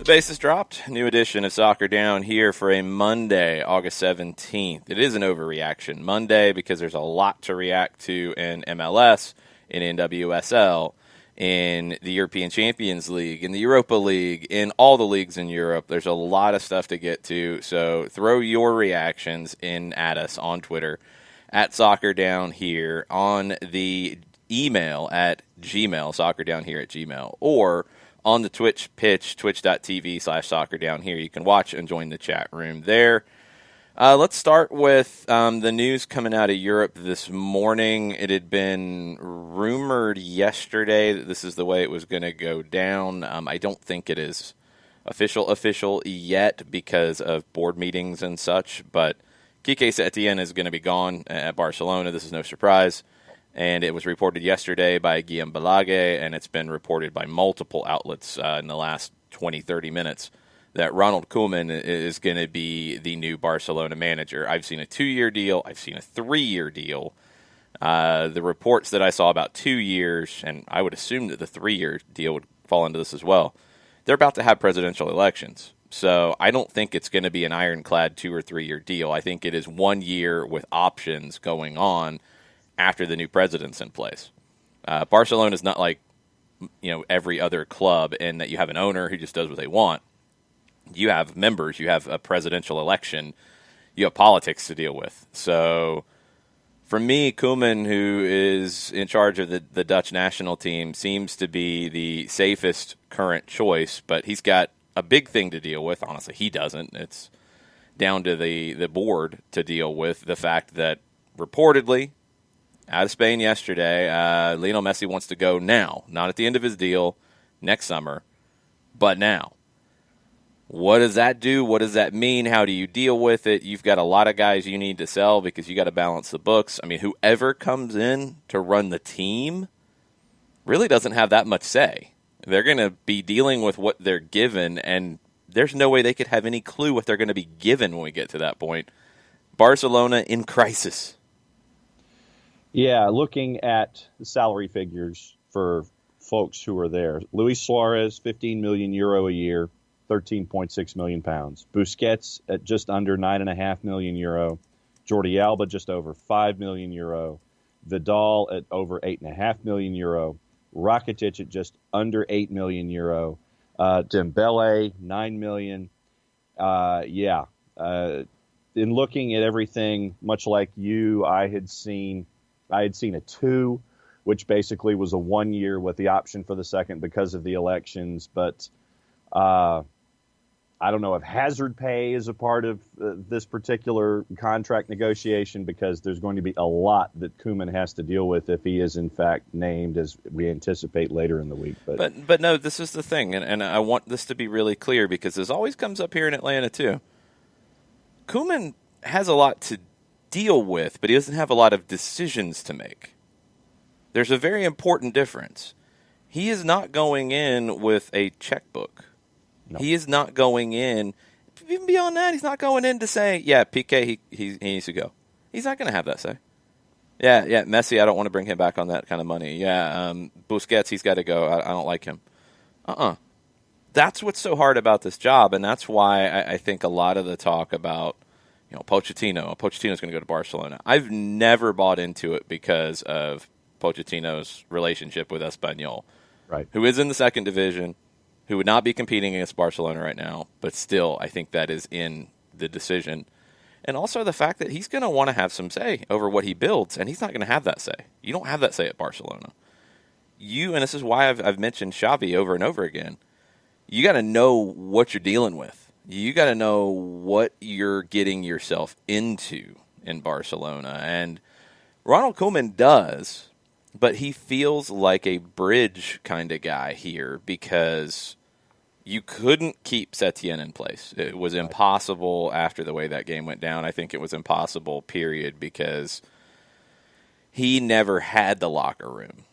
The base is dropped. New edition of Soccer Down here for a Monday, August 17th. It is an overreaction Monday because there's a lot to react to in MLS, in NWSL, in the European Champions League, in the Europa League, in all the leagues in Europe. There's a lot of stuff to get to, so throw your reactions in at us on Twitter, at Soccer Down Here, on the email at Gmail, soccerdownhere@gmail, or on the Twitch pitch, twitch.tv/soccerdownhere. You can watch and join the chat room there. Let's start with the news coming out of Europe this morning. It had been rumored yesterday that this is the way it was going to go down. I don't think it is official yet because of board meetings and such, but Quique Setien is going to be gone at Barcelona. This is no surprise. And it was reported yesterday by Guillaume Balage, and it's been reported by multiple outlets in the last 20, 30 minutes that Ronald Koeman is going to be the new Barcelona manager. I've seen a 2-year deal. I've seen a 3-year deal. The reports that I saw about 2 years, and I would assume that the 3-year deal would fall into this as well, they're about to have presidential elections. So I don't think it's going to be an ironclad 2 or 3-year deal. I think it is 1 year with options going on after the new president's in place. Barcelona is not like every other club in that you have an owner who just does what they want. You have members, you have a presidential election, you have politics to deal with. So for me, Koeman, who is in charge of the Dutch national team, seems to be the safest current choice, but he's got a big thing to deal with. Honestly, he doesn't. It's down to the board to deal with the fact that reportedly, out of Spain yesterday, Lionel Messi wants to go now, not at the end of his deal next summer, but now. What does that do? What does that mean? How do you deal with it? You've got a lot of guys you need to sell because you got to balance the books. I mean, whoever comes in to run the team really doesn't have that much say. They're going to be dealing with what they're given, and there's no way they could have any clue what they're going to be given when we get to that point. Barcelona in crisis. Yeah, looking at the salary figures for folks who are there. Luis Suarez, 15 million euro a year, 13.6 million pounds. Busquets at just under 9.5 million euro. Jordi Alba just over 5 million euro. Vidal at over 8.5 million euro. Rakitic at just under 8 million euro. Dembele, 9 million. In looking at everything, much like you, I had seen a 2, which basically was a 1 year with the option for the second because of the elections. But I don't know if hazard pay is a part of this particular contract negotiation, because there's going to be a lot that Koeman has to deal with if he is in fact named, as we anticipate later in the week. But no, this is the thing, and I want this to be really clear because this always comes up here in Atlanta too. Koeman has a lot to deal with, but he doesn't have a lot of decisions to make. There's a very important difference. He is not going in with a checkbook. No. He is not going in, even beyond that, he's not going in to say, yeah, Piqué, he needs to go. He's not going to have that say. Yeah, Messi, I don't want to bring him back on that kind of money. Yeah, Busquets, he's got to go. I don't like him. That's what's so hard about this job, and that's why I think a lot of the talk about, Pochettino's going to go to Barcelona. I've never bought into it because of Pochettino's relationship with Espanyol, right? Who is in the second division, who would not be competing against Barcelona right now, but still, I think that is in the decision. And also the fact that he's going to want to have some say over what he builds, and he's not going to have that say. You don't have that say at Barcelona. And this is why I've mentioned Xavi over and over again, you got to know what you're dealing with. You got to know what you're getting yourself into in Barcelona. And Ronald Koeman does, but he feels like a bridge kind of guy here because you couldn't keep Setien in place. It was impossible after the way that game went down. I think it was impossible, period, because he never had the locker room.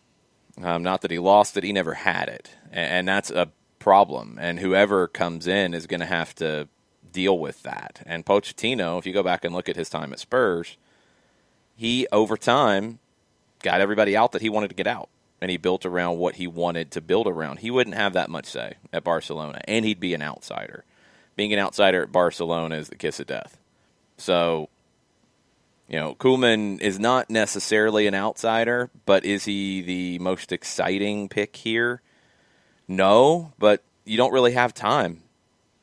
Not that he lost it, he never had it. And that's a problem. And whoever comes in is going to have to deal with that. And Pochettino, if you go back and look at his time at Spurs, he, over time, got everybody out that he wanted to get out. and he built around what he wanted to build around, he wouldn't have that much say at Barcelona, and he'd be an outsider. Being an outsider at Barcelona is the kiss of death. So, Koeman is not necessarily an outsider, but is he the most exciting pick here? No, but you don't really have time.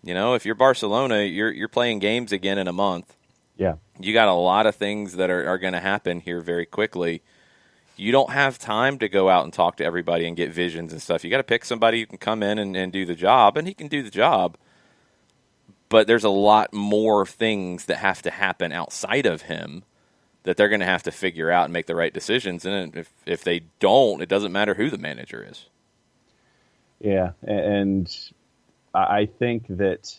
If you're Barcelona, you're playing games again in a month. Yeah. You got a lot of things that are going to happen here very quickly. You don't have time to go out and talk to everybody and get visions and stuff. You got to pick somebody who can come in and do the job, and he can do the job. But there's a lot more things that have to happen outside of him that they're going to have to figure out and make the right decisions. And if they don't, it doesn't matter who the manager is. Yeah, and I think that,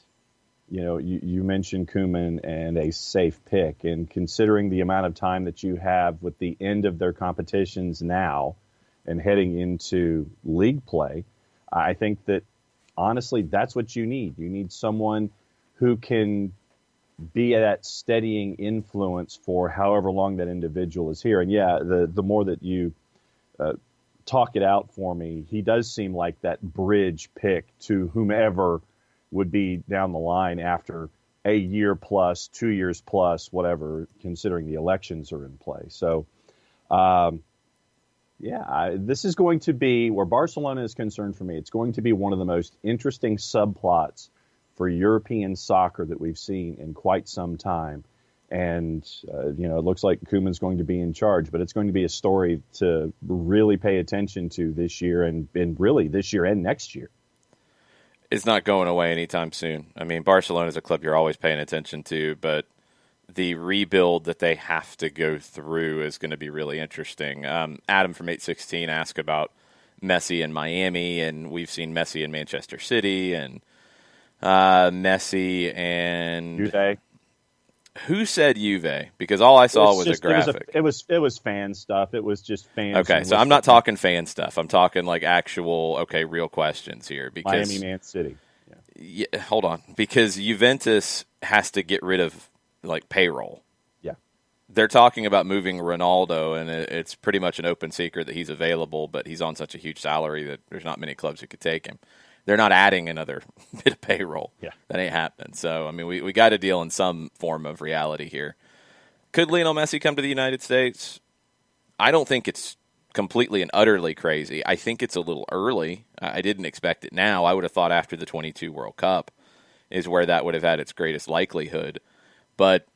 you mentioned Koeman and a safe pick, and considering the amount of time that you have with the end of their competitions now and heading into league play, I think that, honestly, that's what you need. You need someone who can be that steadying influence for however long that individual is here. And yeah, the more that you talk it out for me, he does seem like that bridge pick to whomever would be down the line after a year plus, 2 years plus, whatever, considering the elections are in play. So, this is going to be, where Barcelona is concerned for me, it's going to be one of the most interesting subplots for European soccer that we've seen in quite some time. And, it looks like Koeman's going to be in charge, but it's going to be a story to really pay attention to this year and really this year and next year. It's not going away anytime soon. I mean, Barcelona is a club you're always paying attention to, but the rebuild that they have to go through is going to be really interesting. Adam from 816 asked about Messi in Miami, and we've seen Messi in Manchester City, and Messi and Juve. Who said Juve? Because all I saw was a graphic. It was fan stuff. It was just fans. Okay, so I'm not talking fan stuff. I'm talking like actual, real questions here. Because Miami, Man City. Yeah, hold on. Because Juventus has to get rid of payroll. Yeah. They're talking about moving Ronaldo, and it's pretty much an open secret that he's available, but he's on such a huge salary that there's not many clubs who could take him. They're not adding another bit of payroll. Yeah. That ain't happening. So, I mean, we got to deal in some form of reality here. Could Lionel Messi come to the United States? I don't think it's completely and utterly crazy. I think it's a little early. I didn't expect it now. I would have thought after the 22 World Cup is where that would have had its greatest likelihood. But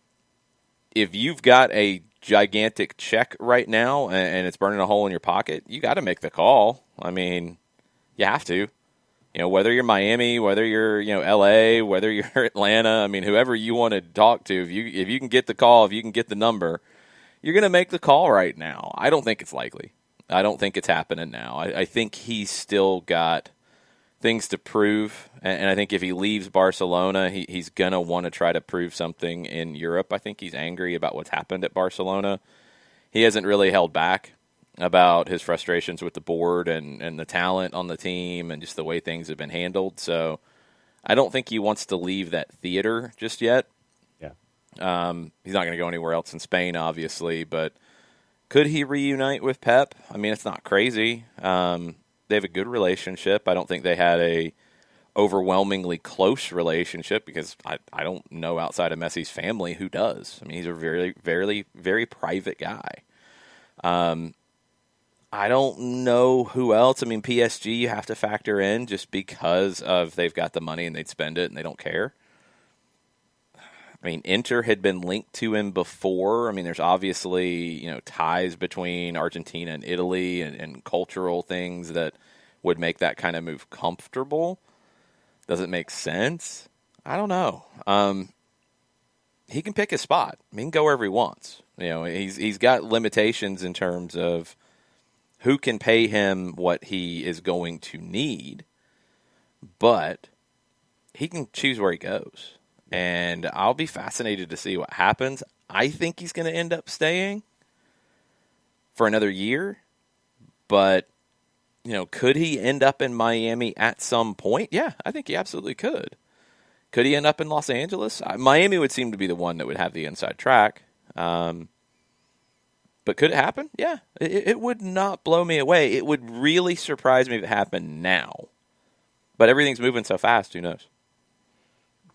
if you've got a gigantic check right now and it's burning a hole in your pocket, you got to make the call. I mean, you have to. Whether you're Miami, whether you're, LA, whether you're Atlanta, I mean, whoever you want to talk to, if you can get the call, if you can get the number, you're going to make the call right now. I don't think it's likely. I don't think it's happening now. I think he's still got things to prove, and I think if he leaves Barcelona, he's going to want to try to prove something in Europe. I think he's angry about what's happened at Barcelona. He hasn't really held back about his frustrations with the board and the talent on the team and just the way things have been handled. So I don't think he wants to leave that theater just yet. Yeah. He's not going to go anywhere else in Spain, obviously, but could he reunite with Pep? I mean, it's not crazy. They have a good relationship. I don't think they had a overwhelmingly close relationship because I don't know outside of Messi's family who does. I mean, he's a very, very, very private guy. I don't know who else. I mean, PSG you have to factor in just because of they've got the money and they'd spend it and they don't care. I mean, Inter had been linked to him before. I mean, there's obviously, ties between Argentina and Italy and cultural things that would make that kind of move comfortable. Does it make sense? I don't know. He can pick his spot. I mean, he can go wherever he wants. He's got limitations in terms of who can pay him what he is going to need, but he can choose where he goes. And I'll be fascinated to see what happens. I think he's going to end up staying for another year, but, could he end up in Miami at some point? Yeah, I think he absolutely could. Could he end up in Los Angeles? Miami would seem to be the one that would have the inside track. But could it happen? Yeah. It would not blow me away. It would really surprise me if it happened now. But everything's moving so fast, who knows?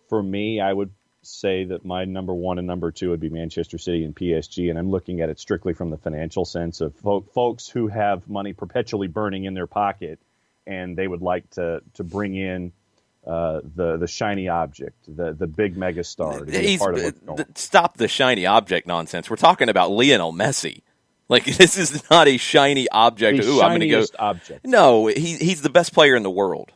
For me, I would say that my number one and number two would be Manchester City and PSG, and I'm looking at it strictly from the financial sense of folks who have money perpetually burning in their pocket, and they would like to bring in the shiny object, the big megastar. To be a part of what's going on. Stop the shiny object nonsense. We're talking about Lionel Messi. Like, this is not a shiny object. The Ooh, I'm going to go. Object. No, he's the best player in the world.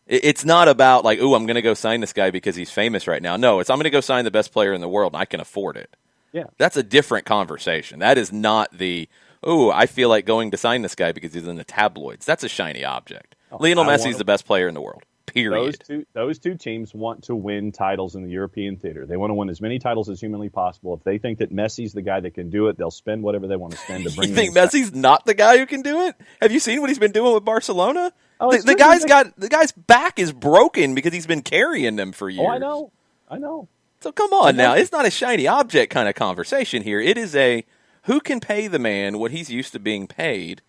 It's not about like, ooh, I'm going to go sign this guy because he's famous right now. No, I'm going to go sign the best player in the world and I can afford it. Yeah. That's a different conversation. That is not the, ooh, I feel like going to sign this guy because he's in the tabloids. That's a shiny object. Lionel Messi is the best player in the world, period. Those two teams want to win titles in the European theater. They want to win as many titles as humanly possible. If they think that Messi's the guy that can do it, they'll spend whatever they want to spend to bring him. You think Messi's not the guy who can do it? Have you seen what he's been doing with Barcelona? Oh, the guy's back is broken because he's been carrying them for years. Oh, I know. So come on now. It's not a shiny object kind of conversation here. It is a who can pay the man what he's used to being paid,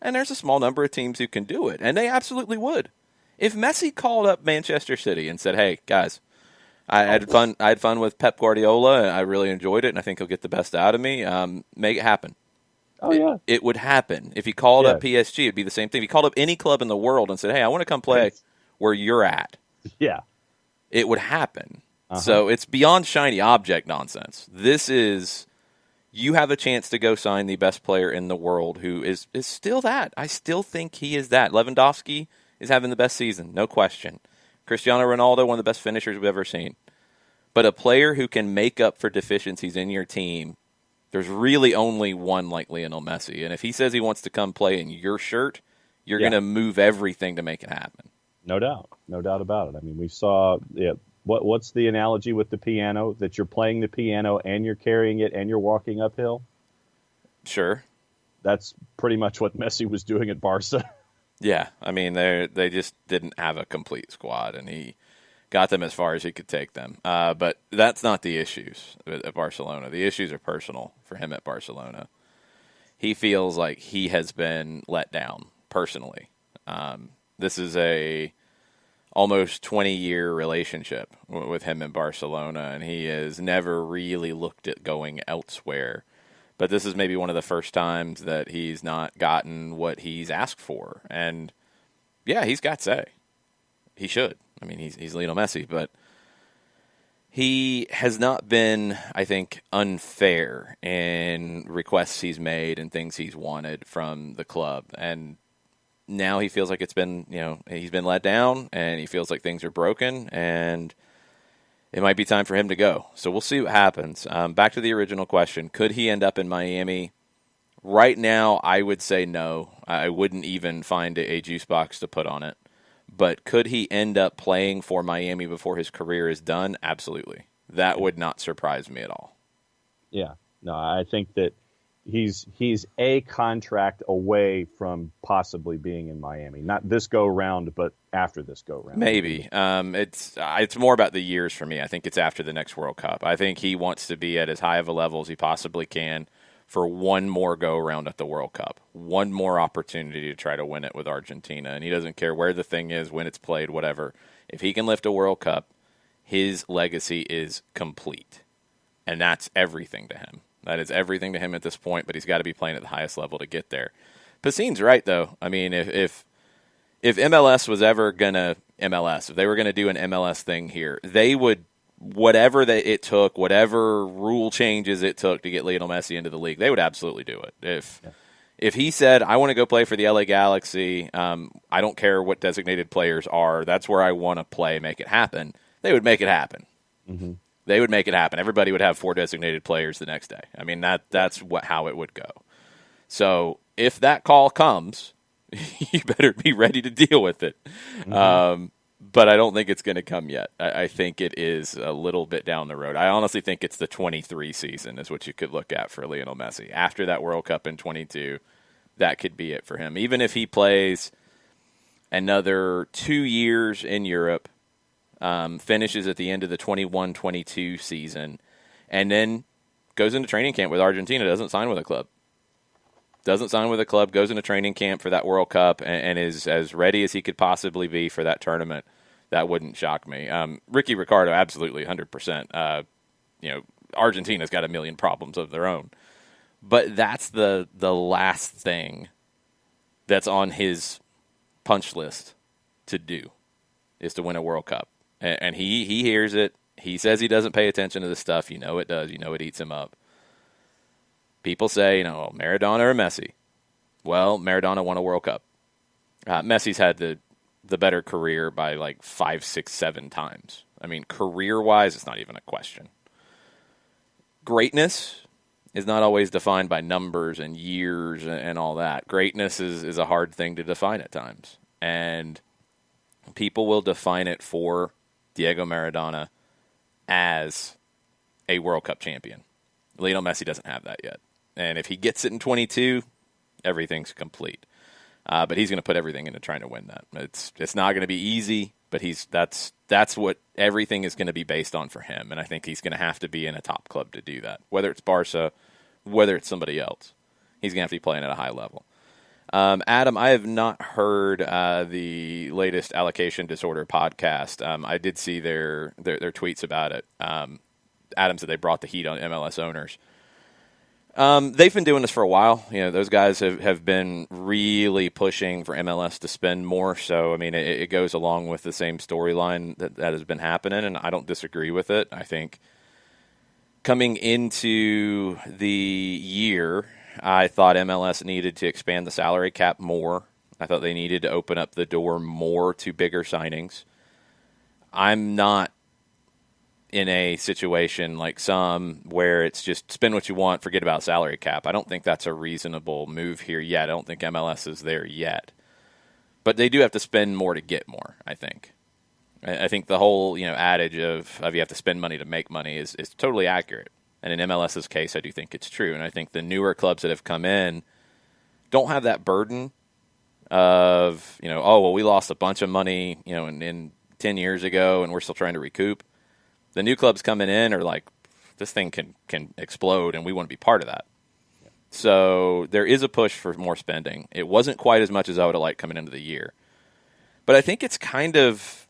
and there's a small number of teams who can do it, and they absolutely would. If Messi called up Manchester City and said, "Hey guys, I had fun with Pep Guardiola, and I really enjoyed it, and I think he'll get the best out of me. Make it happen." Oh, yeah. It would happen. If he called up PSG, it'd be the same thing. If he called up any club in the world and said, "Hey, I want to come play where you're at," yeah, it would happen. So it's beyond shiny object nonsense. This is, you have a chance to go sign the best player in the world who is still that. I still think he is that. Lewandowski is having the best season, no question. Cristiano Ronaldo, one of the best finishers we've ever seen. But a player who can make up for deficiencies in your team, there's really only one like Lionel Messi. And if he says he wants to come play in your shirt, you're going to move everything to make it happen. No doubt. No doubt about it. I mean, we saw, what's the analogy with the piano? That you're playing the piano and you're carrying it and you're walking uphill? Sure. That's pretty much what Messi was doing at Barca. Yeah. I mean, they just didn't have a complete squad, and he got them as far as he could take them. But that's not the issues at Barcelona. The issues are personal for him at Barcelona. He feels like he has been let down personally. This is a almost 20-year relationship with him in Barcelona, and he has never really looked at going elsewhere. But this is maybe one of the first times that he's not gotten what he's asked for. And, yeah, he's got say. He should. I mean, he's Lionel Messi, but he has not been, I think, unfair in requests he's made and things he's wanted from the club. And now he feels like it's been, he's been let down, and he feels like things are broken, and it might be time for him to go. So we'll see what happens. Back to the original question. Could he end up in Miami? Right now, I would say no. I wouldn't even find a juice box to put on it. But could he end up playing for Miami before his career is done? Absolutely. That would not surprise me at all. Yeah. No, I think that he's a contract away from possibly being in Miami. Not this go round, but after this go round. Maybe. It's more about the years for me. I think it's after the next World Cup. I think he wants to be at as high of a level as he possibly can for one more go-around at the World Cup, one more opportunity to try to win it with Argentina. And he doesn't care where the thing is, when it's played, whatever. If he can lift a World Cup, his legacy is complete. And that's everything to him. That is everything to him at this point, but he's got to be playing at the highest level to get there. Pacine's right, though. I mean, if MLS was ever going to MLS, if they were going to do an MLS thing here, they would, whatever it took, whatever rule changes it took to get Lionel Messi into the league, they would absolutely do it. If he said, I want to go play for the LA Galaxy, I don't care what designated players are, that's where I want to play, make it happen, they would make it happen. Mm-hmm. They would make it happen. Everybody would have 4 designated players the next day. I mean, that's how it would go. So if that call comes, you better be ready to deal with it. Mm-hmm. But I don't think it's going to come yet. I think it is a little bit down the road. I honestly think it's the 23 season is what you could look at for Lionel Messi. After that World Cup in 22, that could be it for him. Even if he plays another 2 years in Europe, finishes at the end of the 21-22 season, and then goes into training camp with Argentina, doesn't sign with a club. doesn't sign with a club, goes into training camp for that World Cup, and is as ready as he could possibly be for that tournament, that wouldn't shock me. Ricky Ricardo, absolutely, 100%. Argentina's got a million problems of their own. But that's the last thing that's on his punch list to do, is to win a World Cup. And he hears it. He says he doesn't pay attention to this stuff. You know it does. You know it eats him up. People say, Maradona or Messi. Well, Maradona won a World Cup. Messi's had the better career by like 5, 6, 7 times. I mean, career-wise, it's not even a question. Greatness is not always defined by numbers and years and all that. Greatness is a hard thing to define at times. And people will define it for Diego Maradona as a World Cup champion. Lionel Messi doesn't have that yet. And if he gets it in 22, everything's complete. But he's going to put everything into trying to win that. It's not going to be easy, but that's what everything is going to be based on for him. And I think he's going to have to be in a top club to do that. Whether it's Barca, whether it's somebody else, he's going to have to be playing at a high level. Adam, I have not heard the latest allocation disorder podcast. I did see their tweets about it. Adam said they brought the heat on MLS owners. They've been doing this for a while. Those guys have been really pushing for MLS to spend more. So, I mean, it goes along with the same storyline that has been happening, and I don't disagree with it. I think coming into the year, I thought MLS needed to expand the salary cap more. I thought they needed to open up the door more to bigger signings. I'm not in a situation like some where it's just spend what you want, forget about salary cap. I don't think that's a reasonable move here yet. I don't think MLS is there yet. But they do have to spend more to get more, I think. I think the whole adage of you have to spend money to make money is totally accurate. And in MLS's case, I do think it's true. And I think the newer clubs that have come in don't have that burden of, we lost a bunch of money, in 10 years ago, and we're still trying to recoup. The new clubs coming in are like, this thing can explode, and we want to be part of that. Yeah. So there is a push for more spending. It wasn't quite as much as I would have liked coming into the year. But I think it's kind of,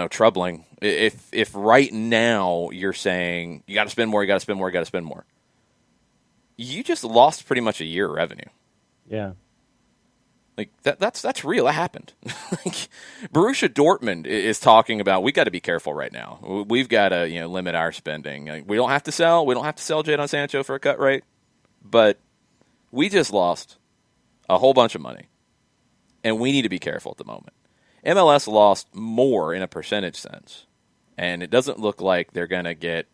troubling. If right now you're saying you got to spend more, you got to spend more, you got to spend more, you just lost pretty much a year of revenue. Yeah. Like that's real. That happened. Borussia Dortmund is talking about we got to be careful right now. We've got to limit our spending. Like, we don't have to sell Jadon Sancho for a cut rate, but we just lost a whole bunch of money, and we need to be careful at the moment. MLS lost more in a percentage sense, and it doesn't look like they're going to get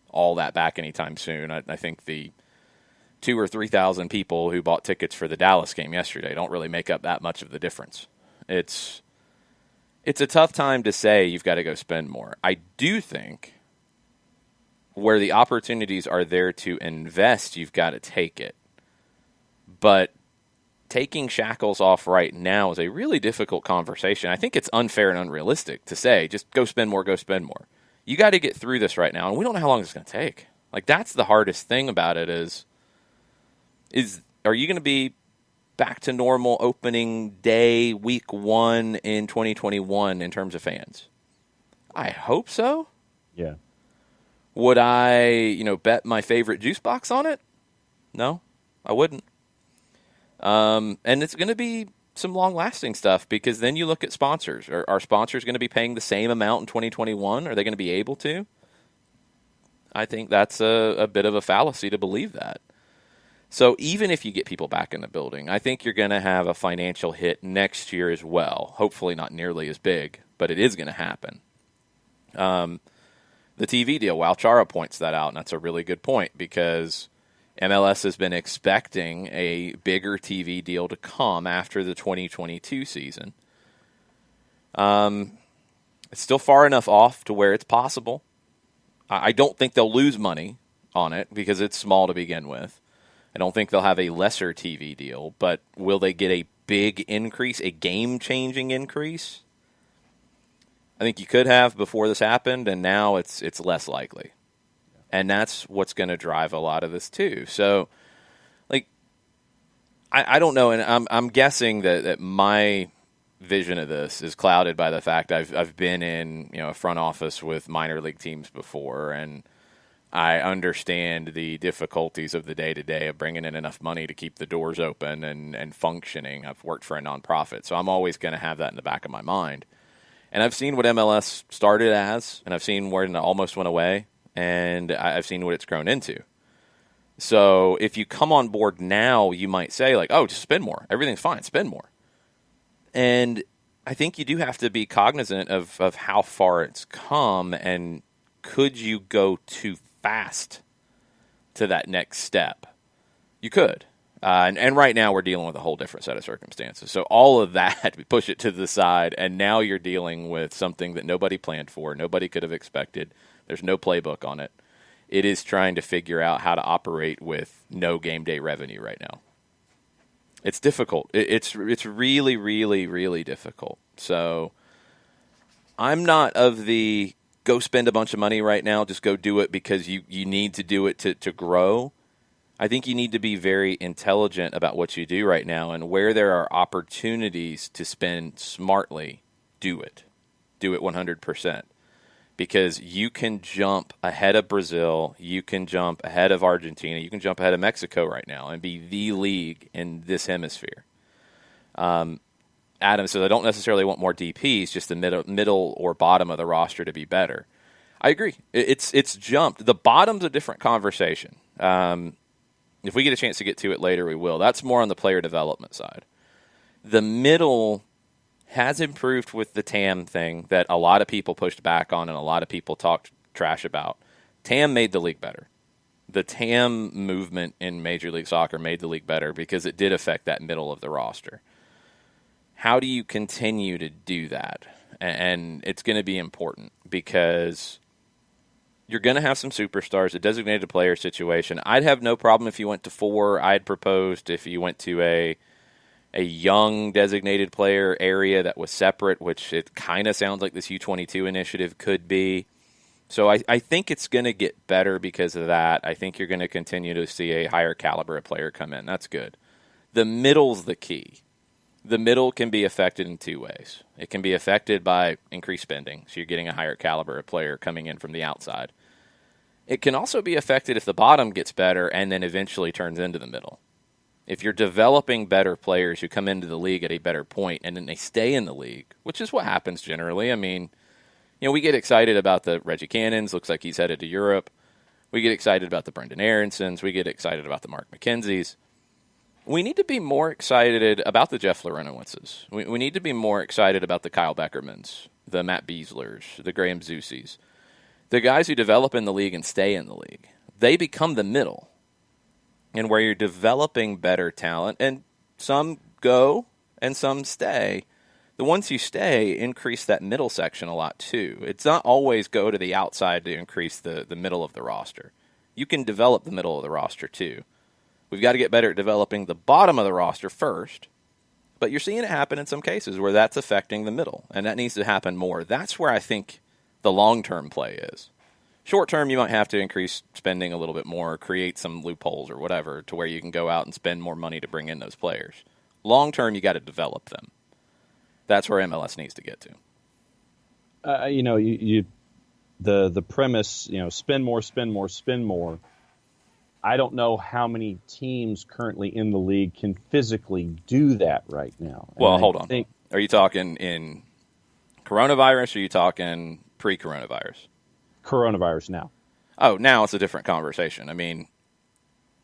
all that back anytime soon. I think the 2,000 or 3,000 people who bought tickets for the Dallas game yesterday don't really make up that much of the difference. It's a tough time to say you've got to go spend more. I do think where the opportunities are there to invest, you've got to take it. But taking shackles off right now is a really difficult conversation. I think it's unfair and unrealistic to say, just go spend more, go spend more. You got to get through this right now, and we don't know how long it's going to take. Like, that's the hardest thing about it is are you going to be back to normal opening day, week 1 in 2021 in terms of fans? I hope so. Yeah. Would I, bet my favorite juice box on it? No, I wouldn't. And it's going to be some long-lasting stuff because then you look at sponsors. Are sponsors going to be paying the same amount in 2021? Are they going to be able to? I think that's a bit of a fallacy to believe that. So even if you get people back in the building, I think you're going to have a financial hit next year as well. Hopefully not nearly as big, but it is going to happen. The TV deal, Chara points that out, and that's a really good point because MLS has been expecting a bigger TV deal to come after the 2022 season. It's still far enough off to where it's possible. I don't think they'll lose money on it because it's small to begin with. I don't think they'll have a lesser TV deal, but will they get a big increase, a game-changing increase? I think you could have before this happened, and now it's less likely. And that's what's going to drive a lot of this too. So I don't know, and I'm guessing that my vision of this is clouded by the fact I've been in a front office with minor league teams before, and I understand the difficulties of the day-to-day of bringing in enough money to keep the doors open and functioning. I've worked for a nonprofit, so I'm always going to have that in the back of my mind. And I've seen what MLS started as, and I've seen where it almost went away, and I've seen what it's grown into. So if you come on board now, you might say, like, oh, just spend more. Everything's fine. Spend more. And I think you do have to be cognizant of how far it's come, and could you go too fast to that next step? You could. And right now we're dealing with a whole different set of circumstances. So all of that, we push it to the side, and now you're dealing with something that nobody planned for, nobody could have expected. There's no playbook on it. It is trying to figure out how to operate with no game day revenue right now. It's difficult. It's really, really, really difficult. So I'm not of the go spend a bunch of money right now, just go do it because you need to do it to grow. I think you need to be very intelligent about what you do right now, and where there are opportunities to spend smartly, do it. Do it 100%. Because you can jump ahead of Brazil, you can jump ahead of Argentina, you can jump ahead of Mexico right now and be the league in this hemisphere. Adam says, I don't necessarily want more DPs, just the middle or bottom of the roster to be better. I agree. It's jumped. The bottom's a different conversation. If we get a chance to get to it later, we will. That's more on the player development side. The middle has improved with the TAM thing that a lot of people pushed back on and a lot of people talked trash about. TAM made the league better. The TAM movement in Major League Soccer made the league better because it did affect that middle of the roster. How do you continue to do that? And it's going to be important because you're going to have some superstars, a designated player situation. I'd have no problem if you went to 4. I'd proposed if you went to a young designated player area that was separate, which it kind of sounds like this U22 initiative could be. So I think it's going to get better because of that. I think you're going to continue to see a higher caliber of player come in. That's good. The middle's the key. The middle can be affected in 2 ways. It can be affected by increased spending, so you're getting a higher caliber of player coming in from the outside. It can also be affected if the bottom gets better and then eventually turns into the middle. If you're developing better players who come into the league at a better point and then they stay in the league, which is what happens generally. I mean, we get excited about the Reggie Cannons. Looks like he's headed to Europe. We get excited about the Brendan Aaronsons. We get excited about the Mark McKenzies. We need to be more excited about the Jeff Larenowitzes. We need to be more excited about the Kyle Beckermans, the Matt Beaslers, the Graham Zusis. The guys who develop in the league and stay in the league. They become the middle. And where you're developing better talent, and some go and some stay, the ones who stay increase that middle section a lot too. It's not always go to the outside to increase the middle of the roster. You can develop the middle of the roster too. We've got to get better at developing the bottom of the roster first, but you're seeing it happen in some cases where that's affecting the middle, and that needs to happen more. That's where I think the long-term play is. Short-term, you might have to increase spending a little bit more, create some loopholes or whatever to where you can go out and spend more money to bring in those players. Long-term, you got to develop them. That's where MLS needs to get to. The premise, spend more, spend more, spend more. I don't know how many teams currently in the league can physically do that right now. Well, hold on. Are you talking in coronavirus or are you talking pre-coronavirus? Coronavirus now. Oh, now it's a different conversation. I mean,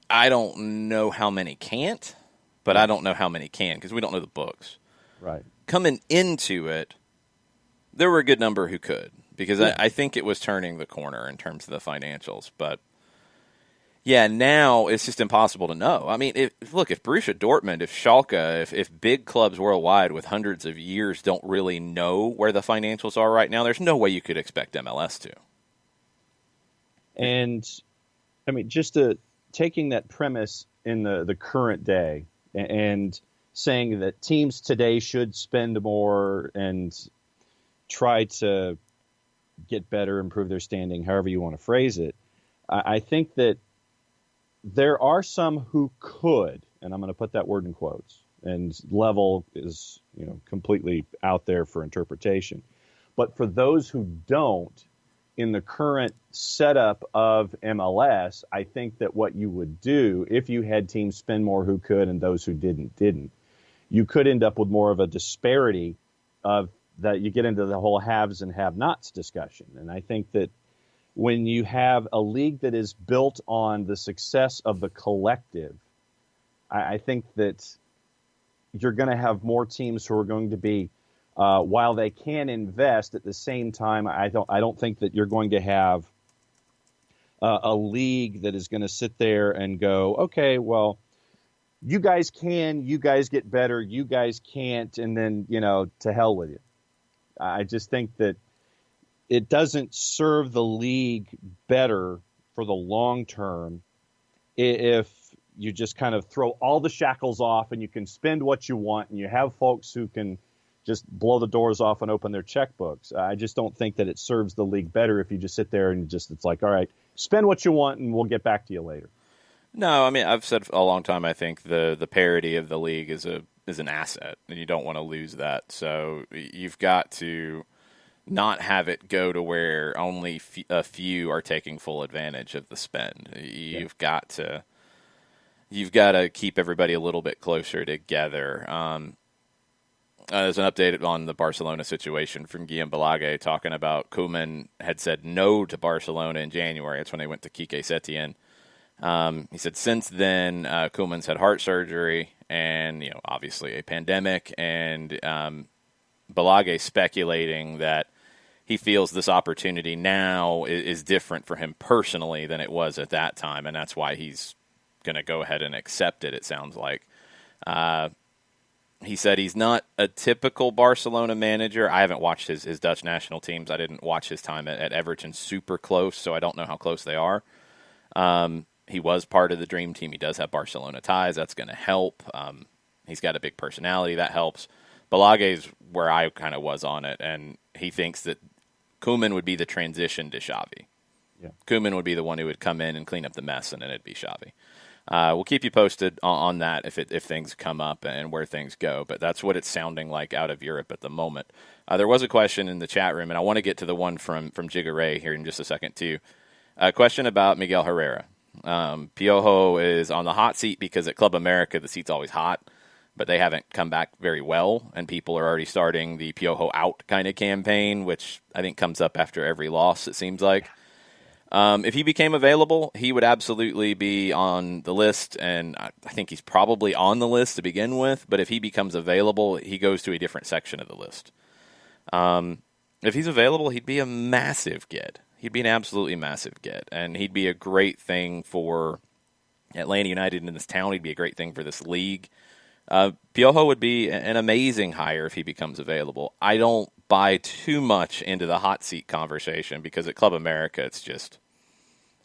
I don't know how many can't, but I don't know how many can because we don't know the books. Right. Coming into it, there were a good number who could because I think it was turning the corner in terms of the financials. But, yeah, now it's just impossible to know. I mean, if Borussia Dortmund, if Schalke, if big clubs worldwide with hundreds of years don't really know where the financials are right now, there's no way you could expect MLS to. And, I mean, just taking that premise in the current day and saying that teams today should spend more and try to get better, improve their standing, however you want to phrase it, I think that there are some who could, and I'm going to put that word in quotes, and level is, completely out there for interpretation. But for those who don't, in the current setup of MLS, I think that what you would do if you had teams spend more who could and those who didn't, you could end up with more of a disparity of that. You get into the whole haves and have-nots discussion. And I think that when you have a league that is built on the success of the collective, I think that you're going to have more teams who are going to be, while they can invest at the same time, I don't think that you're going to have a league that is going to sit there and go, okay, well, you guys can, you guys get better, you guys can't, and then, to hell with you. I just think that it doesn't serve the league better for the long term if you just kind of throw all the shackles off and you can spend what you want and you have folks who can just blow the doors off and open their checkbooks. I just don't think that it serves the league better if you just sit there and it's like, all right, spend what you want and we'll get back to you later. No, I mean, I've said for a long time, I think the parity of the league is an asset, and you don't want to lose that. So you've got to not have it go to where only a few are taking full advantage of the spend. You've got to keep everybody a little bit closer together. There's an update on the Barcelona situation from Guillaume Balage talking about Koeman had said no to Barcelona in January. That's when they went to Quique Setien. He said since then, Koeman's had heart surgery and, obviously a pandemic, and Balage speculating that he feels this opportunity now is different for him personally than it was at that time, and that's why he's going to go ahead and accept it, it sounds like. He said he's not a typical Barcelona manager. I haven't watched his Dutch national teams. I didn't watch his time at Everton super close, so I don't know how close they are. He was part of the dream team. He does have Barcelona ties. That's going to help. He's got a big personality. That helps. Balague's where I kind of was on it, and he thinks that Koeman would be the transition to Xavi. Yeah. Koeman would be the one who would come in and clean up the mess, and then it'd be Xavi. We'll keep you posted on that if things come up and where things go, but that's what it's sounding like out of Europe at the moment. There was a question in the chat room, and I want to get to the one from Jigga Ray here in just a second, too. A question about Miguel Herrera. Piojo is on the hot seat because at Club America the seat's always hot, but they haven't come back very well, and people are already starting the Piojo out kind of campaign, which I think comes up after every loss, it seems like. If he became available, he would absolutely be on the list, and I think he's probably on the list to begin with, but if he becomes available, he goes to a different section of the list. If he's available, he'd be a massive get. He'd be an absolutely massive get, and he'd be a great thing for Atlanta United in this town. He'd be a great thing for this league. Piojo would be an amazing hire if he becomes available. I don't buy too much into the hot seat conversation because at Club America, it's just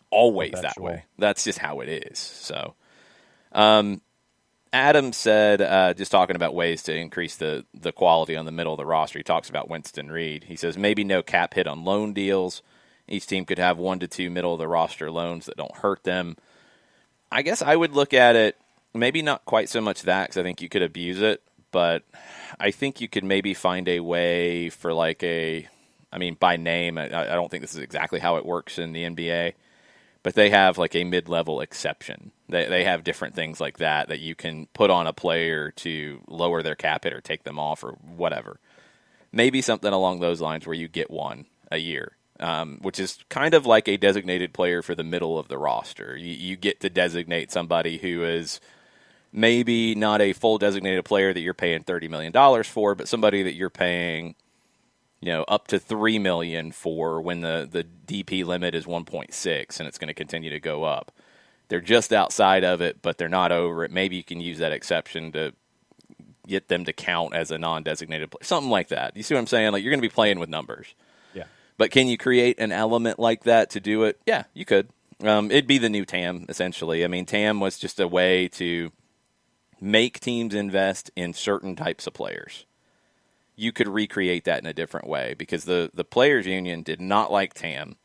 always that way. That's just how it is. So, Adam said, just talking about ways to increase the quality on the middle of the roster, he talks about Winston Reed. He says maybe no cap hit on loan deals. Each team could have 1 to 2 middle of the roster loans that don't hurt them. I guess I would look at it, maybe not quite so much that, because I think you could abuse it, but I think you could maybe find a way for by name, I don't think this is exactly how it works in the NBA, but they have like a mid-level exception. They have different things like that you can put on a player to lower their cap hit or take them off or whatever. Maybe something along those lines where you get one a year. Which is kind of like a designated player for the middle of the roster. You get to designate somebody who is maybe not a full designated player that you're paying $30 million for, but somebody that you're paying, up to $3 million for when the DP limit is 1.6 and it's going to continue to go up. They're just outside of it, but they're not over it. Maybe you can use that exception to get them to count as a non-designated player, something like that. You see what I'm saying? Like, you're going to be playing with numbers. Yeah. But can you create an element like that to do it? Yeah, you could. It'd be the new TAM, essentially. I mean, TAM was just a way to make teams invest in certain types of players. You could recreate that in a different way because the Players Union did not like TAM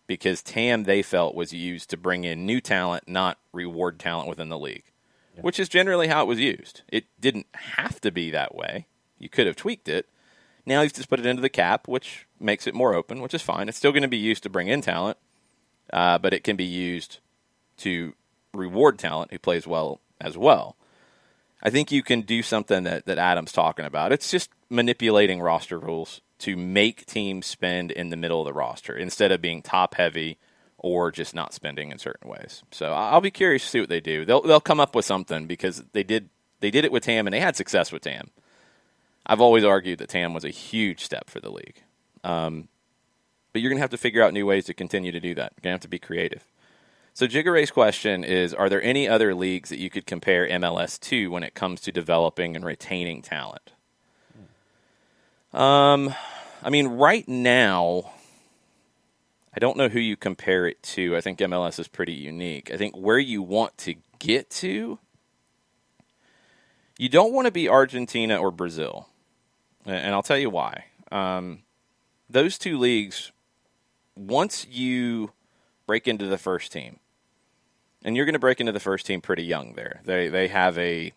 because TAM, they felt, was used to bring in new talent, not reward talent within the league. which is generally how it was used. It didn't have to be that way. You could have tweaked it. Now you've just put it into the cap, which makes it more open, which is fine. It's still going to be used to bring in talent, but it can be used to reward talent who plays well as well. I think you can do something that Adam's talking about. It's just manipulating roster rules to make teams spend in the middle of the roster instead of being top-heavy or just not spending in certain ways. So I'll be curious to see what they do. They'll come up with something because they did it with TAM, and they had success with TAM. I've always argued that TAM was a huge step for the league. But you're going to have to figure out new ways to continue to do that. You're going to have to be creative. So Jigga Ray's question is, are there any other leagues that you could compare MLS to when it comes to developing and retaining talent? I mean, right now, I don't know who you compare it to. I think MLS is pretty unique. I think where you want to get to, you don't want to be Argentina or Brazil. And I'll tell you why. Those two leagues, once you break into the first team, and you're going to break into the first team pretty young there. They have a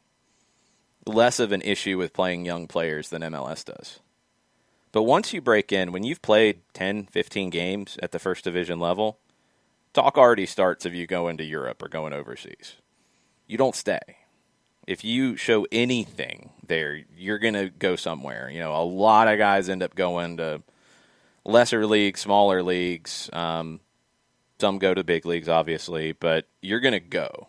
less of an issue with playing young players than MLS does. But once you break in, when you've played 10, 15 games at the first division level, talk already starts of you going to Europe or going overseas. You don't stay. If you show anything there, you're going to go somewhere. You know, a lot of guys end up going to lesser leagues, smaller leagues. Some go to big leagues, obviously, but you're going to go.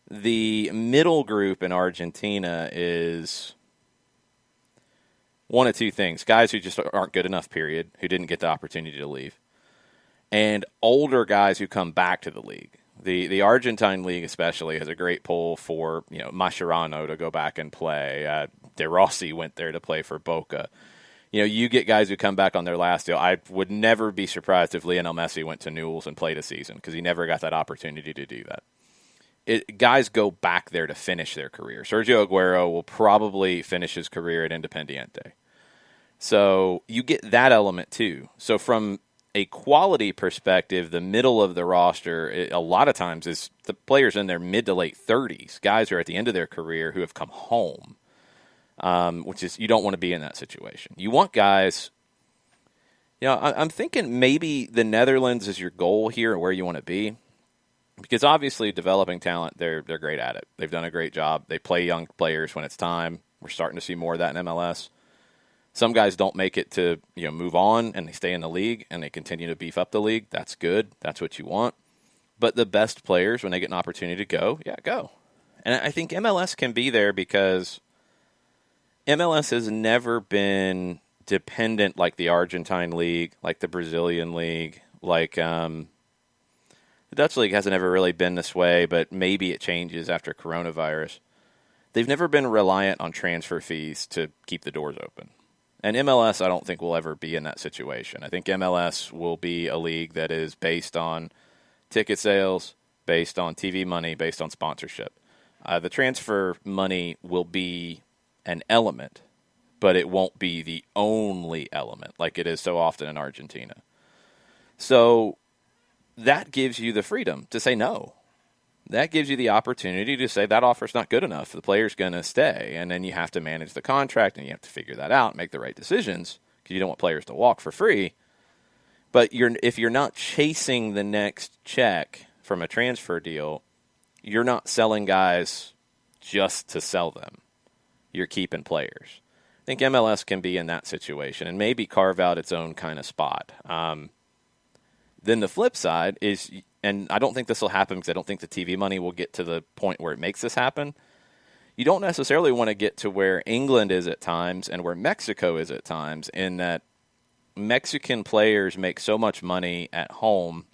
The middle group in Argentina is one of two things. Guys who just aren't good enough, period, who didn't get the opportunity to leave. And older guys who come back to the league. The Argentine league especially has a great pull for, you know, Mascherano to go back and play. De Rossi went there to play for Boca. You know, you get guys who come back on their last deal. I would never be surprised if Lionel Messi went to Newell's and played a season because he never got that opportunity to do that. Guys go back there to finish their career. Sergio Aguero will probably finish his career at Independiente. So you get that element too. So from a quality perspective, the middle of the roster, a lot of times is the players in their mid to late 30s, guys who are at the end of their career who have come home. Which is, you don't want to be in that situation. You want guys, you know, I'm thinking maybe the Netherlands is your goal here or where you want to be. Because obviously developing talent, they're great at it. They've done a great job. They play young players when it's time. We're starting to see more of that in MLS. Some guys don't make it to, you know, move on and they stay in the league and they continue to beef up the league. That's good. That's what you want. But the best players, when they get an opportunity to go, go. And I think MLS can be there because MLS has never been dependent like the Argentine league, like the Brazilian league, like the Dutch league hasn't ever really been this way, but maybe it changes after coronavirus. They've never been reliant on transfer fees to keep the doors open. And MLS, I don't think, will ever be in that situation. I think MLS will be a league that is based on ticket sales, based on TV money, based on sponsorship. The transfer money will be an element, but it won't be the only element like it is so often in Argentina. So that gives you the freedom to say no. That gives you the opportunity to say that offer's not good enough. The player's going to stay, and then you have to manage the contract, and you have to figure that out and make the right decisions because you don't want players to walk for free. But if you're not chasing the next check from a transfer deal, you're not selling guys just to sell them. You're keeping players. I think MLS can be in that situation and maybe carve out its own kind of spot. Then the flip side is, and I don't think this will happen because I don't think the TV money will get to the point where it makes this happen. You don't necessarily want to get to where England is at times and where Mexico is at times, in that Mexican players make so much money at home.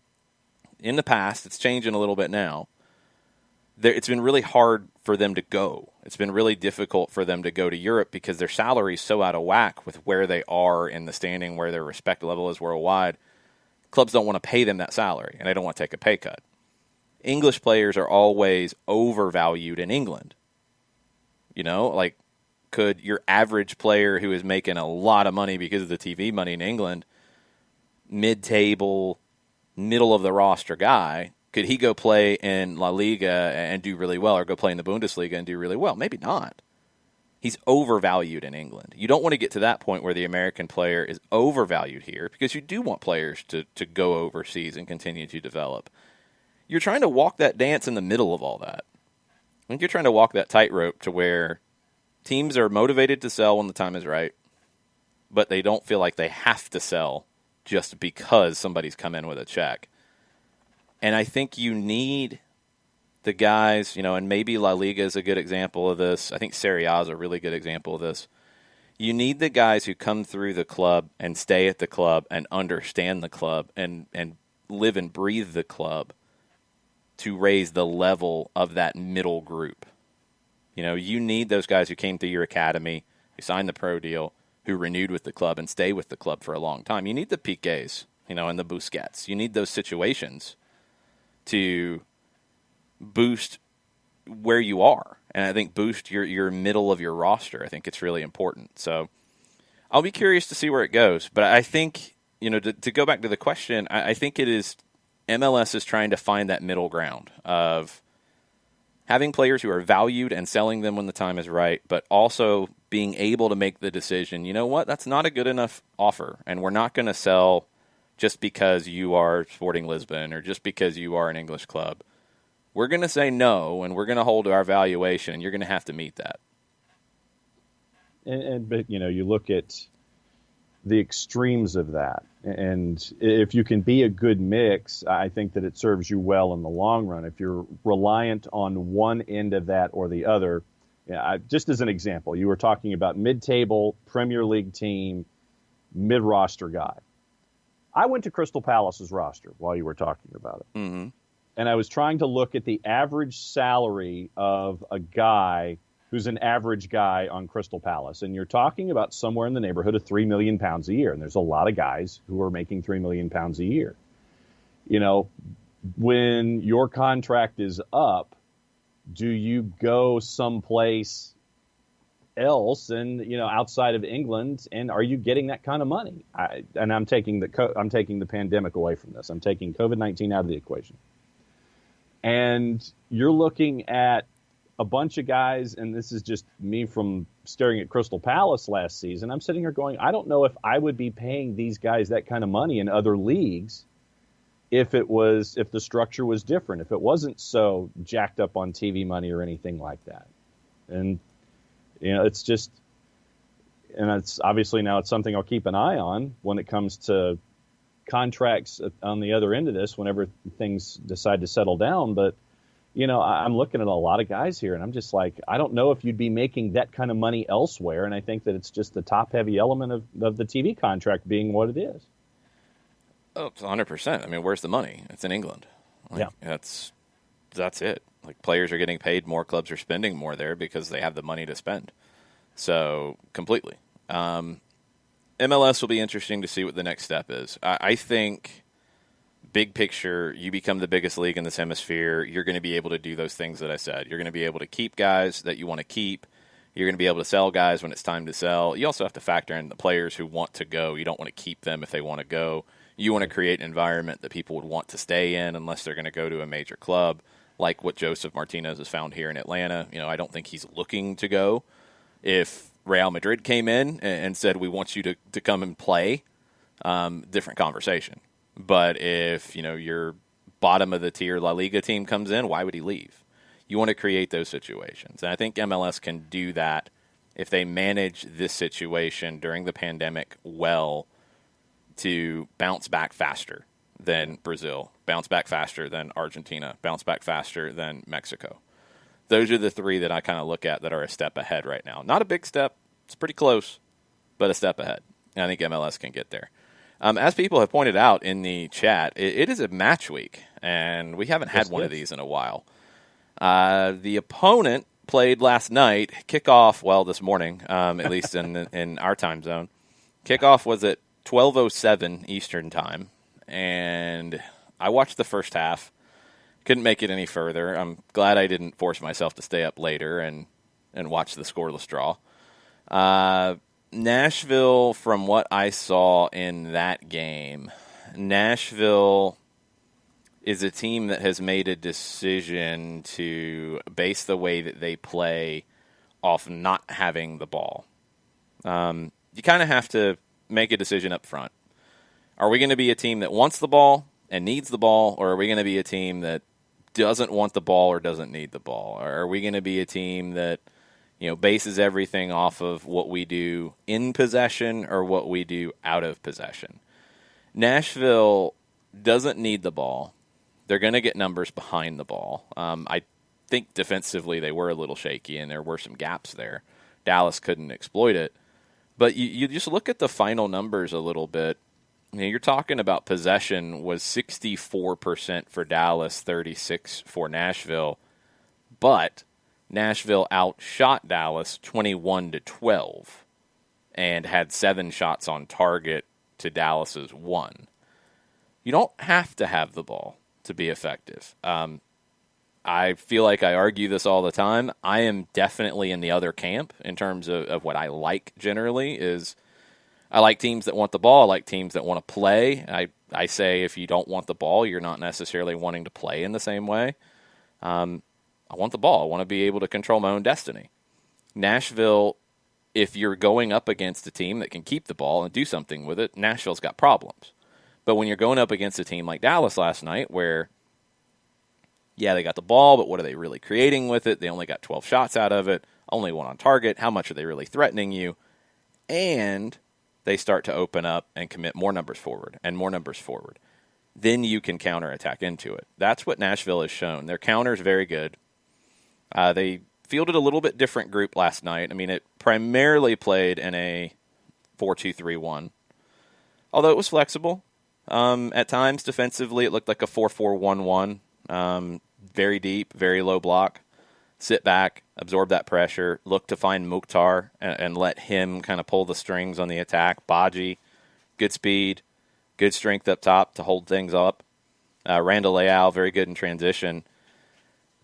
In the past, it's changing a little bit now. It's been really hard for them to go. It's been really difficult for them to go to Europe because their salary is so out of whack with where they are in the standing, where their respect level is worldwide. Clubs don't want to pay them that salary, and they don't want to take a pay cut. English players are always overvalued in England. You know, like, could your average player who is making a lot of money because of the TV money in England, mid-table, middle-of-the-roster guy, Could he go play in La Liga and do really well, or go play in the Bundesliga and do really well? Maybe not. He's overvalued in England. You don't want to get to that point where the American player is overvalued here, because you do want players to go overseas and continue to develop. You're trying to walk that dance in the middle of all that. I think you're trying to walk that tightrope to where teams are motivated to sell when the time is right, but they don't feel like they have to sell just because somebody's come in with a check. And I think you need the guys, and maybe La Liga is a good example of this. I think Serie A is a really good example of this. You need the guys who come through the club and stay at the club and understand the club and live and breathe the club to raise the level of that middle group. You need those guys who came through your academy, who signed the pro deal, who renewed with the club and stay with the club for a long time. You need the Piqués, and the Busquets. You need those situations to boost where you are, and I think boost your middle of your roster. I think it's really important. So I'll be curious to see where it goes. But I think, to go back to the question, I think it is MLS is trying to find that middle ground of having players who are valued and selling them when the time is right, but also being able to make the decision, that's not a good enough offer, and we're not going to sell just because you are Sporting Lisbon or just because you are an English club. We're going to say no, and we're going to hold to our valuation, and you're going to have to meet that. But you look at the extremes of that, and if you can be a good mix, I think that it serves you well in the long run. If you're reliant on one end of that or the other, just as an example, you were talking about mid-table Premier League team, mid-roster guy. I went to Crystal Palace's roster while you were talking about it. Mm-hmm. And I was trying to look at the average salary of a guy who's an average guy on Crystal Palace. And you're talking about somewhere in the neighborhood of £3 million a year. And there's a lot of guys who are making £3 million a year. When your contract is up, do you go someplace else and outside of England, and are you getting that kind of money? I'm taking the pandemic away from this. I'm taking COVID-19 out of the equation. And you're looking at a bunch of guys, and this is just me from staring at Crystal Palace last season. I'm sitting here going, I don't know if I would be paying these guys that kind of money in other leagues if the structure was different, if it wasn't so jacked up on TV money or anything like that. And it's just, and it's obviously now it's something I'll keep an eye on when it comes to contracts on the other end of this, whenever things decide to settle down. But, I'm looking at a lot of guys here, and I'm just like, I don't know if you'd be making that kind of money elsewhere. And I think that it's just the top-heavy element of the TV contract being what it is. Oh, it's 100%. I mean, where's the money? It's in England. Yeah. That's it. Like, players are getting paid more, clubs are spending more there because they have the money to spend. So, completely. MLS will be interesting to see what the next step is. I think, big picture, you become the biggest league in this hemisphere. You're going to be able to do those things that I said. You're going to be able to keep guys that you want to keep. You're going to be able to sell guys when it's time to sell. You also have to factor in the players who want to go. You don't want to keep them if they want to go. You want to create an environment that people would want to stay in unless they're going to go to a major club, like what Joseph Martinez has found here in Atlanta. I don't think he's looking to go. If Real Madrid came in and said, we want you to come and play, different conversation. But if, your bottom of the tier La Liga team comes in, why would he leave? You want to create those situations. And I think MLS can do that if they manage this situation during the pandemic well, to bounce back faster than Brazil, bounce back faster than Argentina, bounce back faster than Mexico. Those are the three that I kind of look at that are a step ahead right now. Not a big step. It's pretty close, but a step ahead. And I think MLS can get there. As people have pointed out in the chat, it is a match week, and we haven't had one of these in a while. The opponent played last night. Kickoff, this morning, at least in our time zone. Kickoff was at 12:07 Eastern time, and I watched the first half. Couldn't make it any further. I'm glad I didn't force myself to stay up later and watch the scoreless draw. Nashville, from what I saw in that game, Nashville is a team that has made a decision to base the way that they play off not having the ball. You kind of have to make a decision up front. Are we going to be a team that wants the ball and needs the ball, or are we going to be a team that doesn't want the ball or doesn't need the ball? Or are we going to be a team that, bases everything off of what we do in possession or what we do out of possession? Nashville doesn't need the ball. They're going to get numbers behind the ball. I think defensively they were a little shaky, and there were some gaps there. Dallas couldn't exploit it. But you just look at the final numbers a little bit. You're talking about possession was 64% for Dallas, 36% for Nashville. But Nashville outshot Dallas 21-12 and had 7 shots on target to Dallas's 1. You don't have to have the ball to be effective. I feel like I argue this all the time. I am definitely in the other camp in terms of what I like generally is I like teams that want the ball. I like teams that want to play. I say if you don't want the ball, you're not necessarily wanting to play in the same way. I want the ball. I want to be able to control my own destiny. Nashville, if you're going up against a team that can keep the ball and do something with it, Nashville's got problems. But when you're going up against a team like Dallas last night where, yeah, they got the ball, but what are they really creating with it? They only got 12 shots out of it, only 1 on target. How much are they really threatening you? And they start to open up and commit more numbers forward and more numbers forward. Then you can counterattack into it. That's what Nashville has shown. Their counter is very good. They fielded a little bit different group last night. I mean, it primarily played in a 4-2-3-1, although it was flexible. At times, defensively, it looked like a 4-4-1-1. Very deep, very low block. Sit back, absorb that pressure, look to find Mukhtar and let him kind of pull the strings on the attack. Baji, good speed, good strength up top to hold things up. Randall Leal, very good in transition.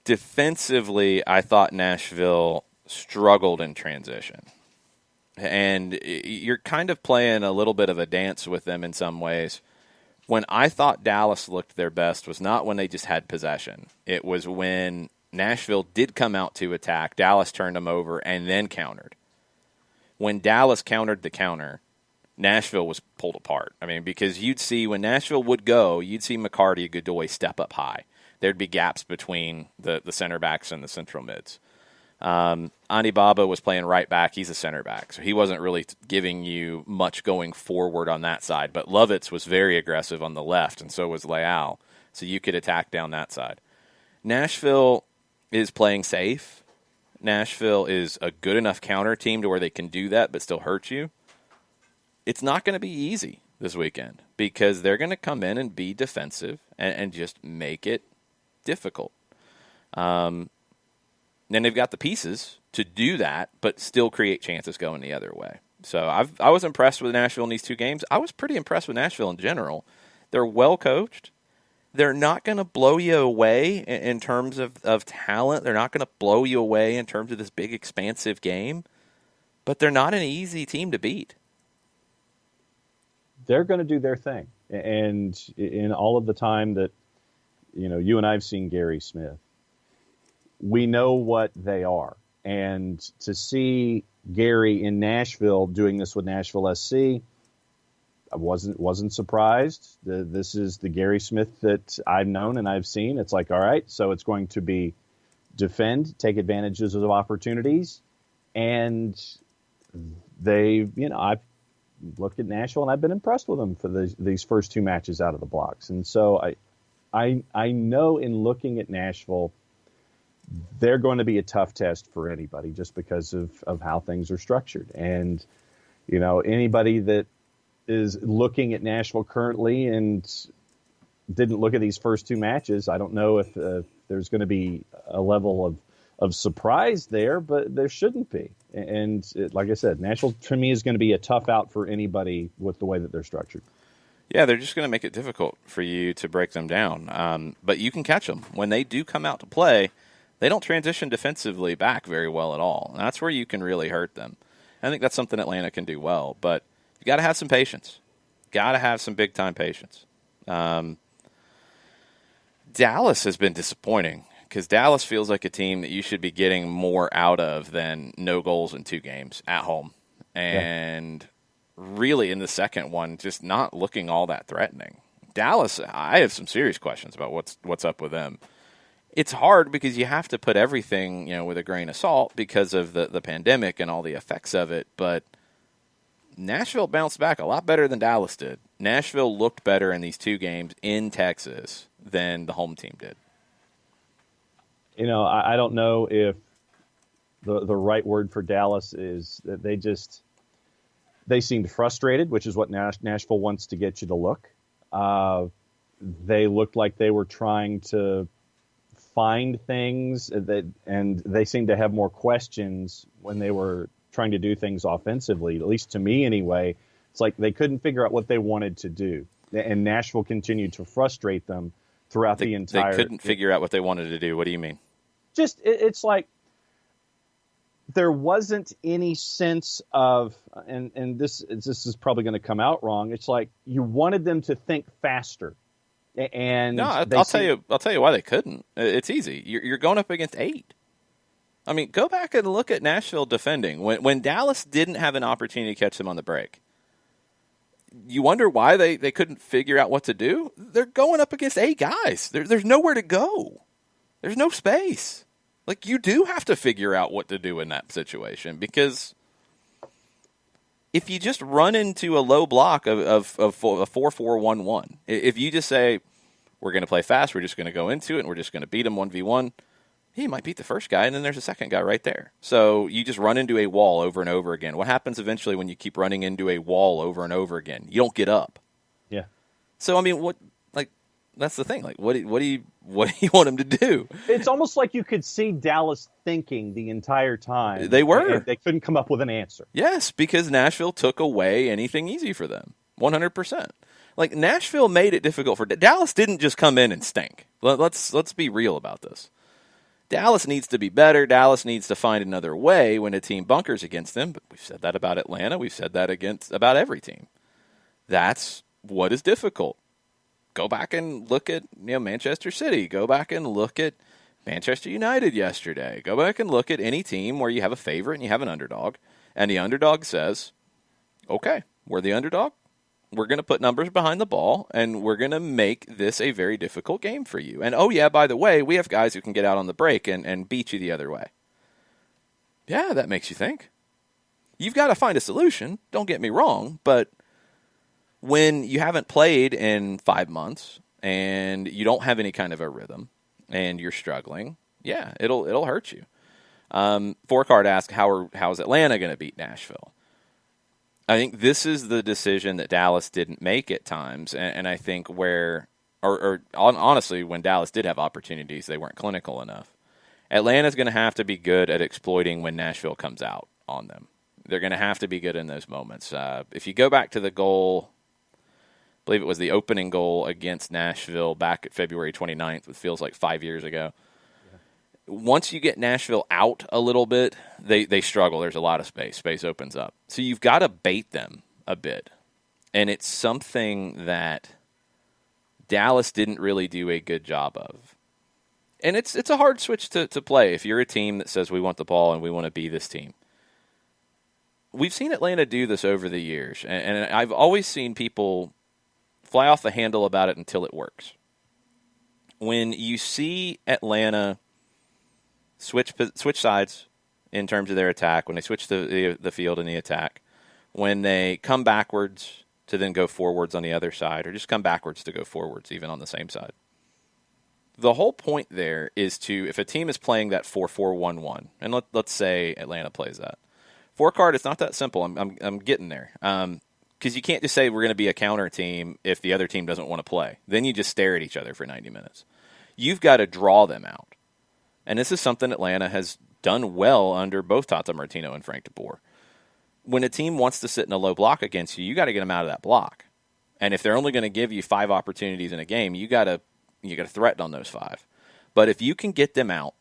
Defensively, I thought Nashville struggled in transition. And you're kind of playing a little bit of a dance with them in some ways. When I thought Dallas looked their best was not when they just had possession. It was when Nashville did come out to attack, Dallas turned them over, and then countered. When Dallas countered the counter, Nashville was pulled apart. I mean, because you'd see when Nashville would go, you'd see McCarty, Godoy step up high. There'd be gaps between the center backs and the central mids. Andy Baba was playing right back. He's a center back, so he wasn't really giving you much going forward on that side. But Lovitz was very aggressive on the left, and so was Leal, so you could attack down that side. Nashville is playing safe. Nashville is a good enough counter team to where they can do that but still hurt you. It's not going to be easy this weekend because they're going to come in and be defensive and just make it difficult. Then they've got the pieces to do that, but still create chances going the other way. So I was impressed with Nashville in these 2 games. I was pretty impressed with Nashville in general. They're well coached. They're not going to blow you away in terms of talent. They're not going to blow you away in terms of this big, expansive game. But they're not an easy team to beat. They're going to do their thing. And in all of the time that, you and I have seen Gary Smith, we know what they are. And to see Gary in Nashville doing this with Nashville SC, I wasn't surprised. This is the Gary Smith that I've known and I've seen. It's like, all right, so it's going to be defend, take advantages of opportunities. And I've looked at Nashville and I've been impressed with them for these first 2 matches out of the blocks. And so I know in looking at Nashville, they're going to be a tough test for anybody just because of how things are structured. And, anybody that is looking at Nashville currently and didn't look at these first 2 matches, I don't know if there's going to be a level of surprise there, but there shouldn't be. And like I said, Nashville to me is going to be a tough out for anybody with the way that they're structured. Yeah, they're just going to make it difficult for you to break them down. But you can catch them. When they do come out to play, they don't transition defensively back very well at all. And that's where you can really hurt them. I think that's something Atlanta can do well. But you got to have some patience. Got to have some big-time patience. Dallas has been disappointing because Dallas feels like a team that you should be getting more out of than no goals in 2 games at home. And really in the second one, just not looking all that threatening. Dallas, I have some serious questions about what's up with them. It's hard because you have to put everything, with a grain of salt because of the pandemic and all the effects of it. But Nashville bounced back a lot better than Dallas did. Nashville looked better in these 2 games in Texas than the home team did. I don't know if the right word for Dallas is that they seemed frustrated, which is what Nashville wants to get you to look. They looked like they were trying to find things and they seemed to have more questions when they were trying to do things offensively, at least to me anyway. It's like they couldn't figure out what they wanted to do. And Nashville continued to frustrate them throughout the entire... They couldn't figure out what they wanted to do. What do you mean? Just, it's like there wasn't any sense of, and this is probably going to come out wrong. It's like you wanted them to think faster. And no, I'll tell you why they couldn't. It's easy. You're going up against 8. I mean, go back and look at Nashville defending. When Dallas didn't have an opportunity to catch them on the break, you wonder why they couldn't figure out what to do? They're going up against 8 guys. There's nowhere to go. There's no space. Like, you do have to figure out what to do in that situation because if you just run into a low block of a 4-4-1-1, if you just say, we're going to play fast, we're just going to go into it, and we're just going to beat them 1v1, he might beat the first guy, and then there's a second guy right there. So you just run into a wall over and over again. What happens eventually when you keep running into a wall over and over again? You don't get up. Yeah. So, I mean, that's the thing. Like, what do you want him to do? It's almost like you could see Dallas thinking the entire time. They were. They couldn't come up with an answer. Yes, because Nashville took away anything easy for them. 100%. Like, Nashville made it difficult for Dallas. Didn't just come in and stink. Let's be real about this. Dallas needs to be better. Dallas needs to find another way when a team bunkers against them. But we've said that about Atlanta. We've said that about every team. That's what is difficult. Go back and look at Manchester City. Go back and look at Manchester United yesterday. Go back and look at any team where you have a favorite and you have an underdog. And the underdog says, okay, we're the underdog. We're going to put numbers behind the ball, and we're going to make this a very difficult game for you. And, oh, yeah, by the way, we have guys who can get out on the break and beat you the other way. Yeah, that makes you think. You've got to find a solution. Don't get me wrong, but when you haven't played in 5 months and you don't have any kind of a rhythm and you're struggling, yeah, it'll hurt you. Forecard asked, how's Atlanta going to beat Nashville? I think this is the decision that Dallas didn't make at times, and I think honestly, when Dallas did have opportunities, they weren't clinical enough. Atlanta's going to have to be good at exploiting when Nashville comes out on them. They're going to have to be good in those moments. If you go back to the goal, I believe it was the opening goal against Nashville back at February 29th, which feels like 5 years ago. Once you get Nashville out a little bit, they struggle. There's a lot of space. Space opens up. So you've got to bait them a bit. And it's something that Dallas didn't really do a good job of. And it's a hard switch to play if you're a team that says we want the ball and we want to be this team. We've seen Atlanta do this over the years. And I've always seen people fly off the handle about it until it works. When you see Atlanta switch sides in terms of their attack, when they switch the field in the attack, when they come backwards to then go forwards on the other side, or just come backwards to go forwards even on the same side. The whole point there is if a team is playing that 4-4-1-1, and let's say Atlanta plays that. Forecard, it's not that simple. I'm getting there. Because you can't just say we're going to be a counter team if the other team doesn't want to play. Then you just stare at each other for 90 minutes. You've got to draw them out. And this is something Atlanta has done well under both Tata Martino and Frank DeBoer. When a team wants to sit in a low block against you, you got to get them out of that block. And if they're only going to give you 5 opportunities in a game, you got to threaten on those 5. But if you can get them out,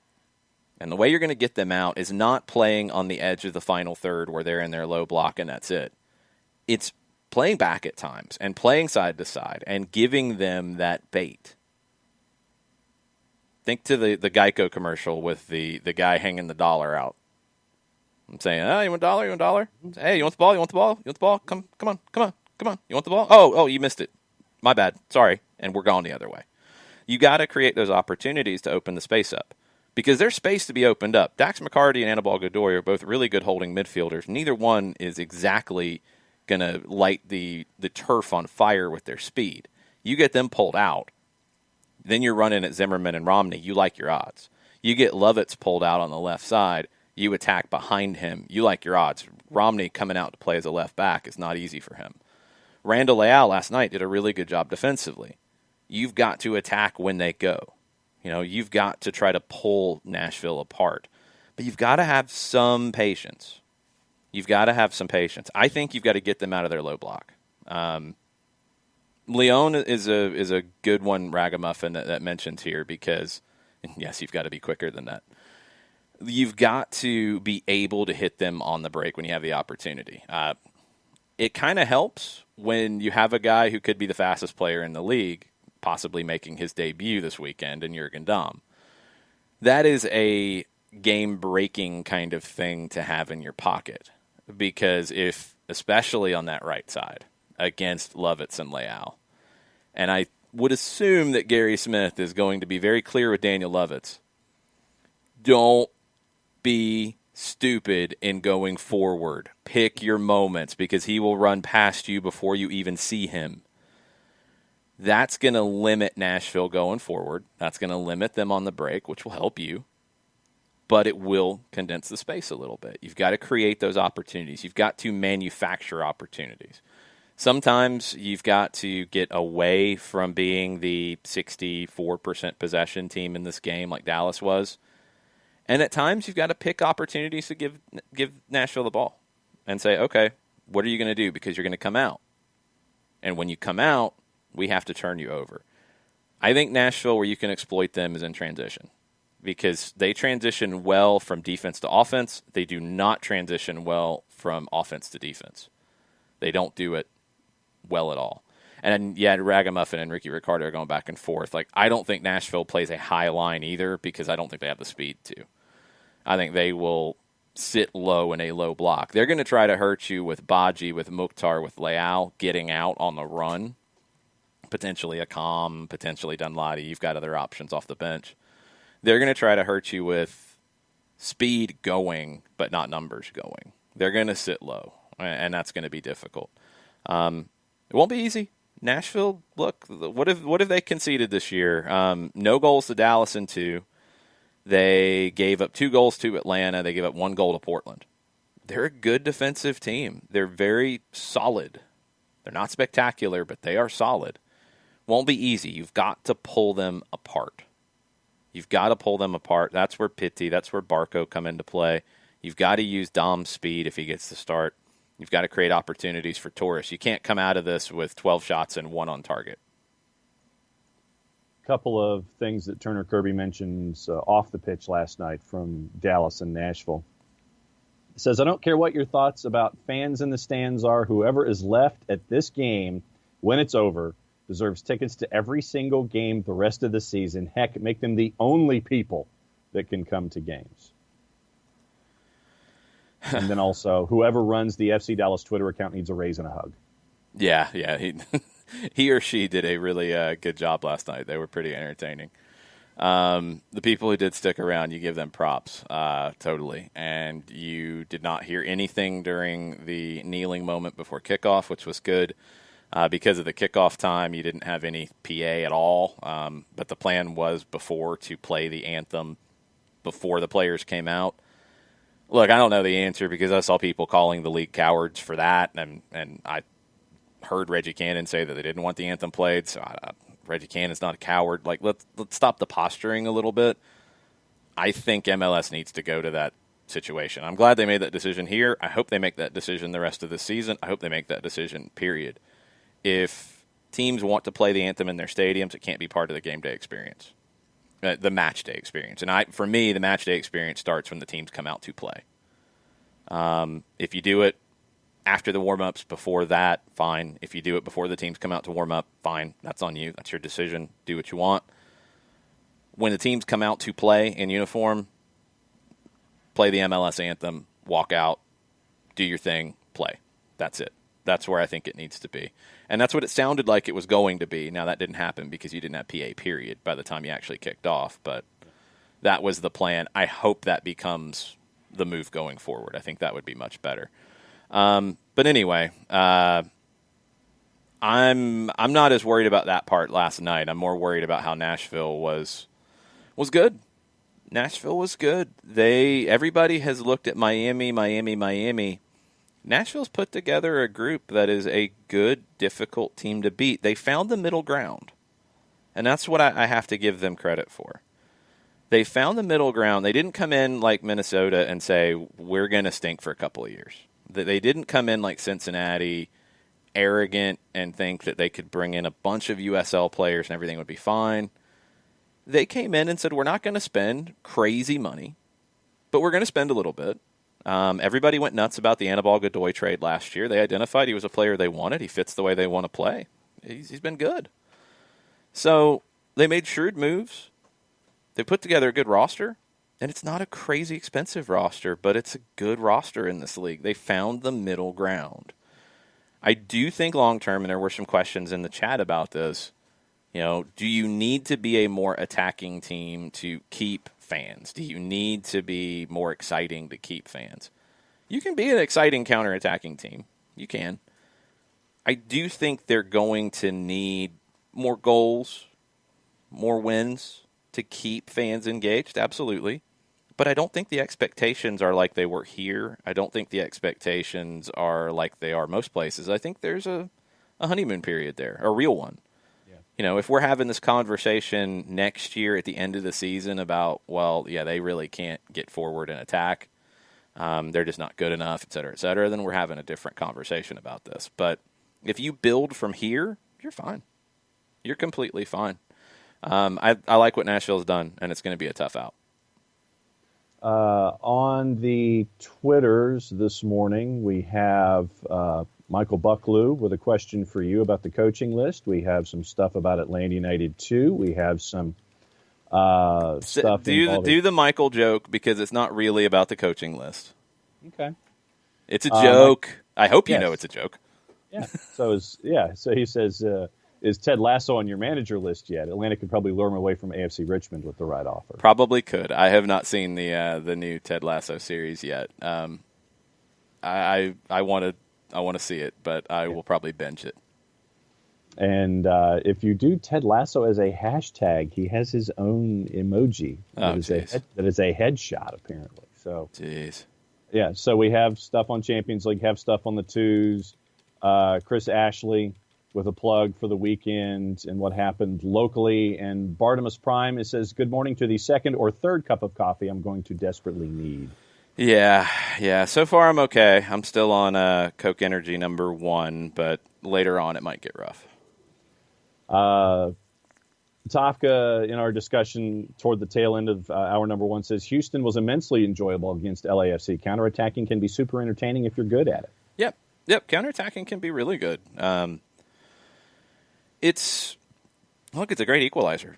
and the way you're going to get them out is not playing on the edge of the final third where they're in their low block and that's it. It's playing back at times and playing side to side and giving them that bait. Think to the Geico commercial with the guy hanging the dollar out. I'm saying, oh, you want a dollar? You want a dollar? Hey, you want the ball? You want the ball? You want the ball? Come on. You want the ball? Oh, you missed it. My bad. Sorry. And we're going the other way. You got to create those opportunities to open the space up because there's space to be opened up. Dax McCarty and Anibal Godoy are both really good holding midfielders. Neither one is exactly going to light the turf on fire with their speed. You get them pulled out, then you're running at Zimmerman and Romney. You like your odds. You get Lovitz pulled out on the left side. You attack behind him. You like your odds. Romney coming out to play as a left back is not easy for him. Randall Leal last night did a really good job defensively. You've got to attack when they go. You've got to try to pull Nashville apart. But you've got to have some patience. I think you've got to get them out of their low block. Leon is a good one, Ragamuffin, that mentions here because, yes, you've got to be quicker than that. You've got to be able to hit them on the break when you have the opportunity. It kind of helps when you have a guy who could be the fastest player in the league, possibly making his debut this weekend in Jurgen Damm. That is a game-breaking kind of thing to have in your pocket because especially on that right side, against Lovitz and Leal, and I would assume that Gary Smith is going to be very clear with Daniel Lovitz. Don't be stupid in going forward. Pick your moments because he will run past you before you even see him. That's going to limit Nashville going forward. That's going to limit them on the break, which will help you. But it will condense the space a little bit. You've got to create those opportunities. You've got to manufacture opportunities. Sometimes you've got to get away from being the 64% possession team in this game like Dallas was. And at times you've got to pick opportunities to give Nashville the ball and say, okay, what are you going to do? Because you're going to come out. And when you come out, we have to turn you over. I think Nashville, where you can exploit them, is in transition because they transition well from defense to offense. They do not transition well from offense to defense. They don't do it well at all. And yeah, Ragamuffin and Ricky Ricardo are going back and forth. I don't think Nashville plays a high line either because I don't think they have the speed to. I think they will sit low in a low block. They're going to try to hurt you with Baji, with Mukhtar, with Leal getting out on the run. Potentially Akam, potentially Dunladi. You've got other options off the bench. They're going to try to hurt you with speed going, but not numbers going. They're going to sit low, and that's going to be difficult. It won't be easy. Nashville, look, what have they conceded this year? No goals to Dallas in 2. They gave up 2 goals to Atlanta. They gave up 1 goal to Portland. They're a good defensive team. They're very solid. They're not spectacular, but they are solid. Won't be easy. You've got to pull them apart. That's where Pitti, that's where Barco come into play. You've got to use Dom's speed if he gets to start. You've got to create opportunities for Torres. You can't come out of this with 12 shots and 1 on target. A couple of things that Turner Kirby mentions off the pitch last night from Dallas and Nashville. He says, I don't care what your thoughts about fans in the stands are. Whoever is left at this game when it's over deserves tickets to every single game the rest of the season. Heck, make them the only people that can come to games. And then also, whoever runs the FC Dallas Twitter account needs a raise and a hug. Yeah. He or she did a really good job last night. They were pretty entertaining. The people who did stick around, you give them props, totally. And you did not hear anything during the kneeling moment before kickoff, which was good. Because of the kickoff time, you didn't have any PA at all. But the plan was before to play the anthem before the players came out. Look, I don't know the answer because I saw people calling the league cowards for that, and I heard Reggie Cannon say that they didn't want the anthem played. So Reggie Cannon's not a coward. Let's stop the posturing a little bit. I think MLS needs to go to that situation. I'm glad they made that decision here. I hope they make that decision the rest of the season. I hope they make that decision, period. If teams want to play the anthem in their stadiums, it can't be part of the game day experience. The match day experience. And for me, the match day experience starts when the teams come out to play. If you do it after the warm-ups, before that, fine. If you do it before the teams come out to warm up, fine. That's on you. That's your decision. Do what you want. when the teams come out to play in uniform, play the MLS anthem, walk out, do your thing, play. That's it. That's where I think it needs to be. And that's what it sounded like it was going to be. Now, that didn't happen because you didn't have PA period by the time you actually kicked off, but that was the plan. I hope that becomes the move going forward. I think that would be much better. But anyway, I'm not as worried about that part last night. I'm more worried about how Nashville was good. Nashville was good. Everybody has looked at Miami. Nashville's put together a group that is a good, difficult team to beat. They found the middle ground, and that's what I have to give them credit for. They found the middle ground. They didn't come in like Minnesota and say, we're going to stink for a couple of years. They didn't come in like Cincinnati, arrogant, and think that they could bring in a bunch of USL players and everything would be fine. They came in and said, we're not going to spend crazy money, but we're going to spend a little bit. Everybody went nuts about the Anibal Godoy trade last year. They identified he was a player they wanted. He fits the way they want to play. He's been good. So they made shrewd moves. They put together a good roster, and it's not a crazy expensive roster, but it's a good roster in this league. They found the middle ground. I do think long-term, and there were some questions in the chat about this, do you need to be a more attacking team to keep fans? Do you need to be more exciting to keep fans? You can be an exciting counter-attacking team. You can. I do think they're going to need more goals, more wins to keep fans engaged, absolutely. But I don't think the expectations are like they were here. I don't think the expectations are like they are most places. I think there's a honeymoon period there, a real one. Yeah. If we're having this conversation next year at the end of the season about, they really can't get forward and attack, they're just not good enough, et cetera, then we're having a different conversation about this. But if you build from here, you're fine. You're completely fine. I like what Nashville's done, and it's going to be a tough out. On the Twitters this morning, we have Michael Bucklew with a question for you about the coaching list. We have some stuff about Atlanta United 2. We have some stuff. Do the Michael joke, because it's not really about the coaching list. Okay. It's a joke. I hope you know it's a joke. Yeah. So he says, is Ted Lasso on your manager list yet? Atlanta could probably lure him away from AFC Richmond with the right offer. Probably could. I have not seen the new Ted Lasso series yet. I want to see it, but I will probably binge it. And if you do Ted Lasso as a hashtag, he has his own emoji that is a headshot, apparently. So, jeez. Yeah, so we have stuff on Champions League, have stuff on the twos. Chris Ashley with a plug for the weekend and what happened locally. And Bartimus Prime, it says, good morning to the second or third cup of coffee I'm going to desperately need. Yeah. So far I'm okay. I'm still on Coke Energy number 1, but later on it might get rough. Tafka, in our discussion toward the tail end of hour number 1, says, Houston was immensely enjoyable against LAFC. Counterattacking can be super entertaining if you're good at it. Yep. Counterattacking can be really good. It's a great equalizer.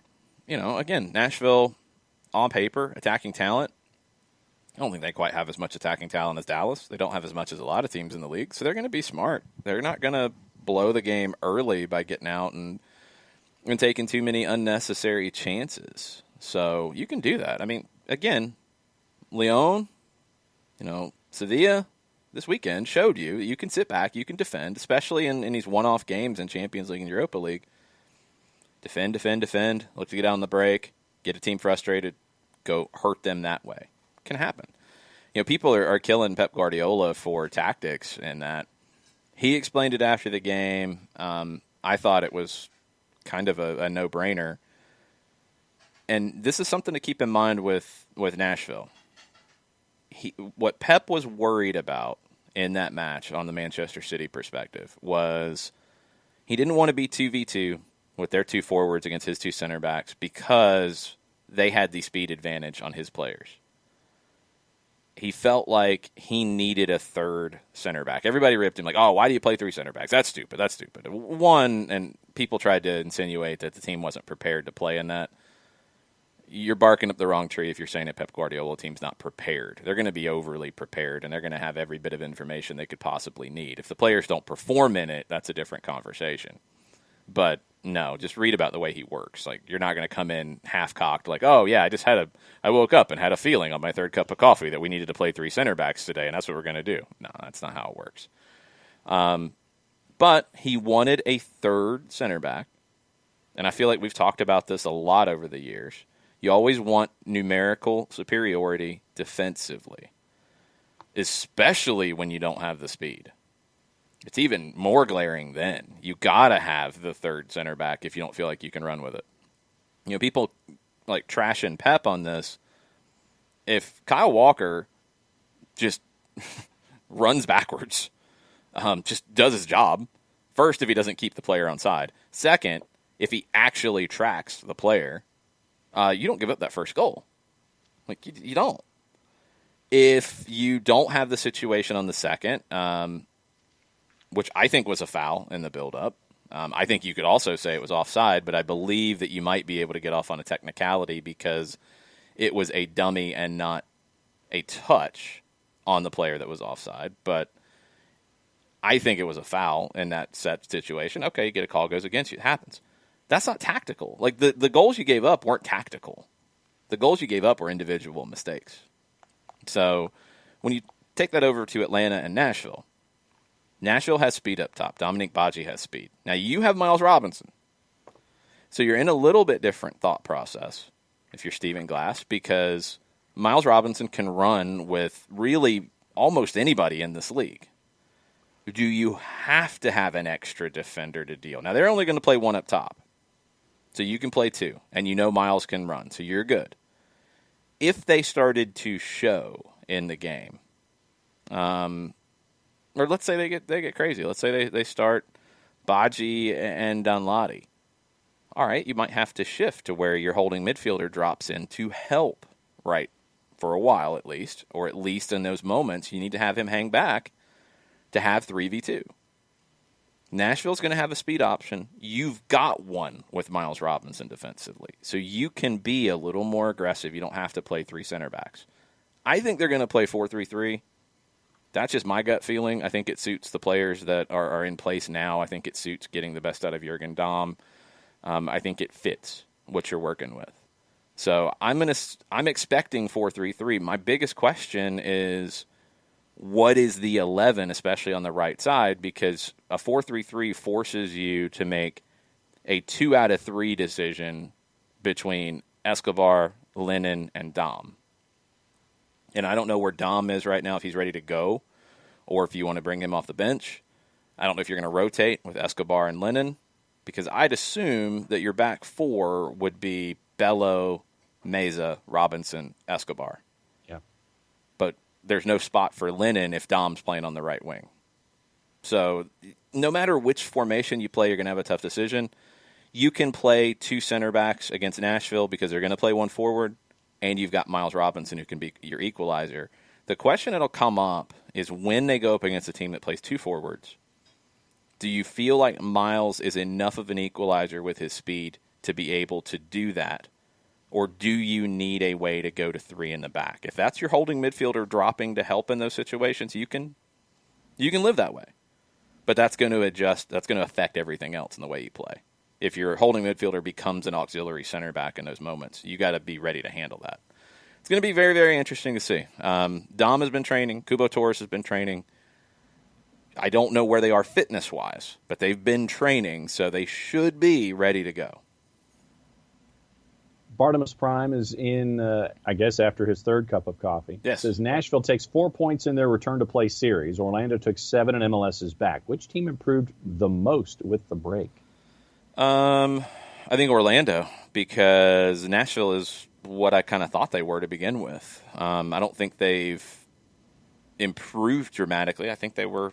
Again, Nashville, on paper, attacking talent. I don't think they quite have as much attacking talent as Dallas. They don't have as much as a lot of teams in the league, so they're going to be smart. They're not going to blow the game early by getting out and taking too many unnecessary chances. So you can do that. I mean, again, Leon, Sevilla this weekend showed you can sit back, you can defend, especially in these one-off games in Champions League and Europa League. Defend, look to get out on the break, get a team frustrated, go hurt them that way. Can happen. People are killing Pep Guardiola for tactics and that. He explained it after the game. I thought it was kind of a no-brainer. And this is something to keep in mind with Nashville. What Pep was worried about in that match on the Manchester City perspective was he didn't want to be 2v2 with their 2 forwards against his 2 center backs because they had the speed advantage on his players. He felt like he needed a third center back. Everybody ripped him like, oh, why do you play 3 center backs? That's stupid. One, and people tried to insinuate that the team wasn't prepared to play in that. you're barking up the wrong tree if you're saying a Pep Guardiola team's not prepared. They're going to be overly prepared, and they're going to have every bit of information they could possibly need. If the players don't perform in it, that's a different conversation. But no, just read about the way he works. Like, you're not going to come in half-cocked like, oh, yeah, I woke up and had a feeling on my third cup of coffee that we needed to play 3 center backs today, and that's what we're going to do. No, that's not how it works. But he wanted a third center back, and I feel like we've talked about this a lot over the years. You always want numerical superiority defensively, especially when you don't have the speed. It's even more glaring then. You got to have the third center back if you don't feel like you can run with it. You know, people like trashing Pep on this. If Kyle Walker just runs backwards, just does his job, first, if he doesn't keep the player on side. Second, if he actually tracks the player, you don't give up that first goal. Like, you don't. If you don't have the situation on the second, which I think was a foul in the build-up, I think you could also say it was offside, but I believe that you might be able to get off on a technicality because it was a dummy and not a touch on the player that was offside. But I think it was a foul in that set situation. Okay, you get a call, goes against you. It happens. That's not tactical. Like, the goals you gave up weren't tactical. The goals you gave up were individual mistakes. So when you take that over to Atlanta and Nashville, Nashville has speed up top. Dominic Badji has speed. Now, you have Miles Robinson. So you're in a little bit different thought process if you're Stephen Glass, because Miles Robinson can run with really almost anybody in this league. Do you have to have an extra defender to deal? Now, they're only going to play one up top. So you can play 2, and you know Miles can run, so you're good. If they started to show in the game, or let's say they get crazy. Let's say they start Badji and Dunladi. All right, you might have to shift to where your holding midfielder drops in to help, right, for a while at least, or at least in those moments, you need to have him hang back to have 3v2. Nashville's going to have a speed option. You've got one with Miles Robinson defensively. So you can be a little more aggressive. You don't have to play 3 center backs. I think they're going to play 4-3-3. That's just my gut feeling. I think it suits the players that are in place now. I think it suits getting the best out of Jurgen Damm. I think it fits what you're working with. So I'm expecting 4-3-3. My biggest question is, what is the 11, especially on the right side? Because a 4-3-3 forces you to make a 2 out of 3 decision between Escobar, Lennon, and Dom. And I don't know where Dom is right now, if he's ready to go, or if you want to bring him off the bench. I don't know if you're going to rotate with Escobar and Lennon, because I'd assume that your back 4 would be Bello, Meza, Robinson, Escobar. Yeah. But there's no spot for Lennon if Dom's playing on the right wing. So no matter which formation you play, you're going to have a tough decision. You can play 2 center backs against Nashville because they're going to play 1 forward, and you've got Miles Robinson who can be your equalizer. The question that'll come up is when they go up against a team that plays 2 forwards, do you feel like Miles is enough of an equalizer with his speed to be able to do that? Or do you need a way to go to 3 in the back? If that's your holding midfielder dropping to help in those situations, you can live that way. But that's going to adjust. That's going to affect everything else in the way you play. If your holding midfielder becomes an auxiliary center back in those moments, you got to be ready to handle that. It's going to be very, very interesting to see. Dom has been training. Kubo Torres has been training. I don't know where they are fitness-wise, but they've been training, so they should be ready to go. Bartimus Prime is in, I guess, after his 3rd cup of coffee. Yes. It says Nashville takes 4 points in their return-to-play series. Orlando took 7 and MLS is back. Which team improved the most with the break? I think Orlando, because Nashville is what I kind of thought they were to begin with. I don't think they've improved dramatically. I think they were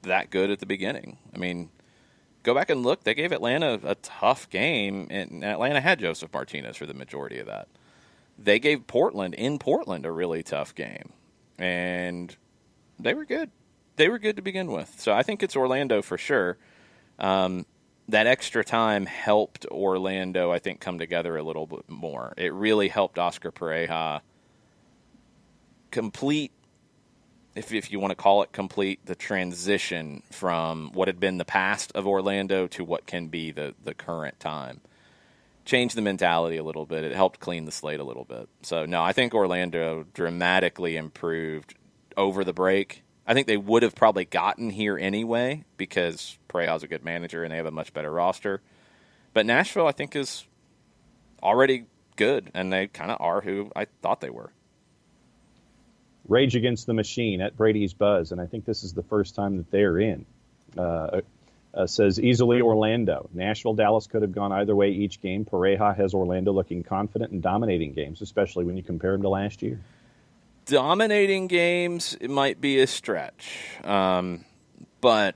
that good at the beginning. I mean, go back and look. They gave Atlanta a tough game, and Atlanta had Joseph Martinez for the majority of that. They gave Portland a really tough game, and they were good. They were good to begin with. So I think it's Orlando for sure. that extra time helped Orlando, I think, come together a little bit more. It really helped Oscar Pareja complete, if you want to call it complete, the transition from what had been the past of Orlando to what can be the current time. Changed the mentality a little bit. It helped clean the slate a little bit. So, no, I think Orlando dramatically improved over the break. I think they would have probably gotten here anyway because Pareja's a good manager and they have a much better roster. But Nashville, I think, is already good, and they kind of are who I thought they were. Rage Against the Machine at Brady's Buzz, and I think this is the first time that they're in. Says easily Orlando. Nashville, Dallas could have gone either way each game. Pareja has Orlando looking confident and dominating games, especially when you compare them to last year. Dominating games, it might be a stretch. But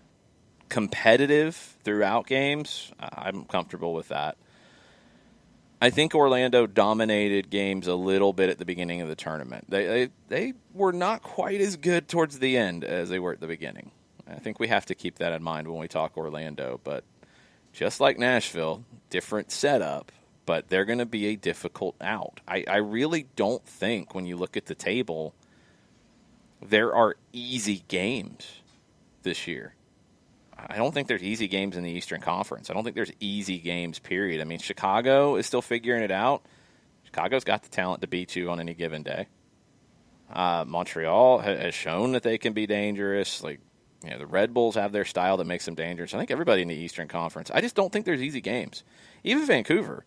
competitive throughout games, I'm comfortable with that. I think Orlando dominated games a little bit at the beginning of the tournament. They were not quite as good towards the end as they were at the beginning. I think we have to keep that in mind when we talk Orlando. But just like Nashville, different setup, but they're going to be a difficult out. I really don't think when you look at the table, there are easy games this year. I don't think there's easy games in the Eastern Conference. I don't think there's easy games, period. I mean, Chicago is still figuring it out. Chicago's got the talent to beat you on any given day. Montreal has shown that they can be dangerous. Like, you know, the Red Bulls have their style that makes them dangerous. I think everybody in the Eastern Conference. I just don't think there's easy games. Even Vancouver,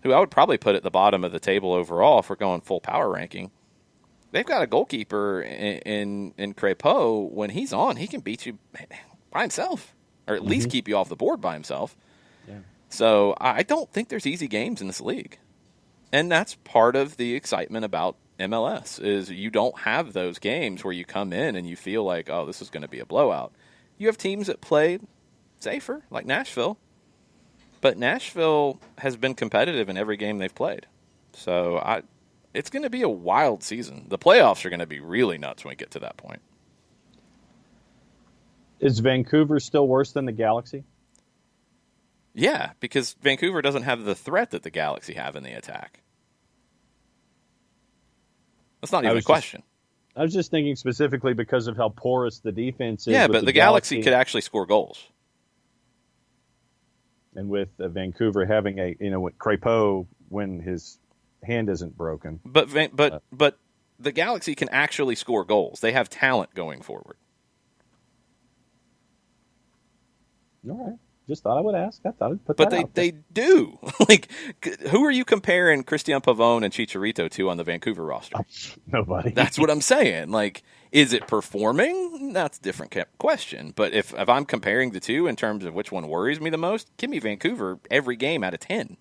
who I would probably put at the bottom of the table overall if we're going full power ranking, they've got a goalkeeper in Crépeau. When he's on, he can beat you by himself, or at least keep you off the board by himself. Yeah. So I don't think there's easy games in this league. And that's part of the excitement about MLS, is you don't have those games where you come in and you feel like, oh, this is going to be a blowout. You have teams that play safer, like Nashville. But Nashville has been competitive in every game they've played. So it's going to be a wild season. The playoffs are going to be really nuts when we get to that point. Is Vancouver still worse than the Galaxy? Yeah, because Vancouver doesn't have the threat that the Galaxy have in the attack. That's not even a question. I was just thinking specifically because of how porous the defense is. Yeah, but the Galaxy could actually score goals. And with Vancouver having with Crépeau when his hand isn't broken. But the Galaxy can actually score goals. They have talent going forward. All right. Just thought I would ask. I thought I'd put that out there. But they do. Like, who are you comparing Christian Pavone and Chicharito to on the Vancouver roster? Nobody. That's what I'm saying. Like, is it performing? That's a different question. But if I'm comparing the two in terms of which one worries me the most, give me Vancouver every game out of 10.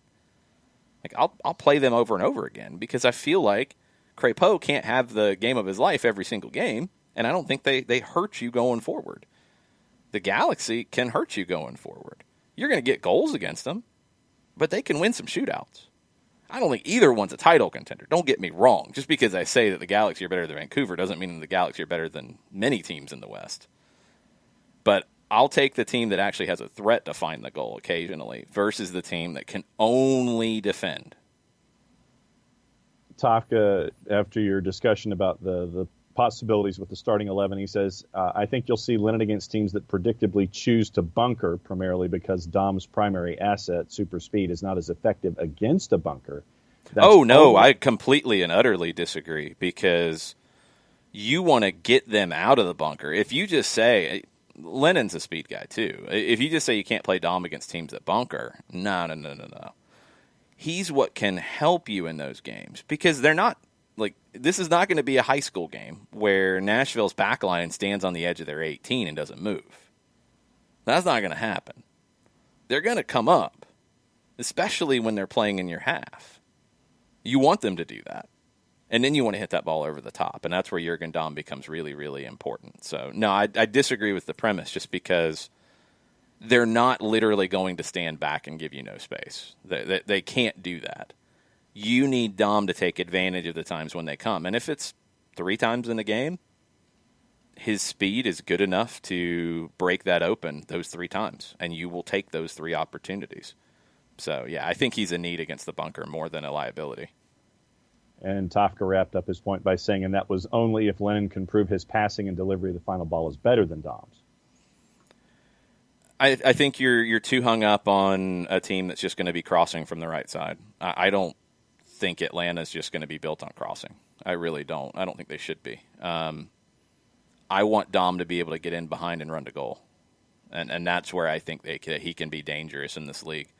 Like, I'll play them over and over again because I feel like Crépeau can't have the game of his life every single game, and I don't think they hurt you going forward. The Galaxy can hurt you going forward. You're going to get goals against them, but they can win some shootouts. I don't think either one's a title contender. Don't get me wrong. Just because I say that the Galaxy are better than Vancouver doesn't mean that the Galaxy are better than many teams in the West. But I'll take the team that actually has a threat to find the goal occasionally versus the team that can only defend. Tafka, after your discussion about the possibilities with the starting 11, he says, I think you'll see Lennon against teams that predictably choose to bunker, primarily because Dom's primary asset, super speed, is not as effective against a bunker. I completely and utterly disagree, because you want to get them out of the bunker. If you just say, Lennon's a speed guy too, if you just say you can't play Dom against teams that bunker, no. He's what can help you in those games, because they're not, like, this is not going to be a high school game where Nashville's backline stands on the edge of their 18 and doesn't move. That's not going to happen. They're going to come up, especially when they're playing in your half. You want them to do that. And then you want to hit that ball over the top, and that's where Jurgen Damm becomes really, really important. So, no, I disagree with the premise, just because they're not literally going to stand back and give you no space. They can't do that. You need Dom to take advantage of the times when they come. And if it's 3 times in a game, his speed is good enough to break that open those 3 times, and you will take those 3 opportunities. So, yeah, I think he's a need against the bunker more than a liability. And Tofka wrapped up his point by saying, and that was only if Lennon can prove his passing and delivery of the final ball is better than Dom's. I think you're too hung up on a team that's just going to be crossing from the right side. I don't think Atlanta's just going to be built on crossing. I really don't. I don't think they should be. I want Dom to be able to get in behind and run to goal. And that's where I think he can be dangerous in this league.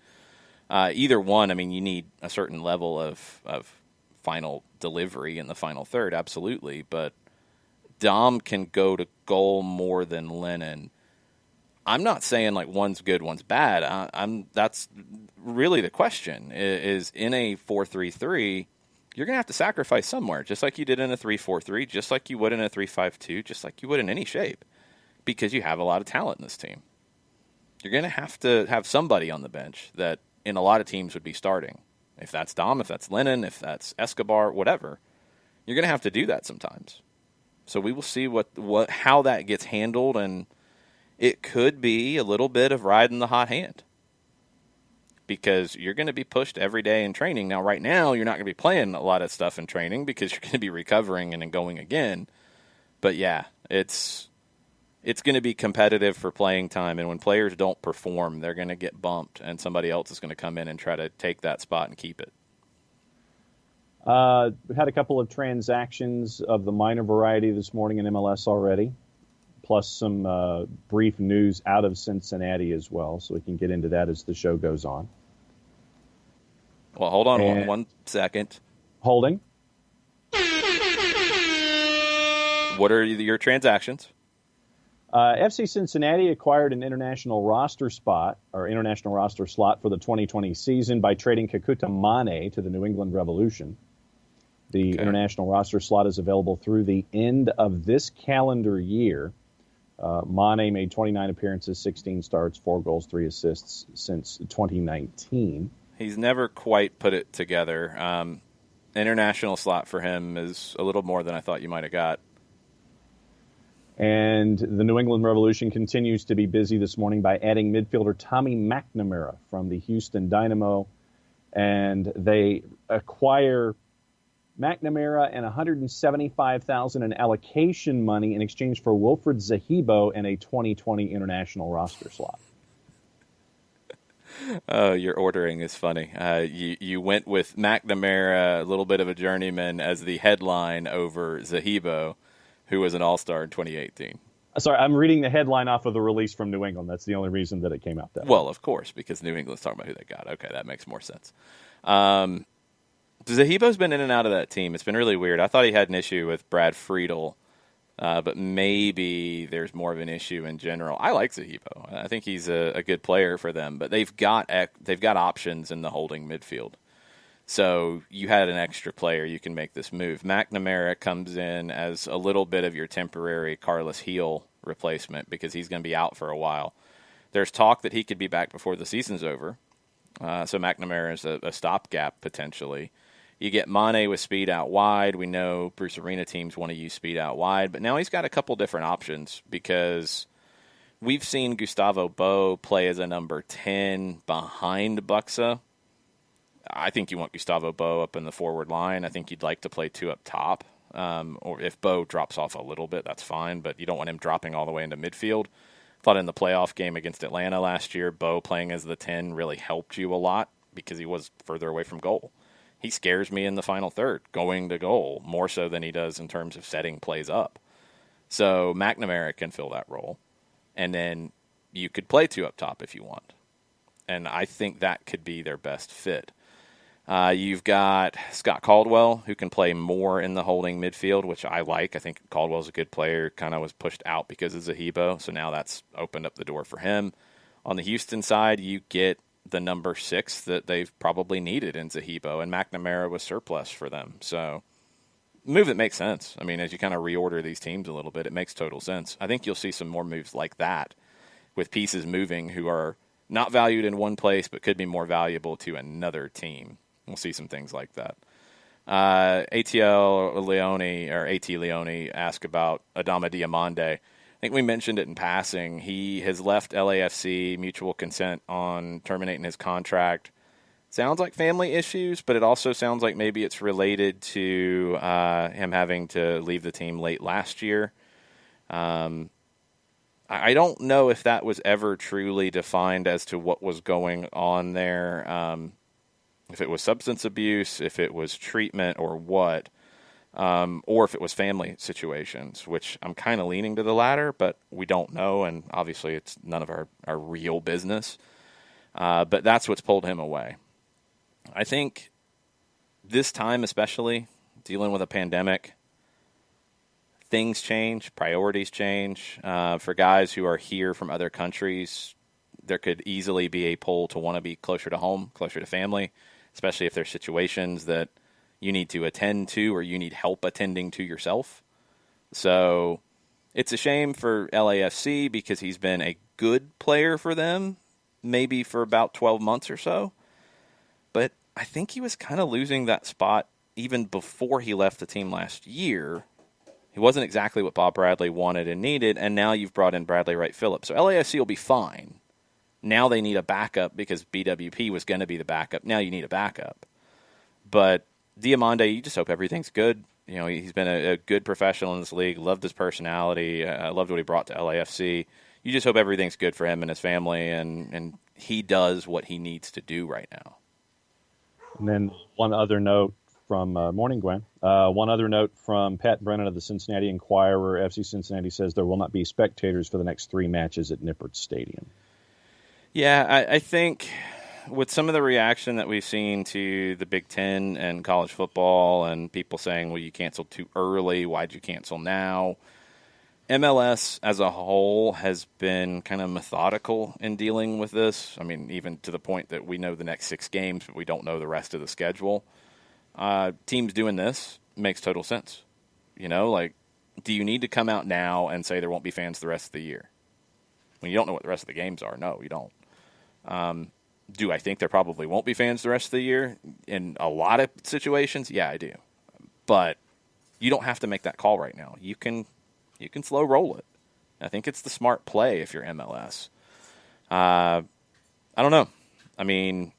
Either one, I mean, you need a certain level of final delivery in the final third, absolutely. But Dom can go to goal more than Lennon. I'm not saying like one's good, one's bad. That's really the question. Is in a 4-3-3, you're going to have to sacrifice somewhere, just like you did in a 3-4-3, just like you would in a 3-5-2, just like you would in any shape, because you have a lot of talent in this team. You're going to have somebody on the bench that in a lot of teams would be starting. If that's Dom, if that's Lennon, if that's Escobar, whatever, you're going to have to do that sometimes. So we will see how that gets handled, and it could be a little bit of riding the hot hand because you're going to be pushed every day in training. Now, right now, you're not going to be playing a lot of stuff in training because you're going to be recovering and then going again. But, yeah, it's going to be competitive for playing time, and when players don't perform, they're going to get bumped, and somebody else is going to come in and try to take that spot and keep it. We had a couple of transactions of the minor variety this morning in MLS already, plus some brief news out of Cincinnati as well, so we can get into that as the show goes on. Well, hold on one second. Holding. What are your transactions? FC Cincinnati acquired an international roster slot for the 2020 season by trading Kekuta Mane to the New England Revolution. The international roster slot is available through the end of this calendar year. Mane made 29 appearances, 16 starts, 4 goals, 3 assists since 2019. He's never quite put it together. International slot for him is a little more than I thought you might have got. And the New England Revolution continues to be busy this morning by adding midfielder Tommy McNamara from the Houston Dynamo. And they acquire McNamara and $175,000 in allocation money in exchange for Wilfred Zahibo and a 2020 international roster slot. Oh, your ordering is funny. You went with McNamara, a little bit of a journeyman, as the headline over Zahibo, who was an all-star in 2018. Sorry, I'm reading the headline off of the release from New England. That's the only reason that it came out that way. Well, of course, because New England's talking about who they got. Okay, that makes more sense. Zahibo's been in and out of that team. It's been really weird. I thought he had an issue with Brad Friedel, but maybe there's more of an issue in general. I like Zahibo. I think he's a good player for them, but they've got options in the holding midfield. So you had an extra player, you can make this move. McNamara comes in as a little bit of your temporary Carlos Heel replacement because he's going to be out for a while. There's talk that he could be back before the season's over. So McNamara is a stopgap potentially. You get Mane with speed out wide. We know Bruce Arena teams want to use speed out wide, but now he's got a couple different options because we've seen Gustavo Bo play as a number 10 behind Buxa. I think you want Gustavo Bo up in the forward line. I think you'd like to play 2 up top. Or if Bo drops off a little bit, that's fine, but you don't want him dropping all the way into midfield. Thought in the playoff game against Atlanta last year, Bo playing as the 10 really helped you a lot because he was further away from goal. He scares me in the final third, going to goal, more so than he does in terms of setting plays up. So McNamara can fill that role. And then you could play 2 up top if you want. And I think that could be their best fit. You've got Scott Caldwell, who can play more in the holding midfield, which I like. I think Caldwell's a good player, kind of was pushed out because of Zahibo, so now that's opened up the door for him. On the Houston side, you get the number 6 that they've probably needed in Zahibo, and McNamara was surplus for them. So move that makes sense. I mean, as you kind of reorder these teams a little bit, it makes total sense. I think you'll see some more moves like that with pieces moving who are not valued in one place but could be more valuable to another team. We'll see some things like that. ATL Leone or AT Leone asked about Adama Diomande. I think we mentioned it in passing. He has left LAFC, mutual consent on terminating his contract. Sounds like family issues, but it also sounds like maybe it's related to him having to leave the team late last year. I don't know if that was ever truly defined as to what was going on there, if it was substance abuse, if it was treatment or what, or if it was family situations, which I'm kind of leaning to the latter, but we don't know, and obviously it's none of our real business. But that's what's pulled him away. I think this time especially, dealing with a pandemic, things change, priorities change. For guys who are here from other countries, there could easily be a pull to want to be closer to home, closer to family, especially if there's situations that you need to attend to or you need help attending to yourself. So it's a shame for LAFC because he's been a good player for them, maybe for about 12 months or so. But I think he was kind of losing that spot even before he left the team last year. He wasn't exactly what Bob Bradley wanted and needed, and now you've brought in Bradley Wright Phillips. So LAFC will be fine. Now they need a backup because BWP was going to be the backup. Now you need a backup. But Diomande, you just hope everything's good. You know, he's been a good professional in this league. Loved his personality. Loved what he brought to LAFC. You just hope everything's good for him and his family, and he does what he needs to do right now. And then one other note from Morning Gwen. One other note from Pat Brennan of the Cincinnati Enquirer. FC Cincinnati says there will not be spectators for the next 3 matches at Nippert Stadium. Yeah, I think with some of the reaction that we've seen to the Big Ten and college football and people saying, well, you canceled too early, why'd you cancel now? MLS as a whole has been kind of methodical in dealing with this. I mean, even to the point that we know the next 6 games, but we don't know the rest of the schedule. Teams doing this makes total sense. You know, like, do you need to come out now and say there won't be fans the rest of the year? When you don't know what the rest of the games are. No, you don't. Do I think there probably won't be fans the rest of the year? In a lot of situations, yeah, I do. But you don't have to make that call right now. You can slow roll it. I think it's the smart play if you're MLS. I don't know. I mean,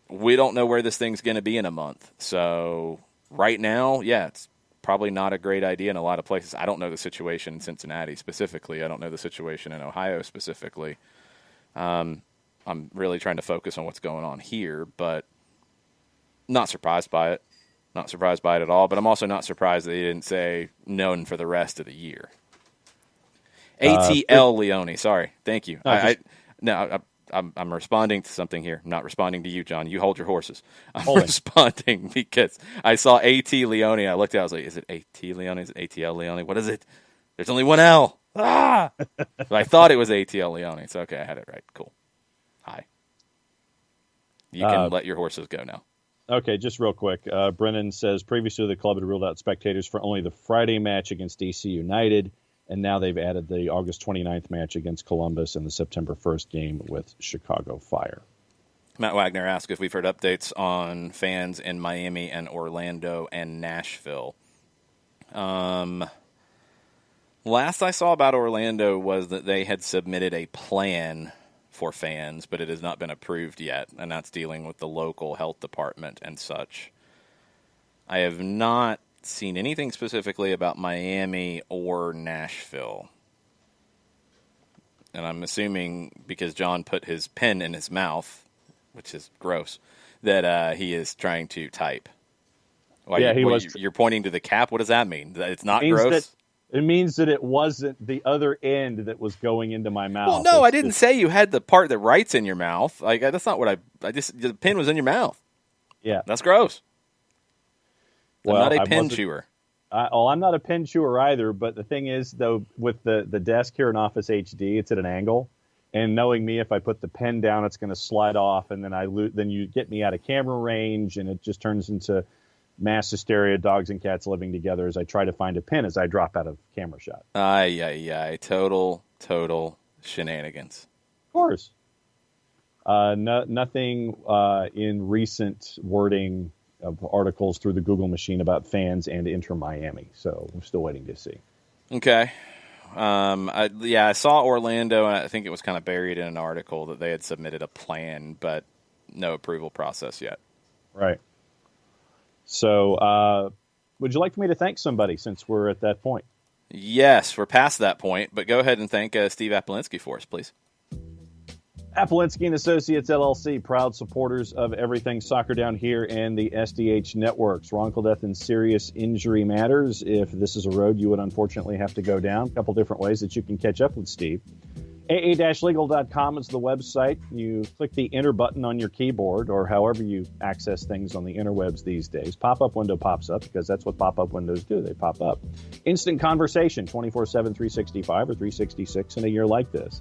we don't know where this thing's going to be in a month. So right now, yeah, it's probably not a great idea in a lot of places. I don't know the situation in Cincinnati specifically. I don't know the situation in Ohio specifically. I'm really trying to focus on what's going on here, but not surprised by it. Not surprised by it at all, but I'm also not surprised that they didn't say known for the rest of the year. ATL Leone, sorry. Thank you. I'm responding to something here. I'm not responding to you, John. You hold your horses. I'm responding because I saw AT Leone. I looked at it. I was like, is it AT Leone? Is it ATL Leone? What is it? There's only one L. Ah! But I thought it was ATL Leone. So, okay, I had it right. Cool. Hi. You can let your horses go now. Okay, just real quick. Brennan says previously the club had ruled out spectators for only the Friday match against DC United, and now they've added the August 29th match against Columbus and the September 1st game with Chicago Fire. Matt Wagner asked if we've heard updates on fans in Miami and Orlando and Nashville. Last I saw about Orlando was that they had submitted a plan for fans, but it has not been approved yet, and that's dealing with the local health department and such. I have not seen anything specifically about Miami or Nashville. And I'm assuming because John put his pen in his mouth, which is gross, that he is trying to type. You're pointing to the cap? What does that mean? That it's not gross? It means that it wasn't the other end that was going into my mouth. Well, no, I didn't say you had the part that writes in your mouth. Like that's not what the pen was in your mouth. Yeah. That's gross. I'm Well, not a pen chewer. I'm not a pen chewer either, but the thing is, though, with the desk here in Office HD, it's at an angle. And knowing me, if I put the pen down, it's going to slide off, and then you get me out of camera range, and it just turns into mass hysteria, dogs and cats living together as I try to find a pin as I drop out of camera shot. Total shenanigans. Of course. Nothing in recent wording of articles through the Google machine about fans and Inter Miami. So we're still waiting to see. Okay. I saw Orlando, and I think it was kind of buried in an article that they had submitted a plan, but no approval process yet. Right. So would you like for me to thank somebody since we're at that point? Yes, we're past that point, but go ahead and thank Steve Apolinsky for us, please. Apolinsky and Associates, LLC, proud supporters of everything soccer down here and the SDH networks. Wrongful death and serious injury matters. If this is a road you would unfortunately have to go down, a couple different ways that you can catch up with Steve. AA-legal.com is the website. You click the enter button on your keyboard or however you access things on the interwebs these days. Pop-up window pops up because that's what pop-up windows do. They pop up. Instant conversation, 24/7, 365 or 366 in a year like this.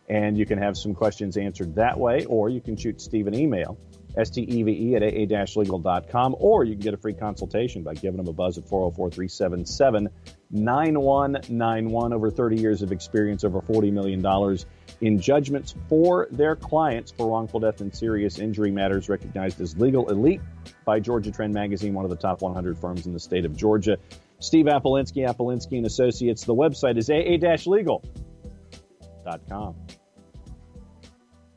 And you can have some questions answered that way, or you can shoot Steve an email, steve@aa-legal.com, or you can get a free consultation by giving them a buzz at 404-377-9191. Over 30 years of experience, over $40 million in judgments for their clients for wrongful death and serious injury matters, recognized as legal elite by Georgia Trend Magazine, one of the top 100 firms in the state of Georgia. Steve Apolinsky, Apolinsky and Associates. The website is aa-legal.com.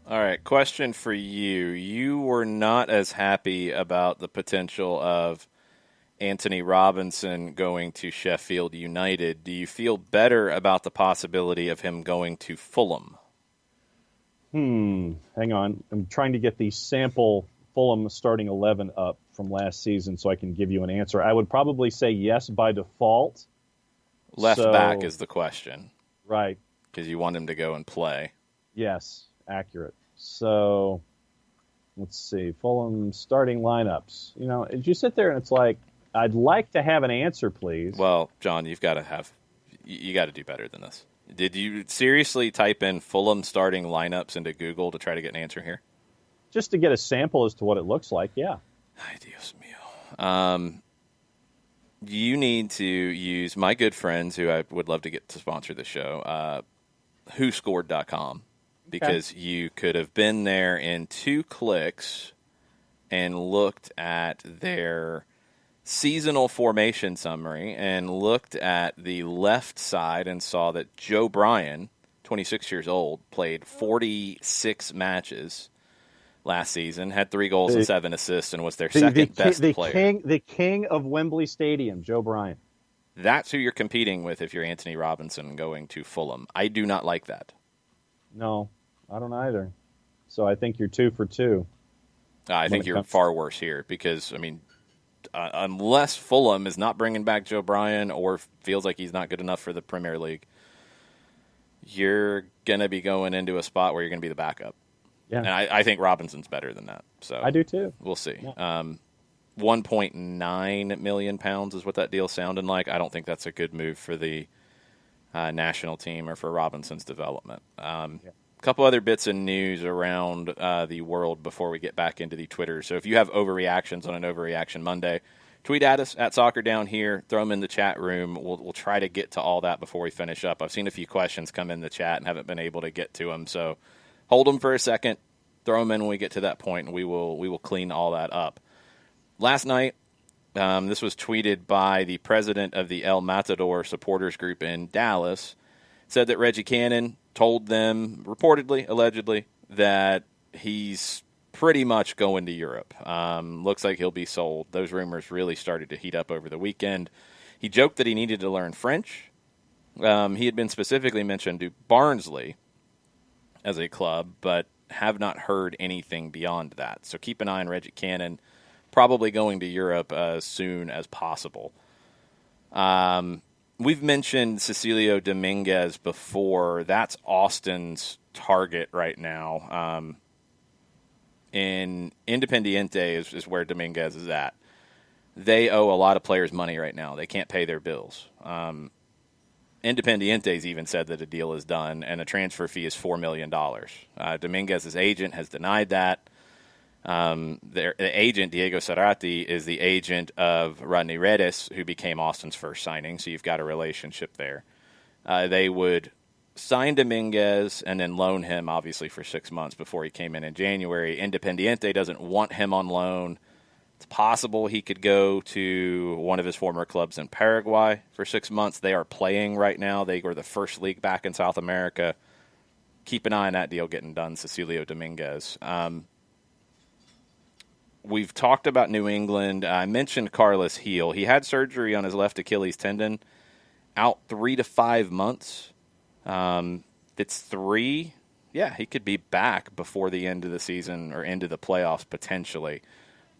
All right, question for you. You were not as happy about the potential of Anthony Robinson going to Sheffield United. Do you feel better about the possibility of him going to Fulham? Hang on. I'm trying to get the sample Fulham starting 11 up from last season so I can give you an answer. I would probably say yes by default. Left back is the question. Right. Because you want him to go and play. Yes, accurate. So, let's see. Fulham starting lineups. You know, you sit there and it's like, I'd like to have an answer, please. Well, John, you got to do better than this. Did you seriously type in Fulham starting lineups into Google to try to get an answer here? Just to get a sample as to what it looks like, yeah. Ay, Dios mío. You need to use my good friends, who I would love to get to sponsor the show, whoscored.com. Because you could have been there in 2 clicks and looked at their seasonal formation summary and looked at the left side and saw that Joe Bryan, 26 years old, played 46 matches last season, had 3 goals and 7 assists, and was their second best player. The king of Wembley Stadium, Joe Bryan. That's who you're competing with if you're Anthony Robinson going to Fulham. I do not like that. No. I don't either. So I think you're 2 for 2. I think you're far worse here because, I mean, unless Fulham is not bringing back Joe Bryan or feels like he's not good enough for the Premier League, you're going to be going into a spot where you're going to be the backup. Yeah. And I think Robinson's better than that. So I do too. We'll see. Yeah. 1.9 million pounds is what that deal's sounding like. I don't think that's a good move for the national team or for Robinson's development. Couple other bits of news around the world before we get back into the Twitter. So if you have overreactions on an Overreaction Monday, tweet at us at Soccer Down Here. Throw them in the chat room. We'll try to get to all that before we finish up. I've seen a few questions come in the chat and haven't been able to get to them. So hold them for a second. Throw them in when we get to that point, and we will clean all that up. Last night, this was tweeted by the president of the El Matador supporters group in Dallas, said that Reggie Cannon told them, reportedly, allegedly, that he's pretty much going to Europe. Looks like he'll be sold. Those rumors really started to heat up over the weekend. He joked that he needed to learn French. He had been specifically mentioned to Barnsley as a club, but have not heard anything beyond that. So keep an eye on Reggie Cannon, probably going to Europe as soon as possible. We've mentioned Cecilio Dominguez before. That's Austin's target right now. In Independiente is where Dominguez is at. They owe a lot of players money right now. They can't pay their bills. Independiente's even said that a deal is done, and a transfer fee is $4 million. Dominguez's agent has denied that. The agent, Diego Cerati, is the agent of Rodney Redes, who became Austin's first signing, so you've got a relationship there. They would sign Dominguez and then loan him, obviously, for 6 months before he came in January. Independiente doesn't want him on loan. It's possible he could go to one of his former clubs in Paraguay for 6 months. They are playing right now. They were the first league back in South America. Keep an eye on that deal getting done, Cecilio Dominguez. We've talked about New England. I mentioned Carlos Heel. He had surgery on his left Achilles tendon, out 3 to 5 months. It's 3. Yeah, he could be back before the end of the season or into the playoffs potentially.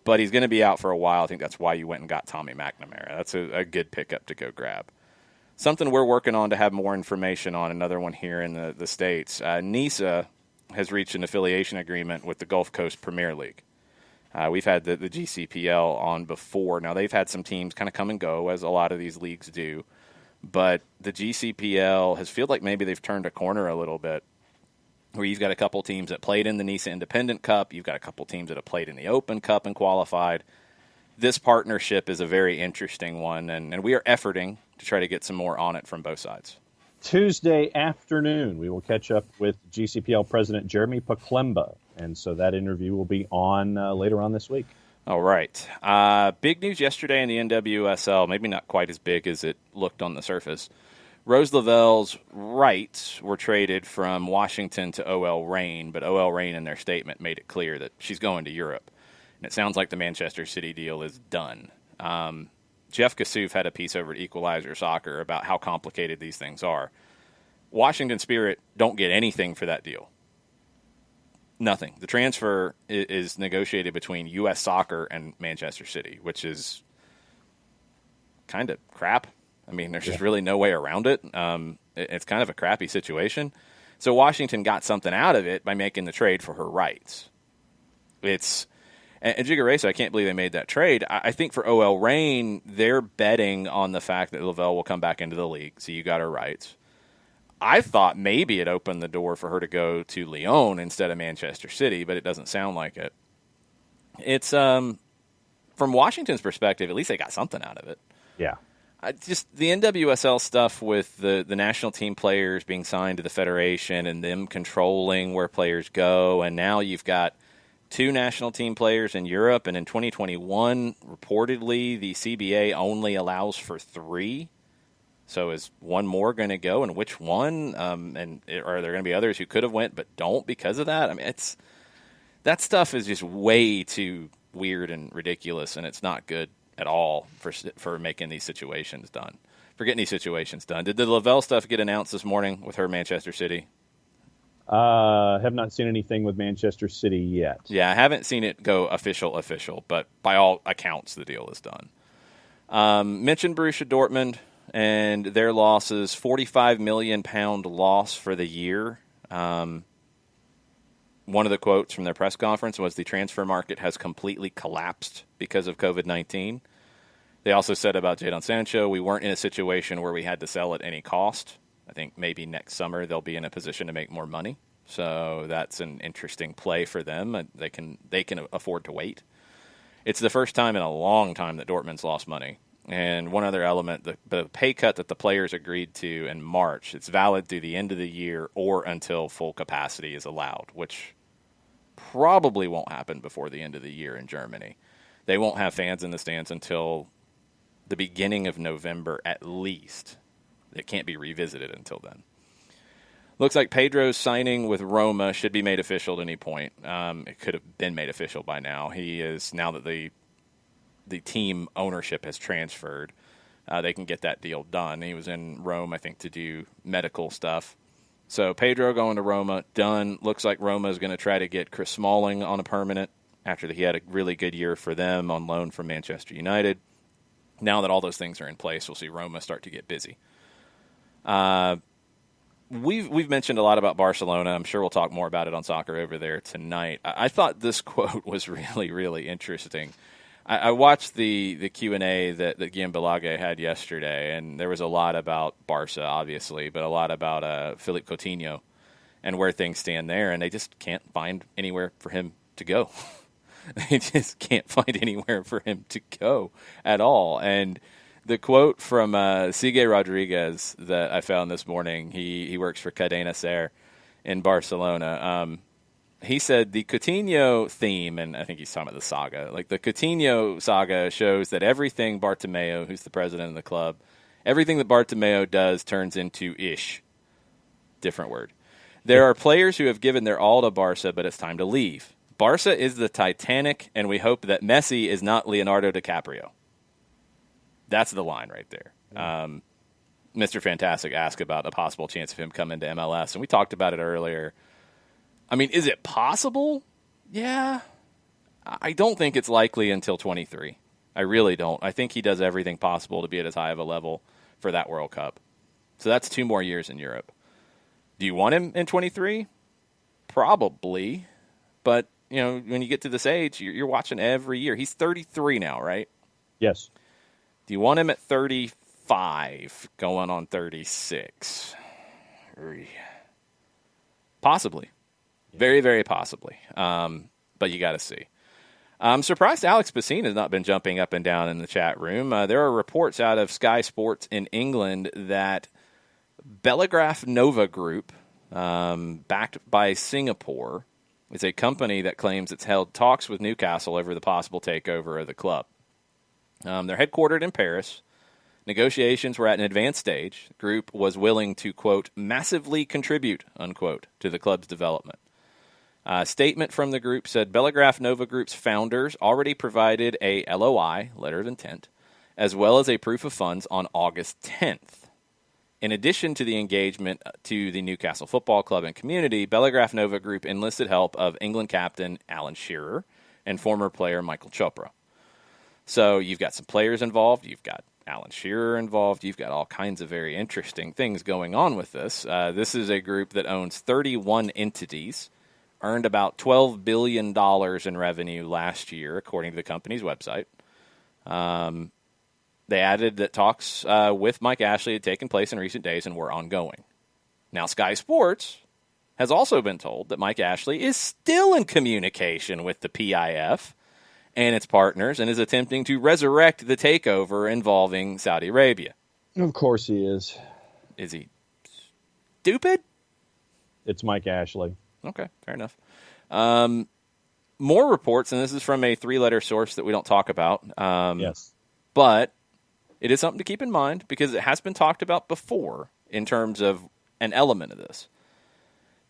But he's going to be out for a while. I think that's why you went and got Tommy McNamara. That's a good pickup to go grab. Something we're working on to have more information on, another one here in the States. NISA has reached an affiliation agreement with the Gulf Coast Premier League. We've had the GCPL on before. Now, they've had some teams kind of come and go, as a lot of these leagues do. But the GCPL has felt like maybe they've turned a corner a little bit, where you've got a couple teams that played in the NISA Independent Cup. You've got a couple teams that have played in the Open Cup and qualified. This partnership is a very interesting one, and we are efforting to try to get some more on it from both sides. Tuesday afternoon, we will catch up with GCPL President Jeremy Paklemba, and so that interview will be on later on this week. All right. Big news yesterday in the NWSL, maybe not quite as big as it looked on the surface. Rose Lavelle's rights were traded from Washington to OL Reign, but OL Reign in their statement made it clear that she's going to Europe. And it sounds like the Manchester City deal is done. Jeff Kassouf had a piece over at Equalizer Soccer about how complicated these things are. Washington Spirit don't get anything for that deal. Nothing. The transfer is negotiated between U.S. Soccer and Manchester City, which is kind of crap. I mean, there's just really no way around it. It's kind of a crappy situation. So Washington got something out of it by making the trade for her rights. And Jigaresa, I can't believe they made that trade. I think for OL Reign, they're betting on the fact that Lavelle will come back into the league, so you got her rights. I thought maybe it opened the door for her to go to Lyon instead of Manchester City, but it doesn't sound like it. It's from Washington's perspective, at least they got something out of it. Yeah. Just the NWSL stuff with the national team players being signed to the federation and them controlling where players go, and now you've got 2 national team players in Europe, and in 2021, reportedly, the CBA only allows for 3. So is one more going to go, and which one? And are there going to be others who could have went but don't because of that? I mean, that stuff is just way too weird and ridiculous, and it's not good at all for making these situations done. For getting these situations done. Did the Lavelle stuff get announced this morning with her Manchester City? Have not seen anything with Manchester City yet. Yeah, I haven't seen it go official, but by all accounts, the deal is done. Mentioned Borussia Dortmund and their losses, £45 million loss for the year. One of the quotes from their press conference was the transfer market has completely collapsed because of COVID-19. They also said about Jadon Sancho, we weren't in a situation where we had to sell at any cost. I think maybe next summer they'll be in a position to make more money. So that's an interesting play for them. They can afford to wait. It's the first time in a long time that Dortmund's lost money. And one other element, the pay cut that the players agreed to in March, it's valid through the end of the year or until full capacity is allowed, which probably won't happen before the end of the year in Germany. They won't have fans in the stands until the beginning of November at least. It can't be revisited until then. Looks like Pedro's signing with Roma should be made official at any point. It could have been made official by now. He is, now that the team ownership has transferred, they can get that deal done. He was in Rome, I think, to do medical stuff. So Pedro going to Roma, done. Looks like Roma is going to try to get Chris Smalling on a permanent after he had a really good year for them on loan from Manchester United. Now that all those things are in place, we'll see Roma start to get busy. We've mentioned a lot about Barcelona. I'm sure we'll talk more about it on Soccer Over There tonight. I thought this quote was really, really interesting. I watched the Q&A that Guillaume Balague had yesterday, and there was a lot about Barca, obviously, but a lot about Philippe Coutinho and where things stand there, and they just can't find anywhere for him to go. They just can't find anywhere for him to go at all. And the quote from Sigue Rodriguez that I found this morning, he works for Cadena Ser in Barcelona. he said the Coutinho theme, and I think he's talking about the saga, like the Coutinho saga shows that everything Bartomeu, who's the president of the club, everything that Bartomeu does turns into ish. Different word. There are players who have given their all to Barca, but it's time to leave. Barca is the Titanic, and we hope that Messi is not Leonardo DiCaprio. That's the line right there. Mr. Fantastic asked about a possible chance of him coming to MLS, and we talked about it earlier. I mean, is it possible? Yeah. I don't think it's likely until 23. I really don't. I think he does everything possible to be at as high of a level for that World Cup. So that's 2 more years in Europe. Do you want him in 23? Probably. But, when you get to this age, you're watching every year. He's 33 now, right? Yes. Do you want him at 35 going on 36? Possibly. Very, very possibly. But you got to see. I'm surprised Alex Basine has not been jumping up and down in the chat room. There are reports out of Sky Sports in England that Bellegraph Nova Group, backed by Singapore, is a company that claims it's held talks with Newcastle over the possible takeover of the club. They're headquartered in Paris. Negotiations were at an advanced stage. The group was willing to, quote, massively contribute, unquote, to the club's development. A statement from the group said Bellegraph Nova Group's founders already provided a LOI, letter of intent, as well as a proof of funds on August 10th. In addition to the engagement to the Newcastle Football Club and community, Bellegraph Nova Group enlisted help of England captain Alan Shearer and former player Michael Chopra. So you've got some players involved. You've got Alan Shearer involved. You've got all kinds of very interesting things going on with this. This is a group that owns 31 entities, earned about $12 billion in revenue last year, according to the company's website. They added that talks with Mike Ashley had taken place in recent days and were ongoing. Now, Sky Sports has also been told that Mike Ashley is still in communication with the PIF and its partners and is attempting to resurrect the takeover involving Saudi Arabia. Of course he is. Is he stupid? It's Mike Ashley. Okay, fair enough. More reports, and this is from a 3-letter source that we don't talk about. Yes. But it is something to keep in mind because it has been talked about before in terms of an element of this.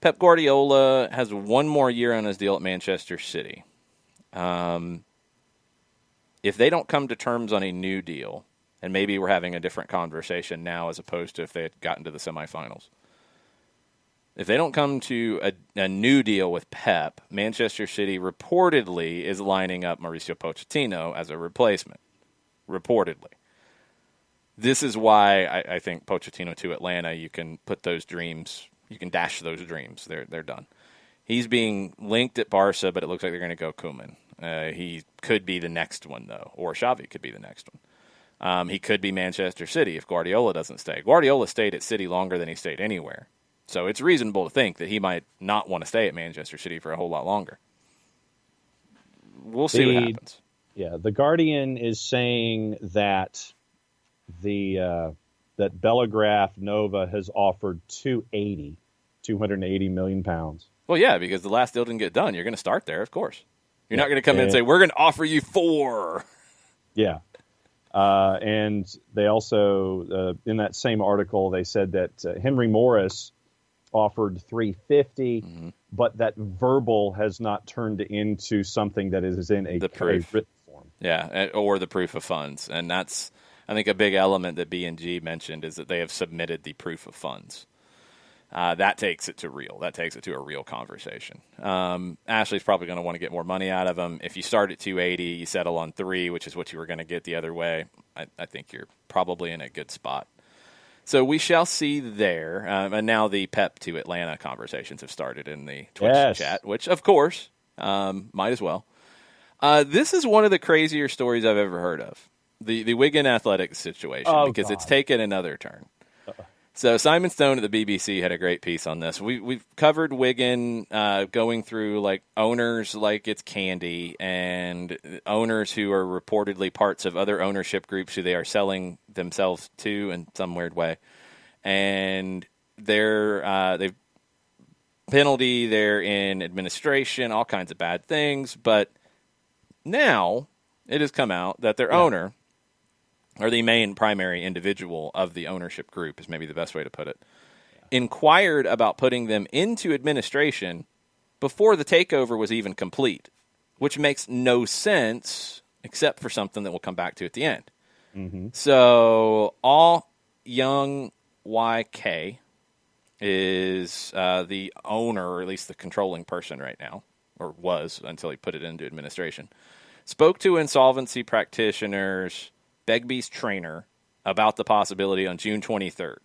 Pep Guardiola has 1 more year on his deal at Manchester City. If they don't come to terms on a new deal, and maybe we're having a different conversation now as opposed to if they had gotten to the semifinals. If they don't come to a new deal with Pep, Manchester City reportedly is lining up Mauricio Pochettino as a replacement. Reportedly. This is why I think Pochettino to Atlanta, you can put those dreams, you can dash those dreams. They're done. He's being linked at Barca, but it looks like they're going to go Koeman. He could be the next one, though, or Xavi could be the next one. He could be Manchester City if Guardiola doesn't stay. Guardiola stayed at City longer than he stayed anywhere. So it's reasonable to think that he might not want to stay at Manchester City for a whole lot longer. We'll see what happens. Yeah, the Guardian is saying that that Bellegraph Nova has offered 280 million pounds. Well, yeah, because the last deal didn't get done. You're going to start there, of course. You're not going to come in and say, we're going to offer you 4. Yeah. And they also, in that same article, they said that Henry Morris offered 350, but that verbal has not turned into something that is in a written form. Yeah, or the proof of funds. And that's, I think, a big element that B&G mentioned is that they have submitted the proof of funds. That takes it to real. That takes it to a real conversation. Ashley's probably going to want to get more money out of him. If you start at 280, you settle on 3, which is what you were going to get the other way. I think you're probably in a good spot. So we shall see there. And now the Pep to Atlanta conversations have started in the Twitch chat, which, of course, might as well. This is one of the crazier stories I've ever heard of. The Wigan Athletics situation, because it's taken another turn. So Simon Stone at the BBC had a great piece on this. We've covered Wigan going through like owners like it's candy and owners who are reportedly parts of other ownership groups who they are selling themselves to in some weird way. And they've penalty. They're in administration, all kinds of bad things. But now it has come out that their owner, or the main primary individual of the ownership group is maybe the best way to put it, inquired about putting them into administration before the takeover was even complete, which makes no sense except for something that we'll come back to at the end. Mm-hmm. So all young YK is the owner, or at least the controlling person right now, or was until he put it into administration, spoke to insolvency practitioners, Begbie's trainer, about the possibility on June 23rd,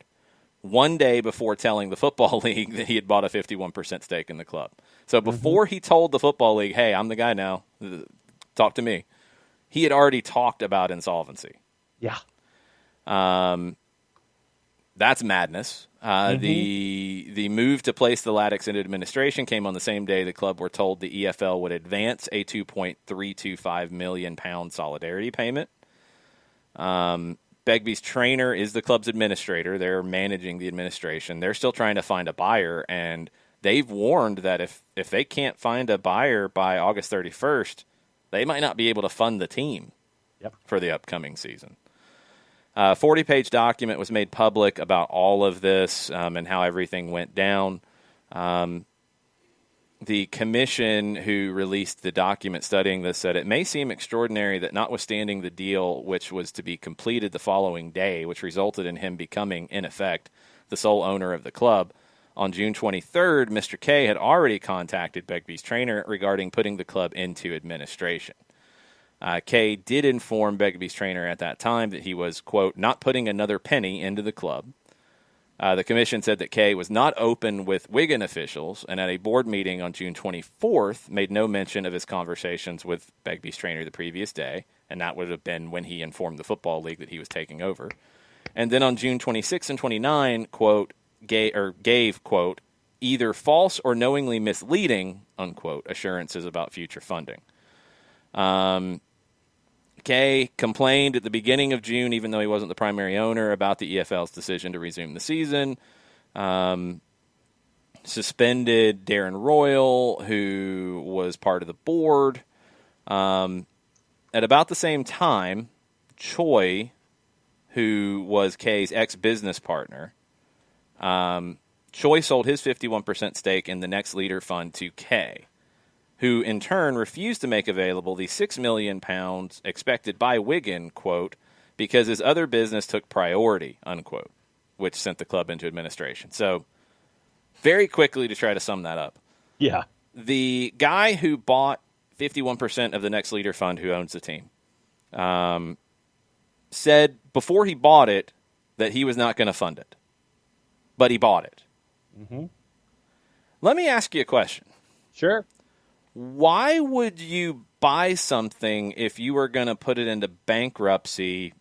one day before telling the Football League that he had bought a 51% stake in the club. So before he told the Football League, hey, I'm the guy now, talk to me, he had already talked about insolvency. Yeah. That's madness. The move to place the Laddics into administration came on the same day the club were told the EFL would advance a £2.325 million solidarity payment. Begbie's trainer is the club's administrator. They're managing the administration. They're still trying to find a buyer, and they've warned that if they can't find a buyer by August 31st, they might not be able to fund the team for the upcoming season. A 40-page document was made public about all of this and how everything went down. The commission who released the document studying this said it may seem extraordinary that notwithstanding the deal, which was to be completed the following day, which resulted in him becoming, in effect, the sole owner of the club, on June 23rd, Mr. K had already contacted Begbie's trainer regarding putting the club into administration. K did inform Begbie's trainer at that time that he was, quote, not putting another penny into the club. The commission said that K was not open with Wigan officials, and at a board meeting on June 24th made no mention of his conversations with Begbie's trainer the previous day, and that would have been when he informed the Football League that he was taking over. And then on June 26 and 29, quote, gave, quote, either false or knowingly misleading, unquote, assurances about future funding. Kay complained at the beginning of June, even though he wasn't the primary owner, about the EFL's decision to resume the season. Suspended Darren Royal, who was part of the board. At about the same time, Choi, who was Kay's ex-business partner, Choi sold his 51% stake in the Next Leader Fund to Kay, who in turn refused to make available the £6 million expected by Wigan, quote, because his other business took priority, unquote, which sent the club into administration. So very quickly to try to sum that up. Yeah. The guy who bought 51% of the Next Leader Fund, who owns the team, said before he bought it that he was not going to fund it, but he bought it. Mm-hmm. Let me ask you a question. Sure. Why would you buy something if you were going to put it into bankruptcy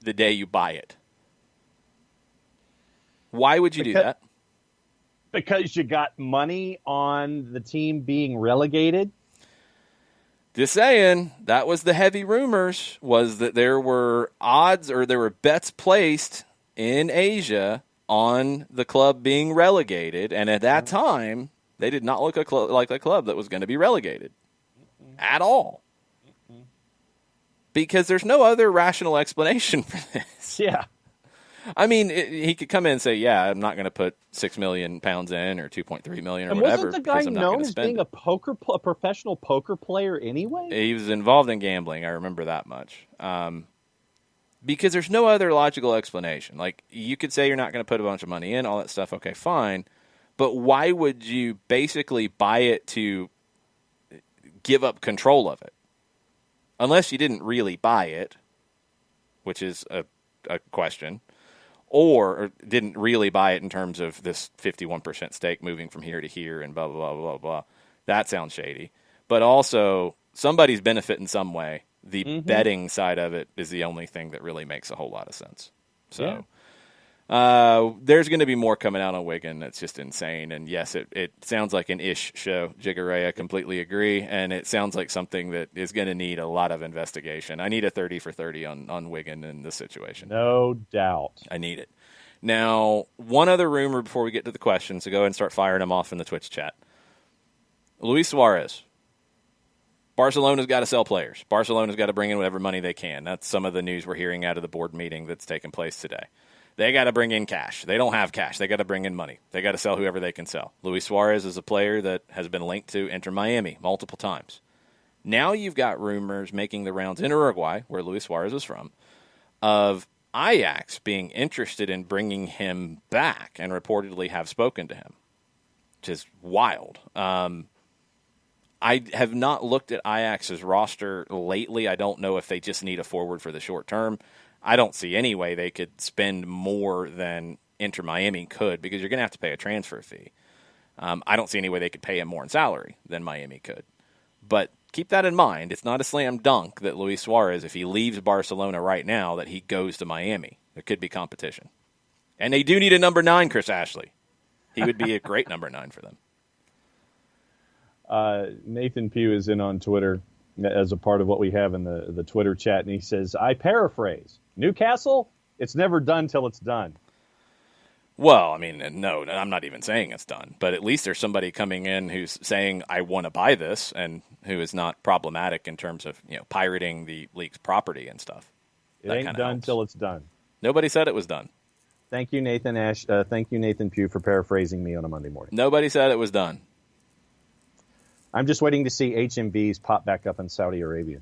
the day you buy it? Why would you do that? Because you got money on the team being relegated? Just saying, that was the heavy rumors, was that there were odds or there were bets placed in Asia on the club being relegated, and at that time, they did not look like a club that was going to be relegated at all. Because there's no other rational explanation for this. Yeah. I mean, he could come in and say, yeah, I'm not going to put £6 million in or $2.3 million or and whatever. Wasn't the guy known as being it. a professional poker player anyway? He was involved in gambling. I remember that much. Because there's no other logical explanation. Like, you could say you're not going to put a bunch of money in, all that stuff. Okay, fine. But why would you basically buy it to give up control of it? Unless you didn't really buy it, which is a question, or didn't really buy it in terms of this 51% stake moving from here to here and blah, blah, blah, blah, blah. That sounds shady. But also, somebody's benefit in some way. The betting side of it is the only thing that really makes a whole lot of sense. So. Yeah. There's going to be more coming out on Wigan. That's just insane. And yes, it sounds like an ish show. Jiggeray, I completely agree. And it sounds like something that is going to need a lot of investigation. I need a 30 for 30 on Wigan in this situation. No doubt. I need it. Now, one other rumor before we get to the questions, so go ahead and start firing them off in the Twitch chat. Luis Suarez. Barcelona's got to sell players. Barcelona's got to bring in whatever money they can. That's some of the news we're hearing out of the board meeting that's taking place today. They got to bring in cash. They don't have cash. They got to bring in money. They got to sell whoever they can sell. Luis Suarez is a player that has been linked to Inter Miami multiple times. Now you've got rumors making the rounds in Uruguay, where Luis Suarez is from, of Ajax being interested in bringing him back and reportedly have spoken to him, which is wild. I have not looked at Ajax's roster lately. I don't know if they just need a forward for the short term. I don't see any way they could spend more than Inter Miami could, because you're going to have to pay a transfer fee. I don't see any way they could pay him more in salary than Miami could. But keep that in mind. It's not a slam dunk that Luis Suarez, if he leaves Barcelona right now, that he goes to Miami. There could be competition. And they do need a number 9, Chris Ashley. He would be a great number 9 for them. Nathan Pugh is in on Twitter as a part of what we have in the Twitter chat, and he says, I paraphrase, Newcastle, it's never done till it's done. Well, I mean, no, I'm not even saying it's done, but at least there's somebody coming in who's saying, I want to buy this, and who is not problematic in terms of, pirating the league's property and stuff. It ain't done till it's done. Nobody said it was done. Thank you, Nathan Thank you, Nathan Pugh, for paraphrasing me on a Monday morning. Nobody said it was done. I'm just waiting to see HMVs pop back up in Saudi Arabia.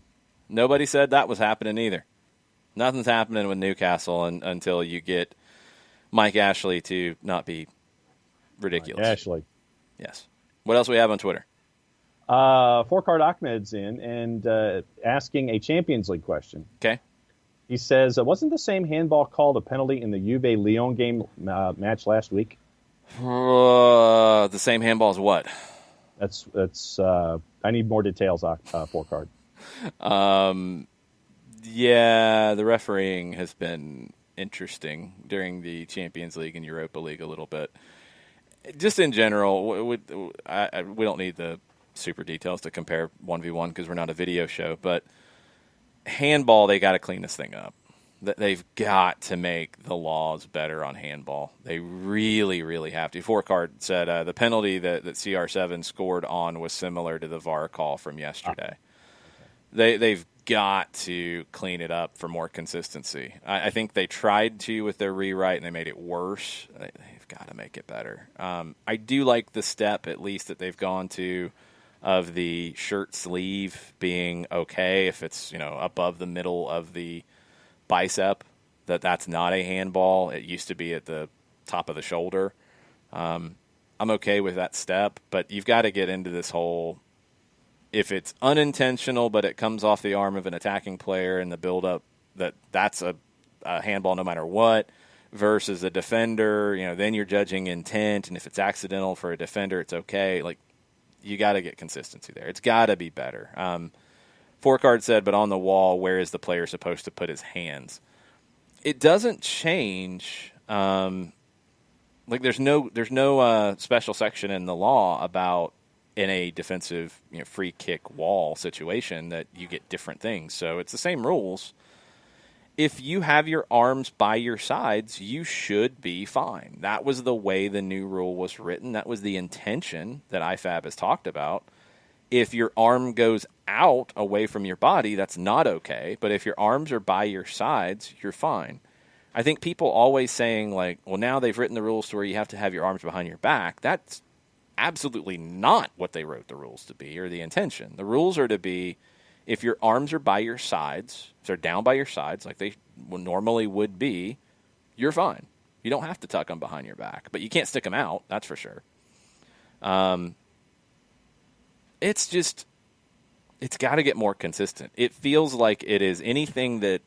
Nobody said that was happening either. Nothing's happening with Newcastle until you get Mike Ashley to not be ridiculous. Mike Ashley. Yes. What else do we have on Twitter? Four-Card Ahmed's in and asking a Champions League question. Okay. He says, wasn't the same handball called a penalty in the Juve-Lyon game match last week? The same handball as what? That's. I need more details, Four-Card. Yeah, the refereeing has been interesting during the Champions League and Europa League a little bit. Just in general, we don't need the super details to compare 1v1 because we're not a video show, but handball, they got to clean this thing up. They've got to make the laws better on handball. They really, really have to. Four-Card said the penalty that CR7 scored on was similar to the VAR call from yesterday. They've got to clean it up for more consistency. I think they tried to with their rewrite, and they made it worse. They've got to make it better. I do like the step, at least, that they've gone to of the shirt sleeve being okay if it's above the middle of the bicep, that's not a handball. It used to be at the top of the shoulder. I'm okay with that step, but you've got to get into this whole, if it's unintentional but it comes off the arm of an attacking player in the build-up, that's a handball no matter what, versus a defender, then you're judging intent, and if it's accidental for a defender, it's okay. Like, you got to get consistency there. It's got to be better. Four-Card said, but on the wall, where is the player supposed to put his hands? It doesn't change. There's no special section in the law about in a defensive free kick wall situation that you get different things. So it's the same rules. If you have your arms by your sides, you should be fine. That was the way the new rule was written. That was the intention that IFAB has talked about. If your arm goes out away from your body, that's not okay. But if your arms are by your sides, you're fine. I think people always saying, well, now they've written the rules to where you have to have your arms behind your back. That's absolutely not what they wrote the rules to be or the intention. The rules are to be, if your arms are by your sides, if they're down by your sides like they normally would be, you're fine. You don't have to tuck them behind your back. But you can't stick them out, that's for sure. It's got to get more consistent. It feels like it is anything that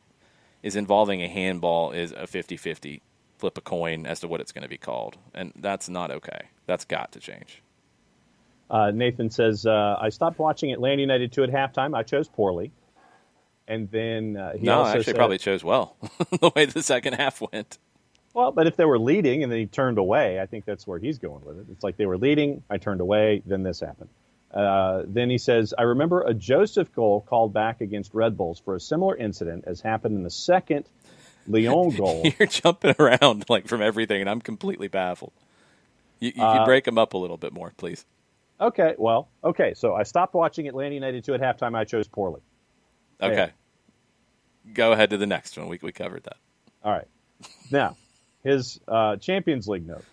is involving a handball is a 50-50 flip a coin as to what it's going to be called. And that's not okay. That's got to change. Nathan says, I stopped watching Atlanta United 2 at halftime. I chose poorly. And then he also actually said, probably chose well, the way the second half went. Well, but if they were leading and then he turned away, I think that's where he's going with it. It's like they were leading, I turned away, then this happened. Then he says, I remember a Joseph goal called back against Red Bulls for a similar incident as happened in the second Lyon goal. You're jumping around like from everything, and I'm completely baffled. You could break them up a little bit more, please. Okay, so I stopped watching Atlanta United 2 at halftime. I chose poorly. Okay. Yeah. Go ahead to the next one. We covered that. All right. Now, his Champions League note.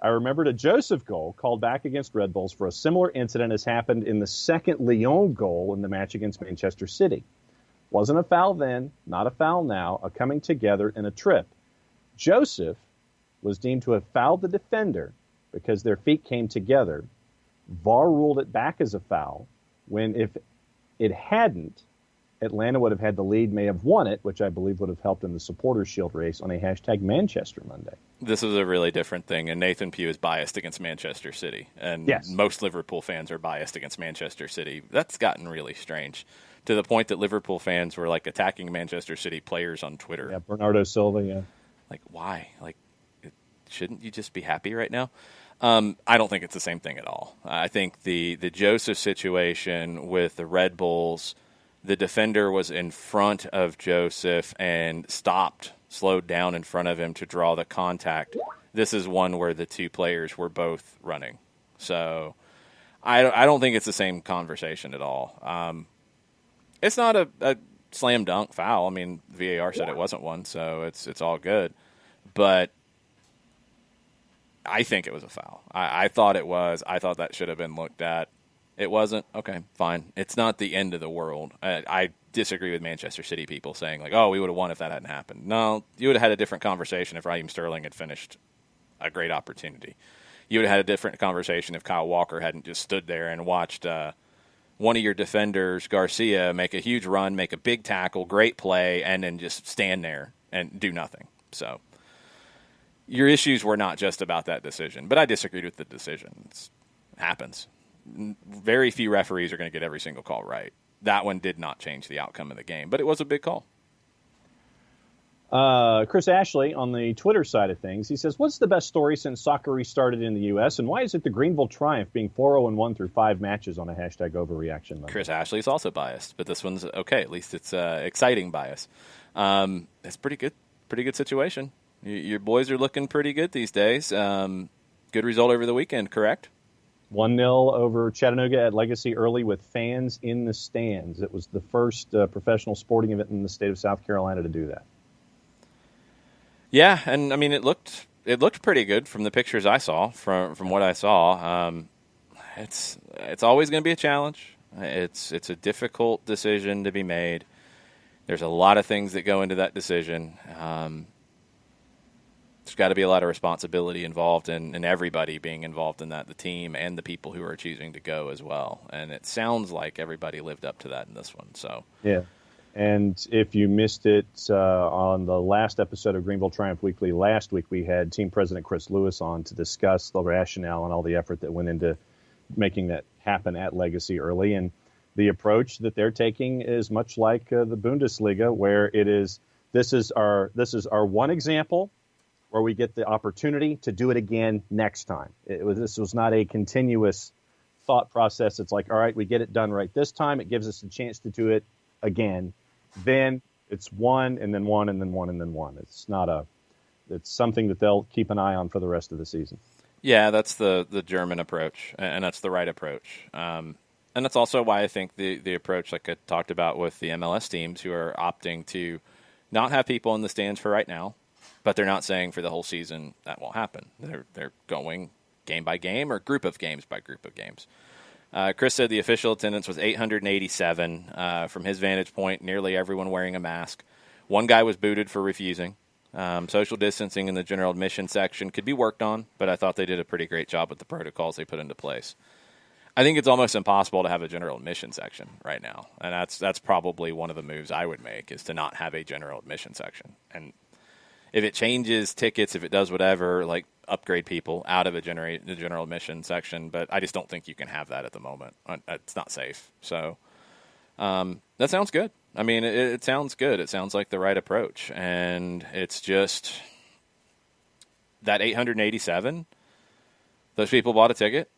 I remembered a Joseph goal called back against Red Bulls for a similar incident as happened in the second Lyon goal in the match against Manchester City. Wasn't a foul then, not a foul now, a coming together in a trip. Joseph was deemed to have fouled the defender because their feet came together. VAR ruled it back as a foul when if it hadn't, Atlanta would have had the lead, may have won it, which I believe would have helped in the Supporters' Shield race on a hashtag Manchester Monday. This is a really different thing, and Nathan Pugh is biased against Manchester City, and yes. Most Liverpool fans are biased against Manchester City. That's gotten really strange, to the point that Liverpool fans were like attacking Manchester City players on Twitter. Yeah, Bernardo Silva, yeah. Like, why? Like, shouldn't you just be happy right now? I don't think it's the same thing at all. I think the Joseph situation with the Red Bulls, the defender was in front of Joseph and slowed down in front of him to draw the contact. This is one where the two players were both running. So I don't think it's the same conversation at all. It's not a slam dunk foul. I mean, VAR said it wasn't one, so it's all good. But I think it was a foul. I thought it was. I thought that should have been looked at. It wasn't? Okay, fine. It's not the end of the world. I disagree with Manchester City people saying, like, oh, we would have won if that hadn't happened. No, you would have had a different conversation if Raheem Sterling had finished a great opportunity. You would have had a different conversation if Kyle Walker hadn't just stood there and watched one of your defenders, Garcia, make a huge run, make a big tackle, great play, and then just stand there and do nothing. So your issues were not just about that decision, but I disagreed with the decision. It happens. Very few referees are going to get every single call right. That one did not change the outcome of the game, but it was a big call. Chris Ashley on the Twitter side of things, he says, what's the best story since soccer restarted in the U.S., and why is it the Greenville Triumph being 4-0-1 through 5 matches on a hashtag overreaction Monday? Chris Ashley's also biased, but this one's okay. At least it's exciting bias. It's pretty good situation. Your boys are looking pretty good these days. Good result over the weekend, correct? 1-0 over Chattanooga at Legacy early with fans in the stands. It was the first professional sporting event in the state of South Carolina to do that. Yeah, and I mean it looked pretty good from the pictures I saw. From what I saw, it's always going to be a challenge. It's a difficult decision to be made. There's a lot of things that go into that decision. There's got to be a lot of responsibility involved and everybody being involved in that, the team and the people who are choosing to go as well. And it sounds like everybody lived up to that in this one. So yeah. And if you missed it on the last episode of Greenville Triumph Weekly last week, we had team president Chris Lewis on to discuss the rationale and all the effort that went into making that happen at Legacy early. And the approach that they're taking is much like the Bundesliga, where it is this is our one example where we get the opportunity to do it again next time. This was not a continuous thought process. It's like, all right, we get it done right this time. It gives us a chance to do it again. Then it's one, and then one, and then one, and then one. It's something that they'll keep an eye on for the rest of the season. Yeah, that's the German approach, and that's the right approach. And that's also why I think the approach, like I talked about with the MLS teams who are opting to not have people in the stands for right now, but they're not saying for the whole season that won't happen. They're going game by game or group of games by group of games. Chris said the official attendance was 887. From his vantage point, nearly everyone wearing a mask. One guy was booted for refusing. Social distancing in the general admission section could be worked on, but I thought they did a pretty great job with the protocols they put into place. I think it's almost impossible to have a general admission section right now, and that's probably one of the moves I would make is to not have a general admission section. And if it changes tickets, if it does whatever, like upgrade people out of the general admission section, but I just don't think you can have that at the moment. It's not safe. So that sounds good. I mean, it sounds good. It sounds like the right approach, and it's just that 887. Those people bought a ticket.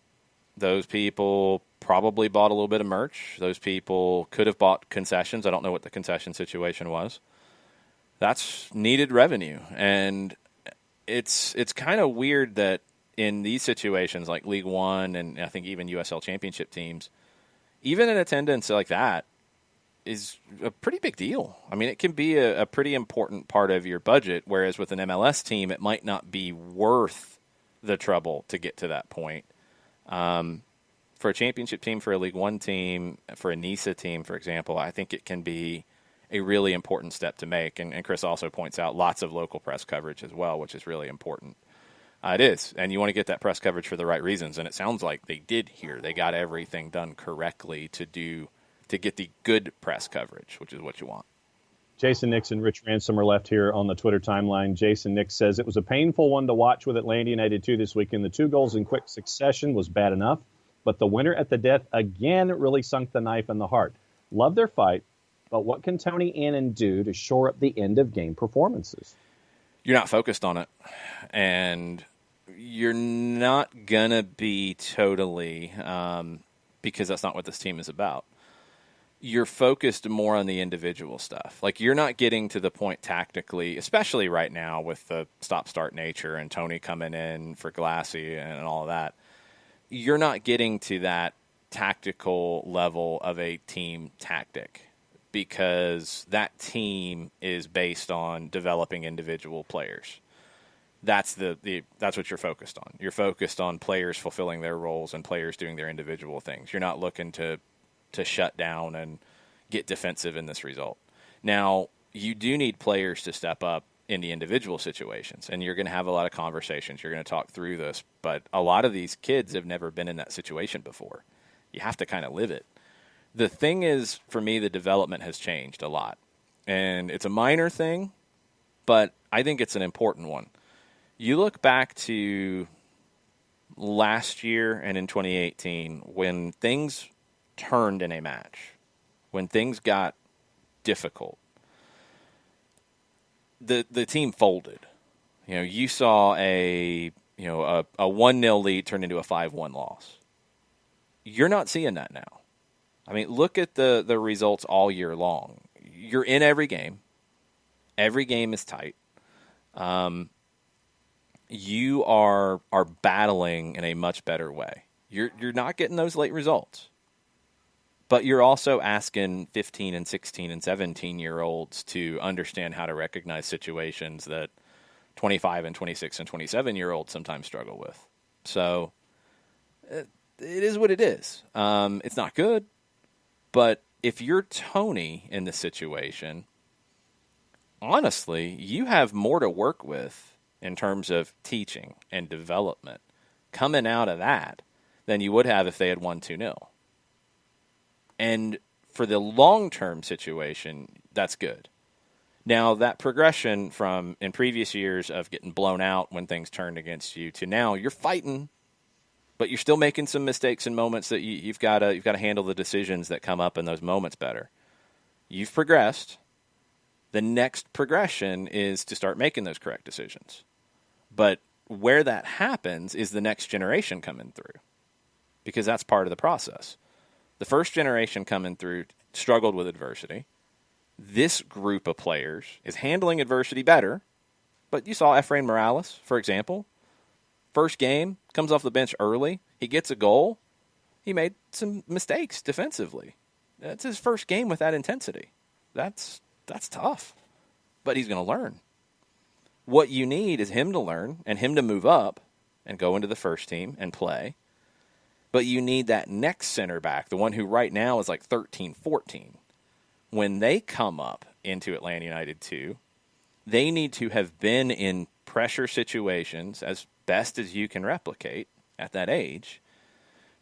Those people probably bought a little bit of merch. Those people could have bought concessions. I don't know what the concession situation was. That's needed revenue. And it's kind of weird that in these situations like League One and I think even USL Championship teams, even an attendance like that is a pretty big deal. I mean, it can be a pretty important part of your budget, whereas with an MLS team, it might not be worth the trouble to get to that point. For a championship team, for a League One team, for a NISA team, for example, I think it can be a really important step to make. And Chris also points out lots of local press coverage as well, which is really important. It is, and you want to get that press coverage for the right reasons, and it sounds like they did here. They got everything done correctly to get the good press coverage, which is what you want. Jason Nix and Rich Ransom are left here on the Twitter timeline. Jason Nix says, it was a painful one to watch with Atlanta United 2 this weekend. The 2 goals in quick succession was bad enough, but the winner at the death again really sunk the knife in the heart. Love their fight, but what can Tony Annan do to shore up the end-of-game performances? You're not focused on it, and you're not going to be totally, because that's not what this team is about. You're focused more on the individual stuff. Like, you're not getting to the point tactically, especially right now with the stop-start nature and Tony coming in for Glassy and all of that. You're not getting to that tactical level of a team tactic because that team is based on developing individual players. That's that's what you're focused on. You're focused on players fulfilling their roles and players doing their individual things. You're not looking to shut down and get defensive in this result. Now, you do need players to step up in the individual situations, and you're going to have a lot of conversations. You're going to talk through this, but a lot of these kids have never been in that situation before. You have to kind of live it. The thing is, for me, the development has changed a lot, and it's a minor thing, but I think it's an important one. You look back to last year and in 2018 when things turned in a match, when things got difficult, the team folded. You saw a 1-0 lead turn into a 5-1 loss. You're not seeing that now. I mean, look at the results all year long. You're in every game. Every game is tight. You are battling in a much better way. You're not getting those late results. But you're also asking 15 and 16 and 17-year-olds to understand how to recognize situations that 25 and 26 and 27-year-olds sometimes struggle with. So it is what it is. It's not good. But if you're Tony in this situation, honestly, you have more to work with in terms of teaching and development coming out of that than you would have if they had won 2-0. And for the long-term situation, that's good. Now, that progression from in previous years of getting blown out when things turned against you to now you're fighting, but you're still making some mistakes in moments that you've got to handle the decisions that come up in those moments better. You've progressed. The next progression is to start making those correct decisions. But where that happens is the next generation coming through, because that's part of the process. The first generation coming through struggled with adversity. This group of players is handling adversity better, but you saw Efrain Morales, for example. First game, comes off the bench early. He gets a goal. He made some mistakes defensively. That's his first game with that intensity. That's tough, but he's going to learn. What you need is him to learn and him to move up and go into the first team and play. But you need that next center back, the one who right now is like 13, 14. When they come up into Atlanta United 2, they need to have been in pressure situations as best as you can replicate at that age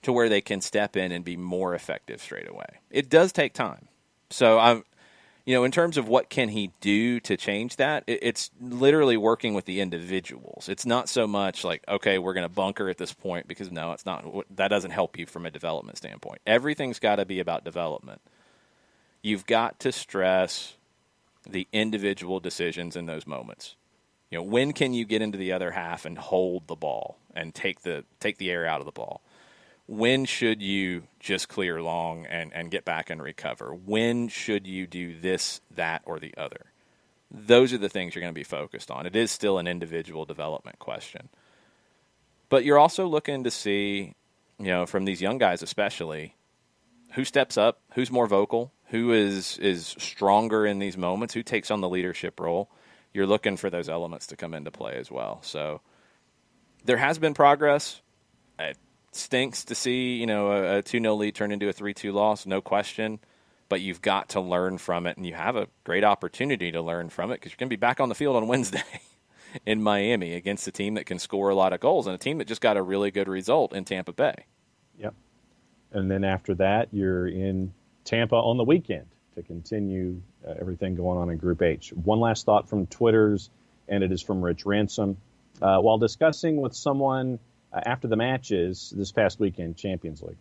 to where they can step in and be more effective straight away. It does take time. So in terms of what can he do to change that, it's literally working with the individuals. It's not so much like, okay, we're going to bunker at this point, because no, it's not. That doesn't help you from a development standpoint. Everything's got to be about development. You've got to stress the individual decisions in those moments. When can you get into the other half and hold the ball and take the air out of the ball? When should you just clear long and get back and recover? When should you do this, that, or the other? Those are the things you're going to be focused on. It is still an individual development question. But you're also looking to see, from these young guys especially, who steps up, who's more vocal, who is stronger in these moments, who takes on the leadership role. You're looking for those elements to come into play as well. So there has been progress. It stinks to see, a 2-0 lead turn into a 3-2 loss, no question. But you've got to learn from it, and you have a great opportunity to learn from it because you're going to be back on the field on Wednesday in Miami against a team that can score a lot of goals and a team that just got a really good result in Tampa Bay. Yep. And then after that, you're in Tampa on the weekend to continue everything going on in Group H. One last thought from Twitter's, and it is from Rich Ransom. While discussing with someone after the matches this past weekend, Champions League,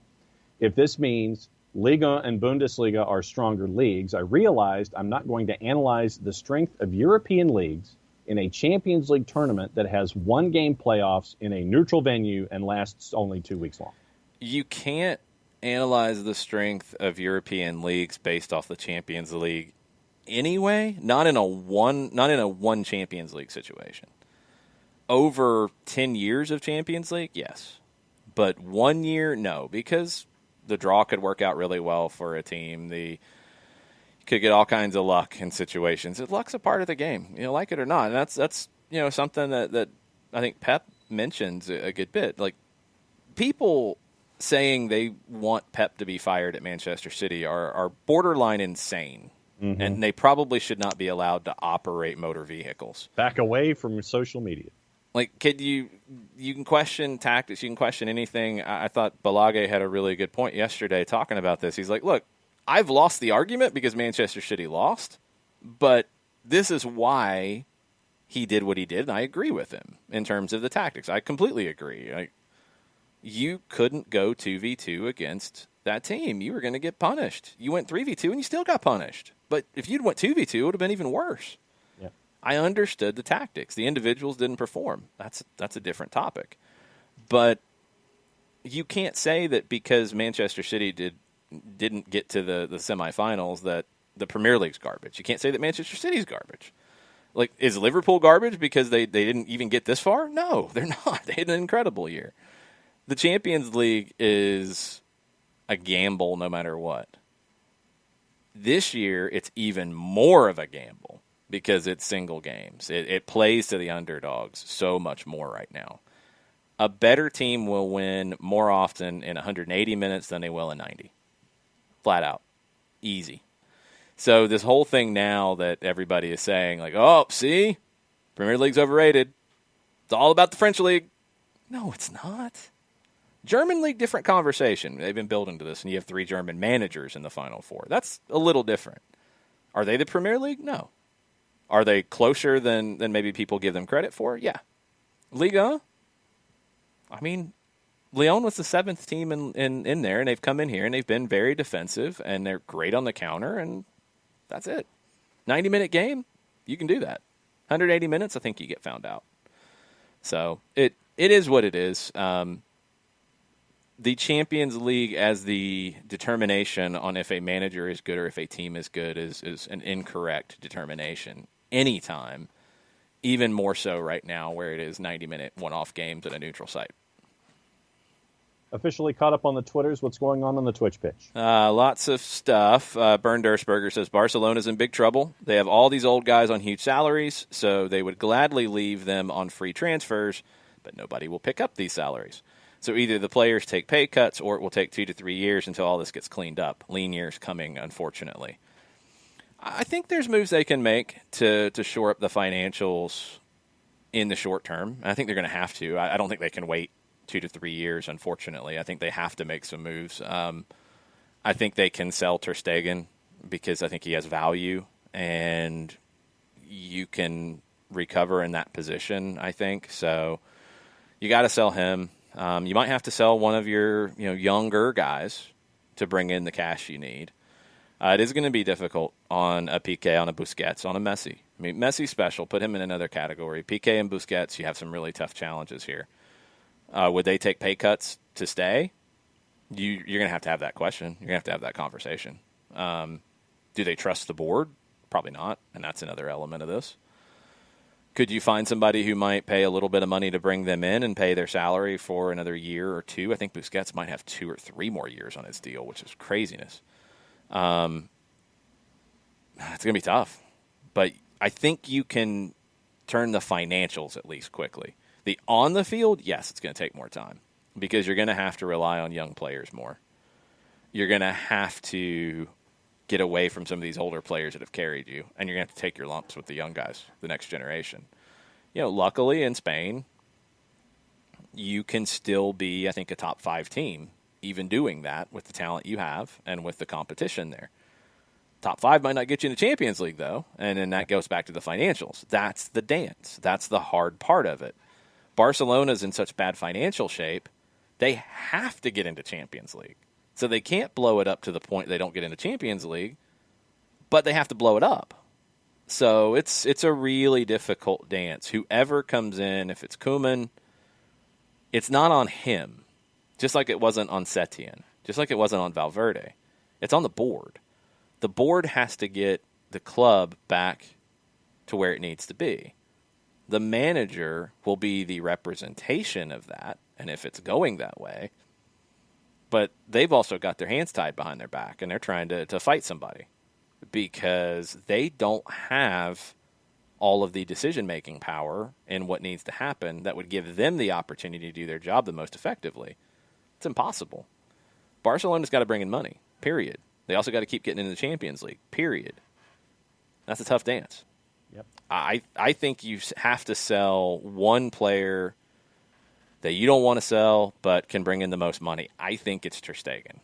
if this means Liga and Bundesliga are stronger leagues, I realized I'm not going to analyze the strength of European leagues in a Champions League tournament that has one-game playoffs in a neutral venue and lasts only 2 weeks long. You can't analyze the strength of European leagues based off the Champions League anyway, not in a one Champions League situation. Over 10 years of Champions League, yes. But 1 year, no, because the draw could work out really well for a team. You could get all kinds of luck in situations. Luck's a part of the game, like it or not. And that's something that I think Pep mentions a good bit. Like, people saying they want Pep to be fired at Manchester City are borderline insane. Mm-hmm. And they probably should not be allowed to operate motor vehicles. Back away from social media. Like, you can question tactics, you can question anything. I thought Balage had a really good point yesterday talking about this. He's like, look, I've lost the argument because Manchester City lost, but this is why he did what he did, and I agree with him in terms of the tactics. I completely agree. You couldn't go 2v2 against that team. You were going to get punished. You went 3v2, and you still got punished. But if you'd went 2v2, it would have been even worse. Yeah. I understood the tactics. The individuals didn't perform. That's a different topic. But you can't say that because Manchester City didn't get to the semifinals that the Premier League's garbage. You can't say that Manchester City's garbage. Like, is Liverpool garbage because they didn't even get this far? No, they're not. They had an incredible year. The Champions League is a gamble no matter what. This year, it's even more of a gamble because it's single games. It plays to the underdogs so much more right now. A better team will win more often in 180 minutes than they will in 90. Flat out. Easy. So this whole thing now that everybody is saying, like, oh, see, Premier League's overrated. It's all about the French League. No, it's not. German League, different conversation. They've been building to this, and you have 3 German managers in the Final Four. That's a little different. Are they the Premier League? No. Are they closer than maybe people give them credit for? Yeah. Liga? I mean, Lyon was the 7th team in there, and they've come in here, and they've been very defensive, and they're great on the counter, and that's it. 90-minute game, you can do that. 180 minutes, I think you get found out. So it is what it is. The Champions League as the determination on if a manager is good or if a team is good is an incorrect determination anytime, even more so right now where it is 90-minute one-off games at a neutral site. Officially caught up on the Twitters. What's going on the Twitch pitch? Lots of stuff. Bernd Durstberger says Barcelona's in big trouble. They have all these old guys on huge salaries, so they would gladly leave them on free transfers, but nobody will pick up these salaries. So either the players take pay cuts or it will take 2 to 3 years until all this gets cleaned up. Lean years coming, unfortunately. I think there's moves they can make to shore up the financials in the short term. I think they're going to have to. I don't think they can wait 2 to 3 years, unfortunately. I think they have to make some moves. I think they can sell Ter Stegen because I think he has value, and you can recover in that position, I think. So you got to sell him. You might have to sell one of your younger guys to bring in the cash you need. It is going to be difficult on a Piqué, on a Busquets, on a Messi. I mean, Messi's special. Put him in another category. Piqué and Busquets, you have some really tough challenges here. Would they take pay cuts to stay? You're going to have that question. You're going to have that conversation. Do they trust the board? Probably not, and that's another element of this. Could you find somebody who might pay a little bit of money to bring them in and pay their salary for another year or two? I think Busquets might have 2 or 3 more years on his deal, which is craziness. It's going to be tough. But I think you can turn the financials at least quickly. The on the field, yes, it's going to take more time because you're going to have to rely on young players more. You're going to have to get away from some of these older players that have carried you, and you're going to have to take your lumps with the young guys, the next generation. Luckily in Spain, you can still be, I think, a top 5 team, even doing that with the talent you have and with the competition there. Top 5 might not get you in the Champions League, though, and then that goes back to the financials. That's the dance. That's the hard part of it. Barcelona's in such bad financial shape, they have to get into Champions League. So they can't blow it up to the point they don't get into Champions League, but they have to blow it up. So it's a really difficult dance. Whoever comes in, if it's Koeman, it's not on him, just like it wasn't on Setien, just like it wasn't on Valverde. It's on the board. The board has to get the club back to where it needs to be. The manager will be the representation of that, and if it's going that way, but they've also got their hands tied behind their back, and they're trying to fight somebody because they don't have all of the decision-making power in what needs to happen that would give them the opportunity to do their job the most effectively. It's impossible. Barcelona's got to bring in money, period. They also got to keep getting into the Champions League, period. That's a tough dance. Yep. I think you have to sell one player that you don't want to sell but can bring in the most money. I think it's Ter Stegen.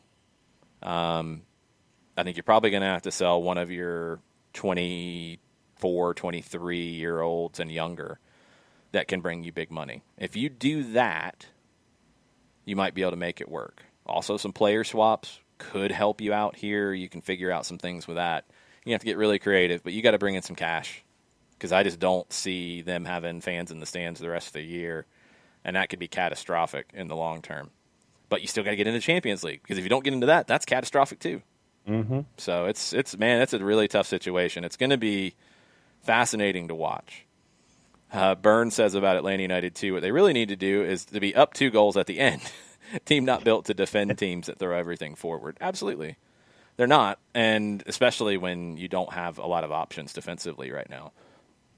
I think you're probably going to have to sell one of your 24, 23-year-olds and younger that can bring you big money. If you do that, you might be able to make it work. Also, some player swaps could help you out here. You can figure out some things with that. You have to get really creative, but you got to bring in some cash because I just don't see them having fans in the stands the rest of the year. And that could be catastrophic in the long term. But you still got to get into the Champions League because if you don't get into that, that's catastrophic too. Mm-hmm. So it's a really tough situation. It's going to be fascinating to watch. Byrne says about Atlanta United too, what they really need to do is to be up 2 goals at the end. Team not built to defend teams that throw everything forward. Absolutely. They're not, and especially when you don't have a lot of options defensively right now.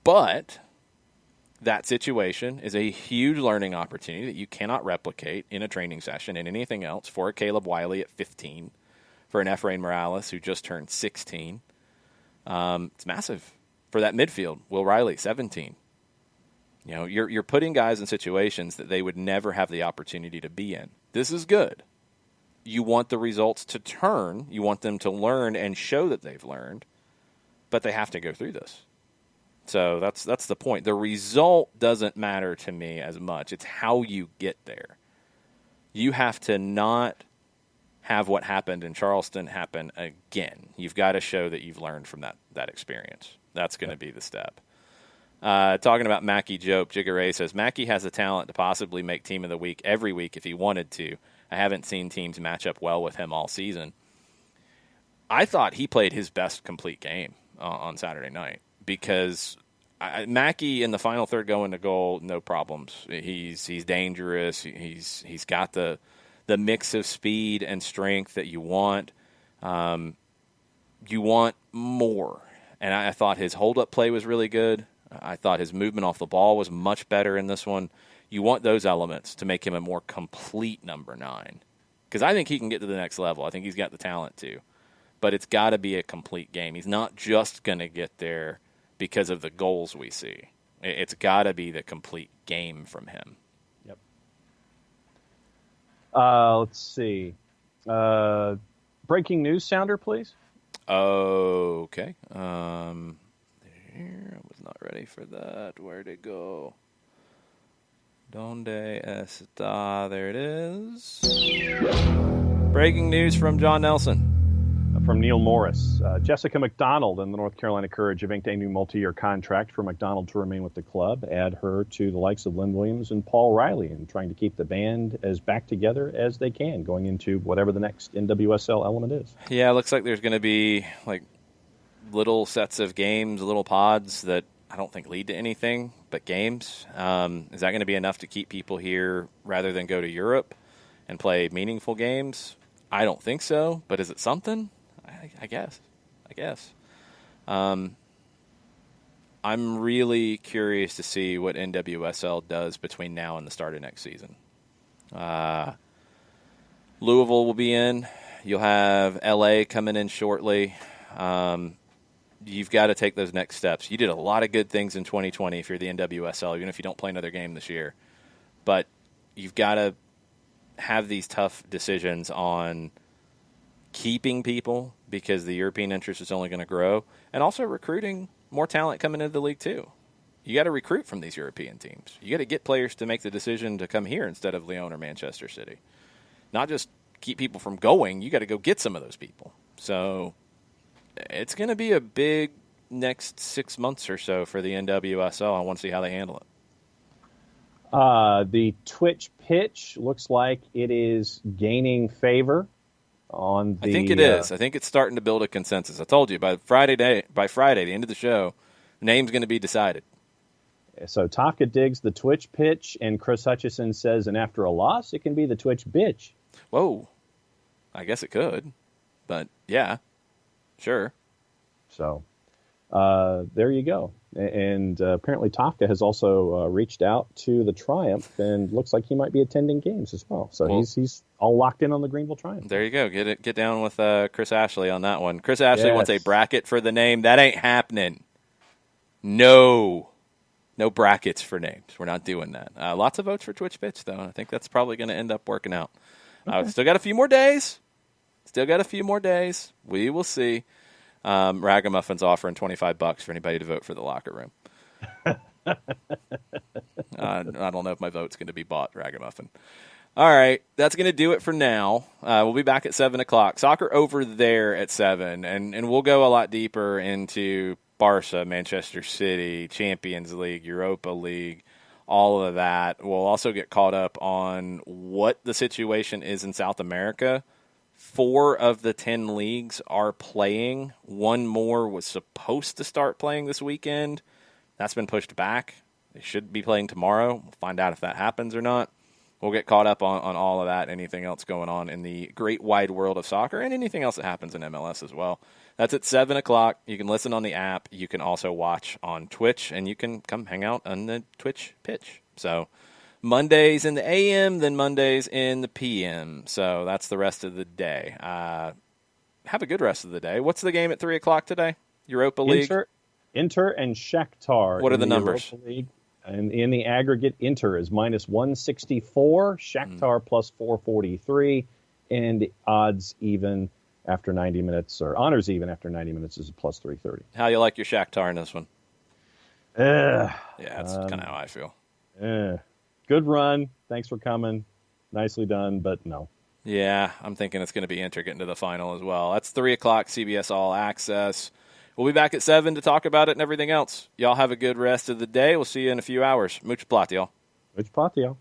But that situation is a huge learning opportunity that you cannot replicate in a training session and anything else for a Caleb Wiley at 15, for an Efrain Morales who just turned 16. It's massive. For that midfield, Will Riley, 17. You're putting guys in situations that they would never have the opportunity to be in. This is good. You want the results to turn. You want them to learn and show that they've learned, but they have to go through this. So that's the point. The result doesn't matter to me as much. It's how you get there. You have to not have what happened in Charleston happen again. You've got to show that you've learned from that experience. That's going to be the step. Talking about Mackie Jope, Jigare says, Mackie has the talent to possibly make Team of the Week every week if he wanted to. I haven't seen teams match up well with him all season. I thought he played his best complete game on Saturday night because Mackie in the final third going to goal, no problems. He's dangerous. He's got the mix of speed and strength that you want. You want more. And I thought his hold-up play was really good. I thought his movement off the ball was much better in this one. You want those elements to make him a more complete number 9. Because I think he can get to the next level. I think he's got the talent to. But it's got to be a complete game. He's not just going to get there because of the goals we see. It's got to be the complete game from him. Yep. Let's see. Breaking news sounder, please. Okay. I was not ready for that. Where'd it go? Donde está? There it is. Breaking news from John Nelson. From Neil Morris. Jessica McDonald and the North Carolina Courage have inked a new multi-year contract for McDonald to remain with the club. Add her to the likes of Lynn Williams and Paul Riley and trying to keep the band as back together as they can going into whatever the next NWSL element is. Yeah, it looks like there's going to be little sets of games, little pods that I don't think lead to anything but games. Is that going to be enough to keep people here rather than go to Europe and play meaningful games? I don't think so, but is it something? I guess. I'm really curious to see what NWSL does between now and the start of next season. Louisville will be in. You'll have LA coming in shortly. You've got to take those next steps. You did a lot of good things in 2020 if you're the NWSL, even if you don't play another game this year. But you've got to have these tough decisions on keeping people because the European interest is only going to grow, and also recruiting more talent coming into the league too. You got to recruit from these European teams. You got to get players to make the decision to come here instead of Lyon or Manchester City. Not just keep people from going, you got to go get some of those people. So it's going to be a big next 6 months or so for the NWSL. I want to see how they handle it. The Twitch pitch looks like it is gaining favor on the. I think it is. I think it's starting to build a consensus. I told you by Friday, the end of the show, the name's going to be decided. So Taka digs the Twitch pitch, and Chris Hutchison says, and after a loss, it can be the Twitch bitch. Whoa. I guess it could. But, yeah, sure. So there you go. And apparently Taka has also reached out to the Triumph and looks like he might be attending games as well. So he's all locked in on the Greenville Triumph. There you go. Get down with Chris Ashley on that one. Chris Ashley wants a bracket for the name. That ain't happening. No brackets for names. We're not doing that. Lots of votes for Twitch Pitch, though. I think that's probably going to end up working out. Okay. Still got a few more days. We will see. Ragamuffin's offering $25 for anybody to vote for the locker room. I don't know if my vote's going to be bought, Ragamuffin. All right, that's going to do it for now. We'll be back at 7 o'clock. Soccer over there at 7, and we'll go a lot deeper into Barca, Manchester City, Champions League, Europa League, all of that. We'll also get caught up on what the situation is in South America. 4 of the 10 leagues are playing. 1 more was supposed to start playing this weekend. That's been pushed back. They should be playing tomorrow. We'll find out if that happens or not. We'll get caught up on all of that, anything else going on in the great wide world of soccer, and anything else that happens in MLS as well. That's at 7 o'clock. You can listen on the app. You can also watch on Twitch, and you can come hang out on the Twitch pitch. So Mondays in the AM, then Mondays in the PM. So that's the rest of the day. Have a good rest of the day. What's the game at 3 o'clock today? Europa League? Inter and Shakhtar. What are the numbers? Europa League. And in the aggregate, Inter is minus 164, Shakhtar plus 443, and odds even after 90 minutes, or honors even after 90 minutes is a plus 330. How you like your Shakhtar in this one? Yeah, that's kind of how I feel. Good run. Thanks for coming. Nicely done, but no. Yeah, I'm thinking it's going to be Inter getting to the final as well. That's 3 o'clock, CBS All Access. We'll be back at 7 to talk about it and everything else. Y'all have a good rest of the day. We'll see you in a few hours. Much plot, y'all. Much plot, y'all.